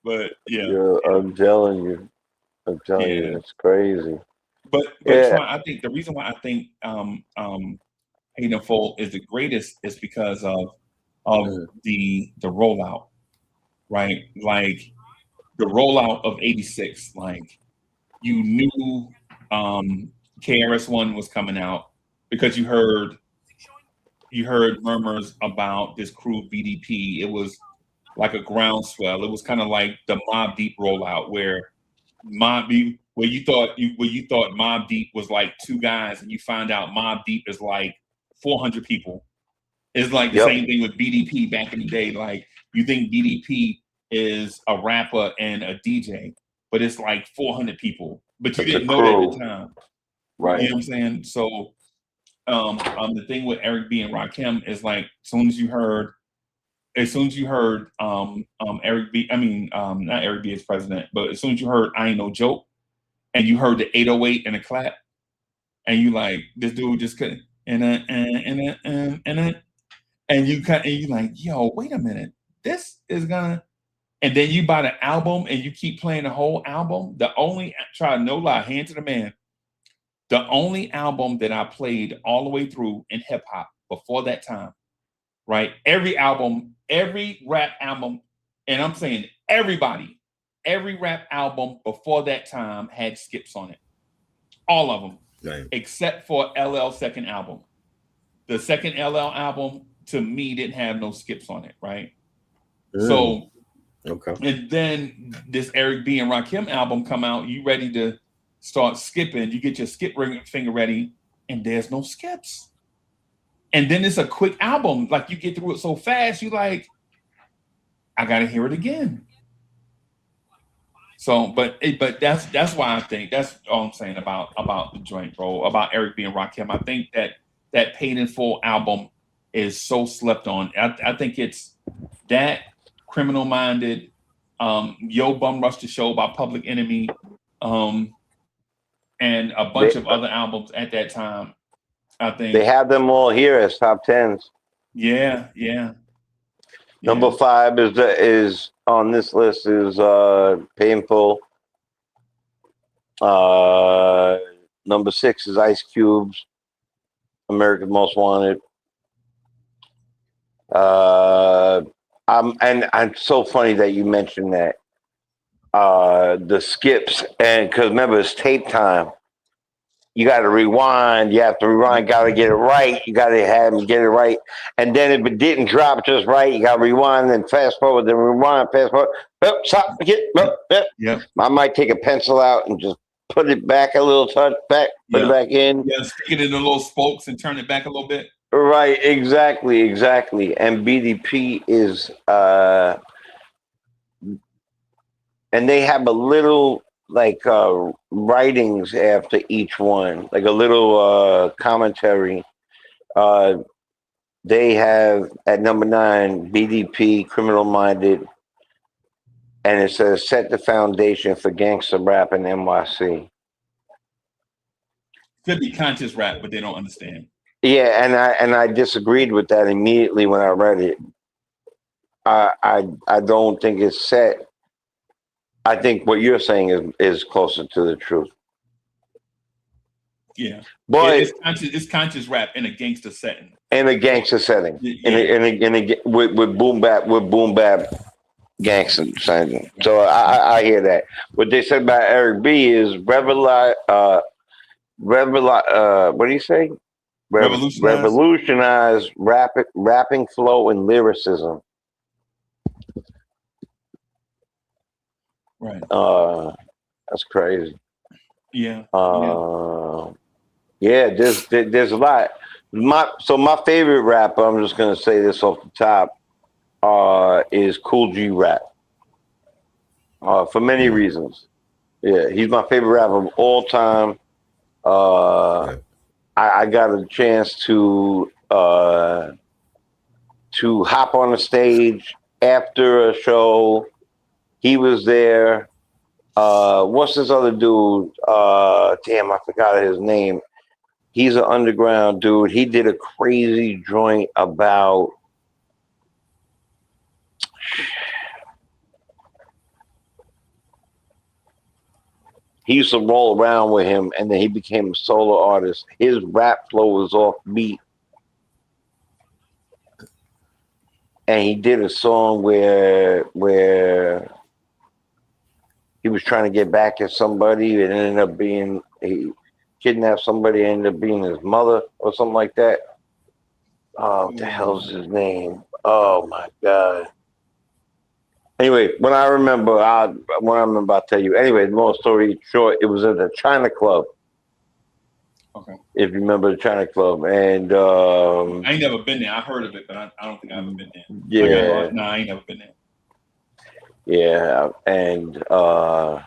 But yeah, I'm telling you, it's crazy. But Yeah. Tron, I think the reason why I think Hayden Fold is the greatest is because of the rollout, right? Like the rollout of '86, like you knew KRS-One was coming out because you heard murmurs about this crew BDP. It was like a groundswell. It was kind of like the Mobb Deep rollout, where you thought Mobb Deep was like 2 guys, and you find out Mobb Deep is like 400 people. It's like the same thing with BDP back in the day. Like you think BDP is a rapper and a DJ, but it's like 400 people. But you didn't know that at the time. Right. You know what I'm saying? So the thing with Eric B and Rakim is like as soon as you heard Eric B, not Eric B as president, but as soon as you heard I Ain't No Joke, and you heard the 808 and the clap, and you like, this dude just couldn't, and you like, yo, wait a minute, this is gonna, and then you buy the album and you keep playing the whole album. No lie, hand to the man, the only album that I played all the way through in hip hop before that time, right? Every rap album, and I'm saying every rap album before that time had skips on it. All of them, except for LL's second album. The second LL album, to me, didn't have no skips on it, right? So, and then this Eric B and Rakim album come out, you ready to start skipping, you get your skip finger ready, and there's no skips. And then it's a quick album, like you get through it so fast, you like, I gotta hear it again. So, but that's why I think that's all I'm saying about the joint, bro. About Eric B and Rakim. I think that Paid in Full album is so slept on. I think it's that, Criminal Minded, Yo Bum Rush the Show by Public Enemy, and a bunch of other albums at that time. I think they have them all here as top 10s. Yeah. Number 5 is on this list is Painful. Number 6 is Ice Cube's America's Most Wanted. And it's so funny that you mentioned that. The skips, and because remember it's tape time. You got to rewind. You have to rewind. Got to get it right. You got to have them get it right. And then if it didn't drop just right, you got to rewind and fast forward. Then rewind, fast forward. Stop. Yeah. I might take a pencil out and just put it back a little touch back. Put it back in. Yeah, stick it in the little spokes and turn it back a little bit. Right. Exactly. And BDP is, and they have a little like writings after each one, like a little commentary. they have at number 9 BDP, Criminal Minded, and it says set the foundation for gangster rap in NYC. Could be conscious rap, but they don't understand. Yeah, and I disagreed with that immediately when I read it. I don't think it's set. I think what you're saying is closer to the truth. Yeah, But it's conscious rap in a gangster setting. in a gangster setting, Yeah. with boom bap gangster setting. So I hear that. What they said about Eric B is what do you say? Revolutionize rapping flow and lyricism. Right. That's crazy. Yeah. Yeah, there's a lot. My favorite rapper, I'm just gonna say this off the top, is Kool G Rap. For many reasons. Yeah, he's my favorite rapper of all time. I got a chance to hop on the stage after a show. He was there. What's this other dude? Damn, I forgot his name. He's an underground dude. He did a crazy joint about he used to roll around with him, and then he became a solo artist. His rap flow was off beat. And he did a song where he was trying to get back at somebody, and it ended up being he kidnapped somebody, ended up being his mother or something like that. Oh, what the hell's his name? Oh my God. Anyway, when I remember, I'll tell you. Anyway, long story short, it was at the China Club. Okay. If you remember the China Club, and I ain't never been there. I heard of it, but I don't think I've ever been there. Yeah. No, I ain't never been there. Yeah, and you know,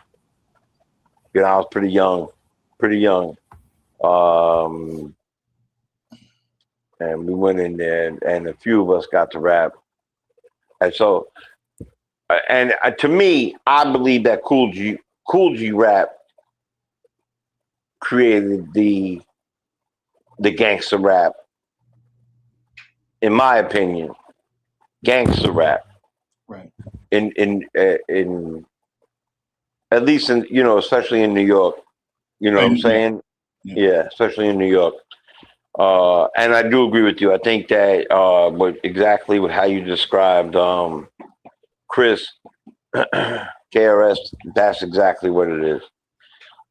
I was pretty young. And we went in there, and a few of us got to rap. And so, and to me, I believe that Kool G Rap created the gangster rap. In my opinion, gangster rap. Right. In at least in, you know, especially in New York. You know what I'm saying? Yeah, especially in New York. And I do agree with you. I think that exactly with how you described Chris KRS, that's exactly what it is.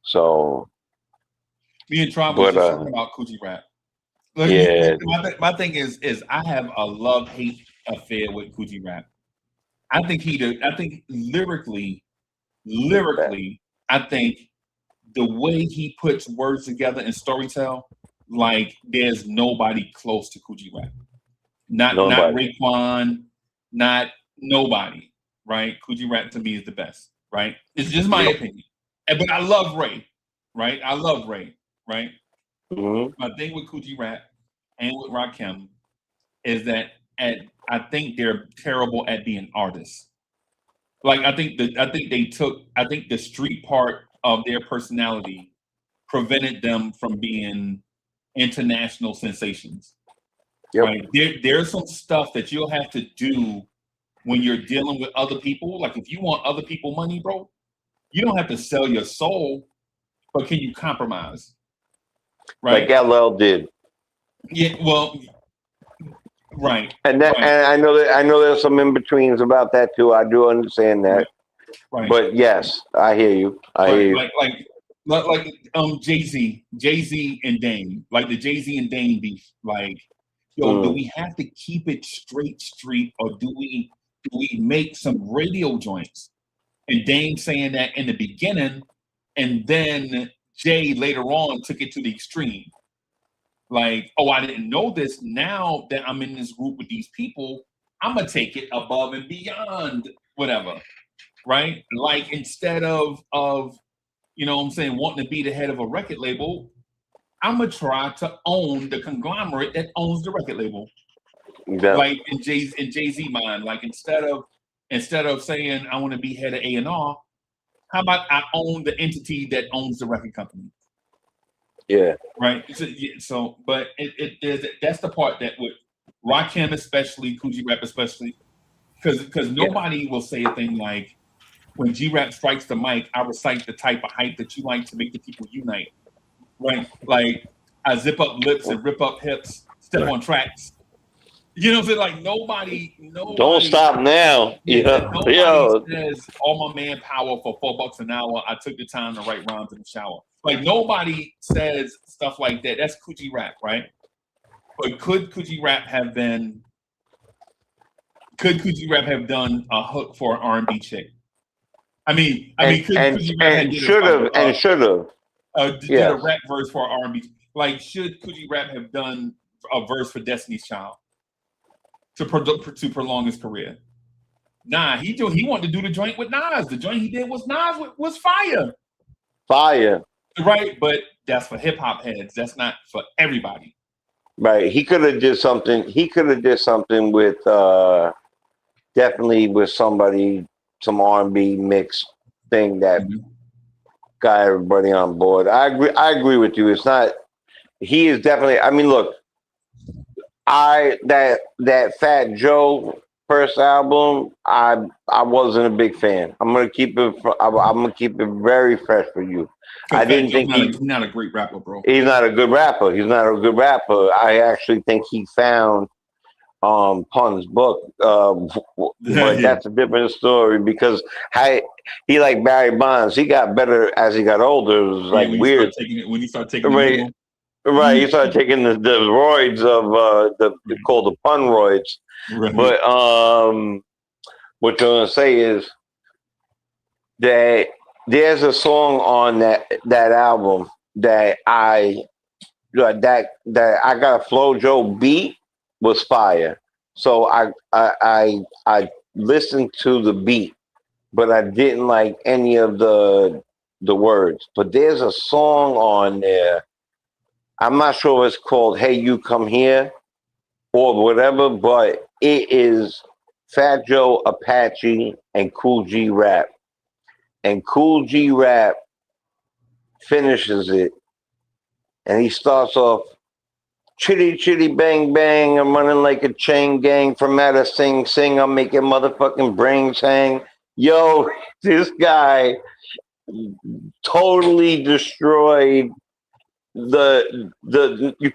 So me and Tron was just talking about Kool G Rap. Look, yeah. My thing is I have a love-hate affair with Kool G Rap. I think lyrically, I think the way he puts words together in storytell, like there's nobody close to Kool G Rap. Not Raekwon, not nobody, right? Kool G Rap to me is the best, right? It's just my opinion. But I love Ray, right? I love Ray, right? Mm-hmm. My thing with Kool G Rap and with Rakim is that I think they're terrible at being artists. Like I think the street part of their personality prevented them from being international sensations. Yep. Right? There's some stuff that you'll have to do when you're dealing with other people. Like if you want other people money, bro, you don't have to sell your soul, but can you compromise? Right? Like LL did. Yeah, well, right. And that, and I know there's some in betweens about that too. I do understand that. Right. But yes, I hear you. I hear you. Like Jay-Z and Dame, like the Jay-Z and Dame beef. Like, yo, do we have to keep it straight street, or do we make some radio joints? And Dame saying that in the beginning, and then Jay later on took it to the extreme. Like, oh, I didn't know this. Now that I'm in this group with these people, I'm gonna take it above and beyond whatever, right? Like instead of you know what I'm saying, wanting to be the head of a record label, I'm gonna try to own the conglomerate that owns the record label. Yeah. Like in Jay-Z mind, like instead of saying I want to be head of A&R, how about I own the entity that owns the record company? Yeah. Right. But that's the part that with Rakim especially, Coogee Rap especially, because nobody will say a thing like, when G-Rap strikes the mic, I recite the type of hype that you like to make the people unite. Right? Like I zip up lips and rip up hips, step on tracks. You know what I'm saying? Like nobody Don't stop now. nobody says all my manpower for $4 an hour. I took the time to write rhymes in the shower. Like nobody says stuff like that. That's Coogee Rap, right? But could Coogee Rap have done a hook for an R&B chick? I mean, Coogee Rap should have did a rap verse for R&B. Like, should Coogee Rap have done a verse for Destiny's Child to prolong his career? Nah, he wanted to do the joint with Nas. The joint he did was fire. Fire. Right, but that's for hip hop heads. That's not for everybody. Right. He could have did something. He could have did something with definitely with somebody, some R&B mix thing that got everybody on board. I agree with you. It's not. He is definitely. I mean, look. That Fat Joe first album, I wasn't a big fan. I'm gonna keep it very fresh for you. I didn't think he's not a great rapper, bro. He's not a good rapper. I actually think he found Pun's book, but that's a different story because he like Barry Bonds. He got better as he got older. It was like weird when he started taking right. Right, he started taking the roids of called the pun roids. Right. But what you're gonna say is that there's a song on that album that I got a FloJo beat was fire. So I listened to the beat, but I didn't like any of the words. But there's a song on there. I'm not sure it's called Hey You Come Here or whatever, but it is Fat Joe, Apache, and Kool G Rap. And Kool G Rap finishes it, and he starts off, chitty, chitty, bang, bang, I'm running like a chain gang from Matter Sing, sing, I'm making motherfucking brains hang. Yo, this guy totally destroyed you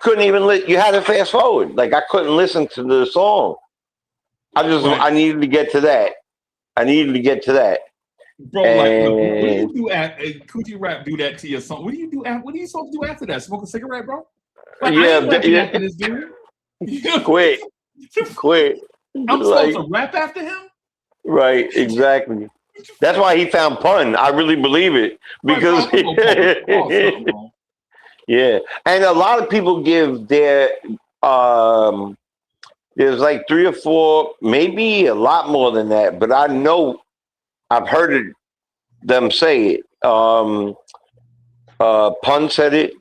couldn't even you had to fast forward. Like I couldn't listen to the song. I needed to get to that. Bro, what do you do Coogee Rap do that to your song? What do you supposed to do after that? Smoke a cigarette, bro? Like, after this dude. Quit. I'm supposed to rap after him? Right, exactly. That's why he found Pun. I really believe it. Because yeah, and a lot of people give their there's like 3 or 4, maybe a lot more than that, but I know I've heard them say it. Pun said it.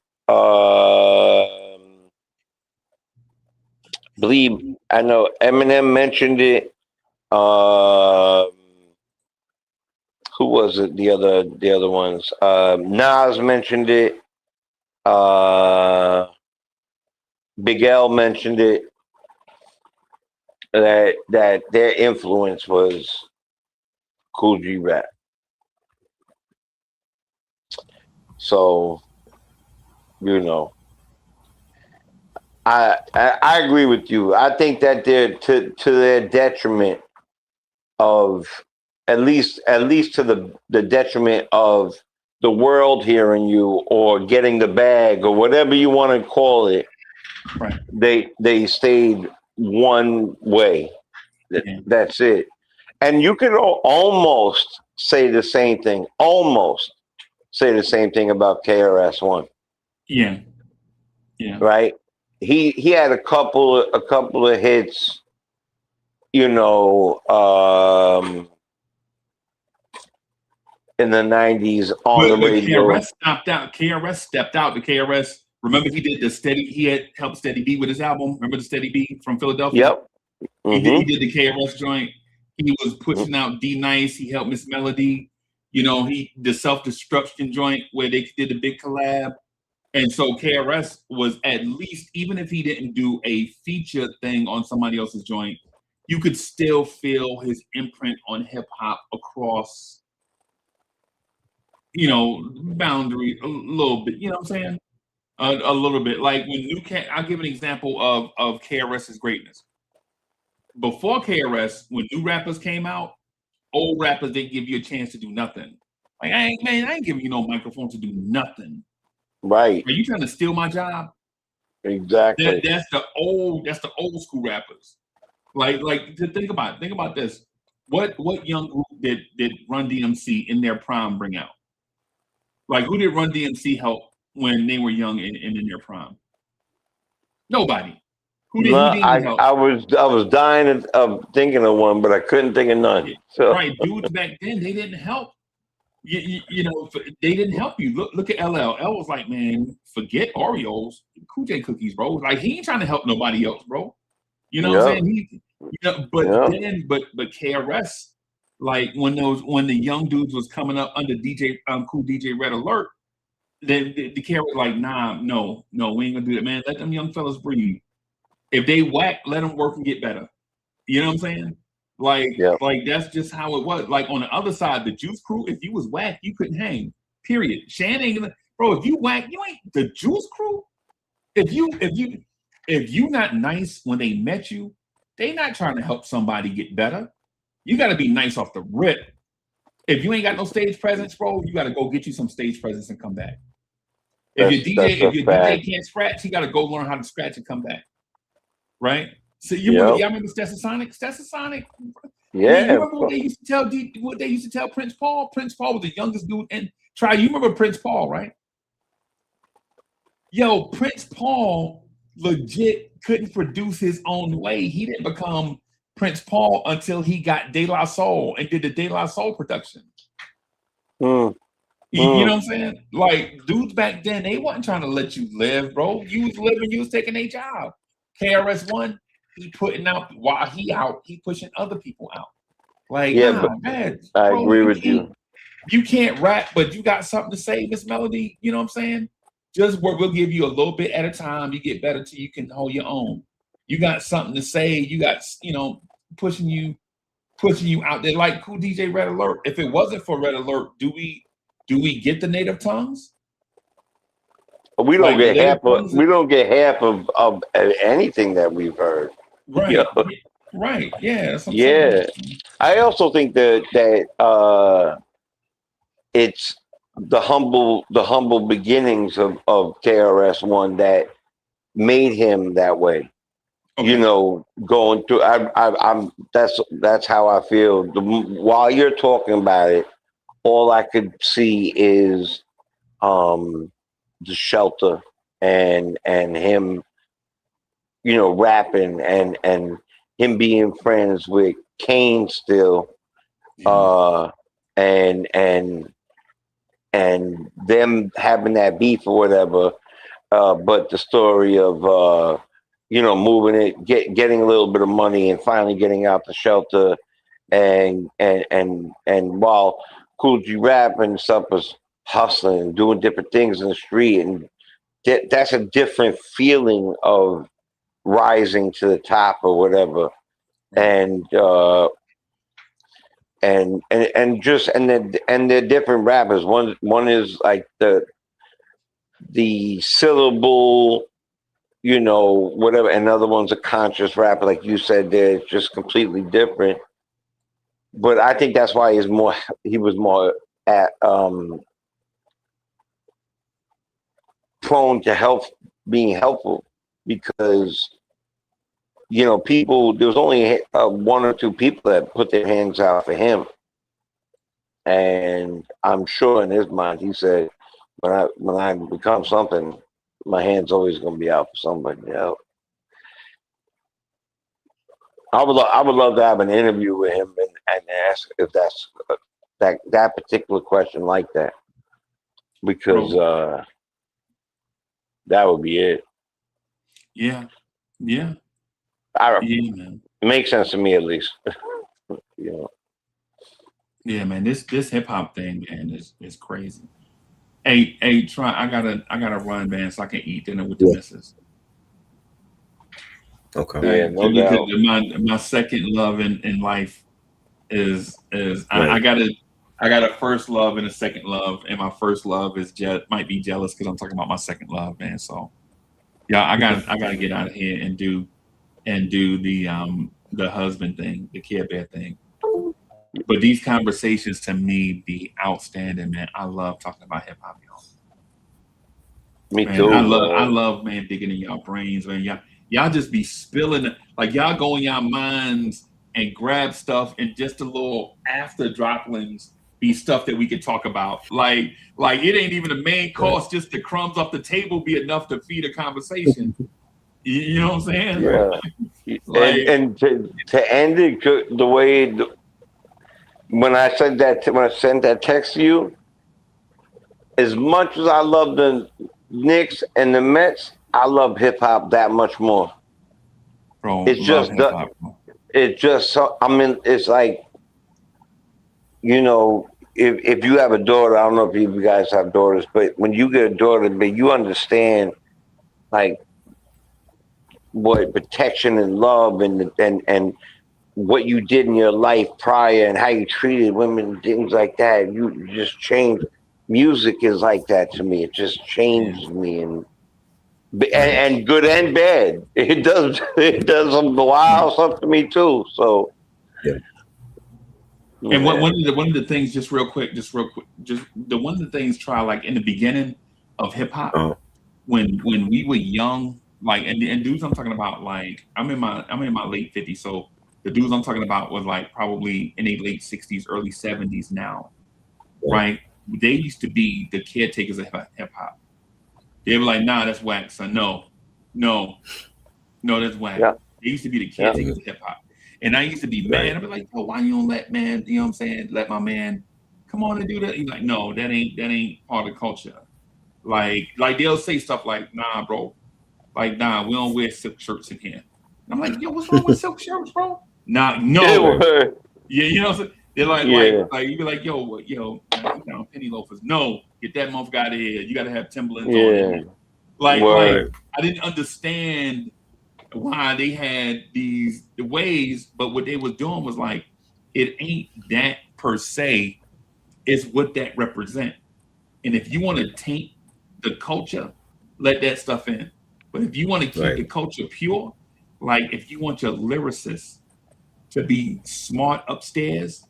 Believe I know Eminem mentioned it. Who was it? The other ones. Nas mentioned it. Big L mentioned it, that their influence was Kool G Rap. So, you know, I agree with you. I think that they're to their detriment of at least to the detriment of the world hearing you or getting the bag or whatever you want to call it. Right. They stayed one way. That's it. And you could almost say the same thing. Almost say the same thing about KRS-One. Yeah. Right. He had a couple of hits. You know. In the 90s on the radio. KRS stepped out. The KRS Remember, he did the Steady. He had helped Steady B with his album. Remember the Steady B from Philadelphia? Yep. He did the KRS joint. He was pushing out D Nice. He helped Miss Melody. You know, the Self Destruction joint where they did a big collab. And so KRS was at least, even if he didn't do a feature thing on somebody else's joint, you could still feel his imprint on hip hop across, you know, boundary a little bit. You know what I'm saying? A little bit. Like when I'll give an example of KRS's greatness. Before KRS, when new rappers came out, old rappers didn't give you a chance to do nothing. Like, I ain't giving you no microphone to do nothing. Right. Are you trying to steal my job? Exactly. That's the old school rappers. Like to think about this. What young group did Run DMC in their prime bring out? Like, who did Run DMC help when they were young and in their prime? Nobody. Who did he help? I was dying of thinking of one, but I couldn't think of none. So. Right, dudes back then, they didn't help. You know, they didn't help you. Look at LL. L was like, man, forget Oreos, Kool J cookies, bro. Like, he ain't trying to help nobody else, bro. You know what I'm saying? But KRS, like when the young dudes was coming up under Cool DJ Red Alert, then the KRS was like, nah, no, we ain't gonna do that, man. Let them young fellas breathe. If they whack, let them work and get better. You know what I'm saying? Like that's just how it was. Like on the other side, the Juice Crew, if you was whack, you couldn't hang. Period. Shan ain't gonna, bro. If you whack, you ain't the Juice Crew. If you not nice when they met you, they not trying to help somebody get better. You got to be nice off the rip. If you ain't got no stage presence, bro, you got to go get you some stage presence and come back. If your DJ can't scratch, he got to go learn how to scratch and come back. Right? So y'all remember Stetsasonic? Stetsasonic. Yeah. You remember what they used to tell Prince Paul? Prince Paul was the youngest dude. And you remember Prince Paul, right? Yo, Prince Paul legit couldn't produce his own way. He didn't become Prince Paul until he got De La Soul and did the De La Soul production. You know what I'm saying? Like, dudes back then, they wasn't trying to let you live, bro. You was living, you was taking a job. KRS-One, he putting out while he out, he pushing other people out. Like, man, I agree with you. You can't rap, but you got something to say, Miss Melody. You know what I'm saying? Just we'll give you a little bit at a time. You get better till you can hold your own. You got something to say. You got, pushing you out there like Cool DJ Red Alert. If it wasn't for Red Alert, do we get the native tongues? We don't get half of. We don't get half of anything that we've heard. Right. You know? Right. Yeah. That's what I'm saying. saying. I also think that it's the humble beginnings of KRS-One that made him that way. Okay. You know, going through. I'm. That's how I feel. While you're talking about it, all I could see is The Shelter and him, rapping and him being friends with Kane still, and them having that beef or whatever. But the story of moving it, getting a little bit of money and finally getting out the shelter, and while Kool G Rap and stuff was hustling and doing different things in the street, and that's a different feeling of rising to the top or whatever, and they're different rappers. One is like the syllable, whatever. Another one's a conscious rapper, like you said. They're just completely different. But I think that's why he was more prone to being helpful, because people, there was only one or two people that put their hands out for him, and I'm sure in his mind he said, when I become something, my hand's always going to be out for somebody else. I would love to have an interview with him and ask if that's that particular question like that, because That would be it. Yeah, yeah, I, yeah, man. it makes sense to me at least. You know. Yeah, man. This hip hop thing, man, is crazy. Hey, try. I gotta run, man, so I can eat dinner with the Yeah. missus. Okay. Yeah, no doubt. My second love in life is I Right. got a first love and a second love, and my first love is might be jealous because I'm talking about my second love, man. So yeah, I gotta get out of here and do the husband thing, the Care Bear thing. But these conversations to me be outstanding, man. I love talking about hip hop, y'all. Me Man, too. I love, man, digging in y'all brains, man. Y'all just be spilling, like y'all go in y'all minds and grab stuff, and just a little after droplings be stuff that we could talk about. Like it ain't even the main course, just the crumbs off the table be enough to feed a conversation. You know what I'm saying? Yeah. Like, and to end it the way when I sent that text to you, as much as I love the Knicks and the Mets, I love hip hop that much more. bro, It's just hip-hop, bro. it's just so, I mean, it's like, you know, if you have a daughter, I don't know if you guys have daughters, but when you get a daughter, but you understand like what protection and love and what you did in your life prior and how you treated women, things like that. You just changed. Music is like that to me. It just changed me, and good and bad. It does some wild stuff to me too. So Yeah. And one of the things, just real quick, just the one of the things, try, like in the beginning of hip hop, Uh-huh. when we were young, like and dudes I'm talking about, like I'm in my late 50s, so the dudes I'm talking about was like probably in their late 60s, early 70s now, right? They used to be the caretakers of hip hop. They were like, nah, that's whack, son. No, that's whack. Yeah. They used to be the caretakers of hip hop. And I used to be mad. I'd be like, oh, why you don't let man, you know what I'm saying? Let my man come on and do that. He's like, no, that ain't part of the culture. Like they'll say stuff like, nah, bro. Like, nah, we don't wear silk shirts in here. And I'm like, yo, what's wrong with silk shirts, bro? Nah, no. Yeah, you know what I'm saying? They're like you be like, yo, down penny loafers. No, get that motherfucker out of here. You gotta have Timberlands on. Like I didn't understand why they had the ways, but what they was doing was like, it ain't that per se, it's what that represent. And if you want to taint the culture, let that stuff in. But if you want to keep the culture pure, like if you want your lyricist to be smart upstairs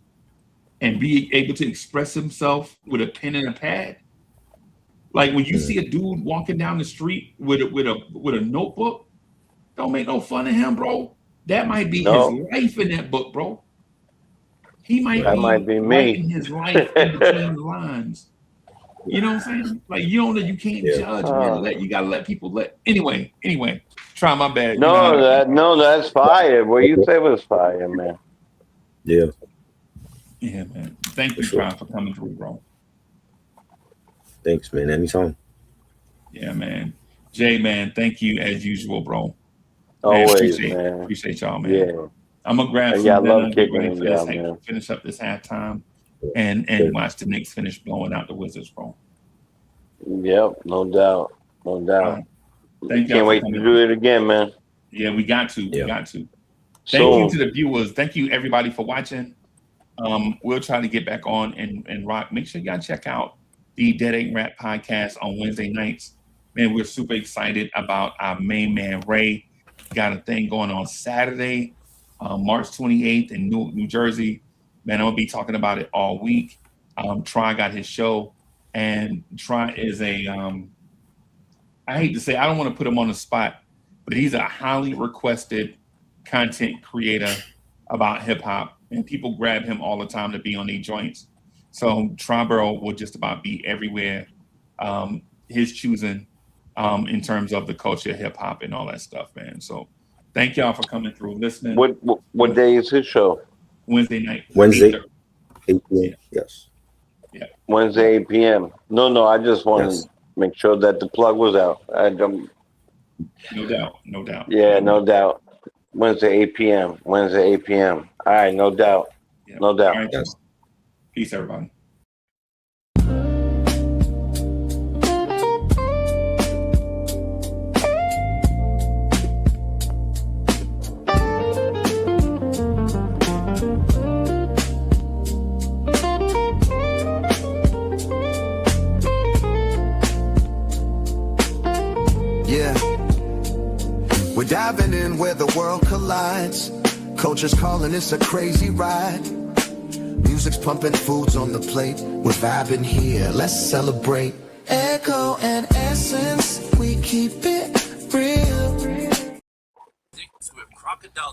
and be able to express himself with a pen and a pad, like when you see a dude walking down the street with a notebook, don't make no fun of him, bro. That might be his life in that book, bro. He might be writing his life in between the lines. You know what I'm saying? Like you can't judge, man. You gotta let people anyway. Try my bad. That's fire. What you say was fire, man. Yeah. Yeah, man. Thank you, Try, for coming through, bro. Thanks, man. Anytime. Yeah, man. Jay, man, thank you as usual, bro. Always, man. Appreciate y'all, man. Yeah. I'm gonna grab some love dinner, kicking man. Finish up this halftime and watch the Knicks finish blowing out the Wizards, bro. Yep, no doubt. Thank you. Can't wait to do it again, man. Yeah, we got to. We got to. Thank you to the viewers. Thank you everybody for watching. We'll try to get back on and rock. Make sure y'all check out the Dead Ain't Rap podcast on Wednesday nights. Man, we're super excited about our main man Ray. Got a thing going on Saturday, March 28th in New Jersey. Man, I'm gonna be talking about it all week. Try got his show, and Try is a I hate to say, I don't want to put him on the spot, but he's a highly requested content creator about hip hop, and people grab him all the time to be on these joints. So Triborough will just about be everywhere, his choosing, in terms of the culture of hip hop and all that stuff, man. So thank y'all for coming through, listening. What day is his show? Wednesday night. Wednesday, 8 p.m. Yes. Yeah. Wednesday, 8 p.m. No, I just wanted make sure that the plug was out. No doubt. No doubt. Yeah, no doubt. Wednesday 8 p.m. Wednesday 8 p.m. All right, no doubt. Yeah. No doubt. All right, y'all. Peace, everybody. Yeah. We're diving in where the world collides. Culture's calling, it's a crazy ride. Music's pumping, food's on the plate. We're vibing here, let's celebrate. Echo and essence, we keep it real. With Crocodile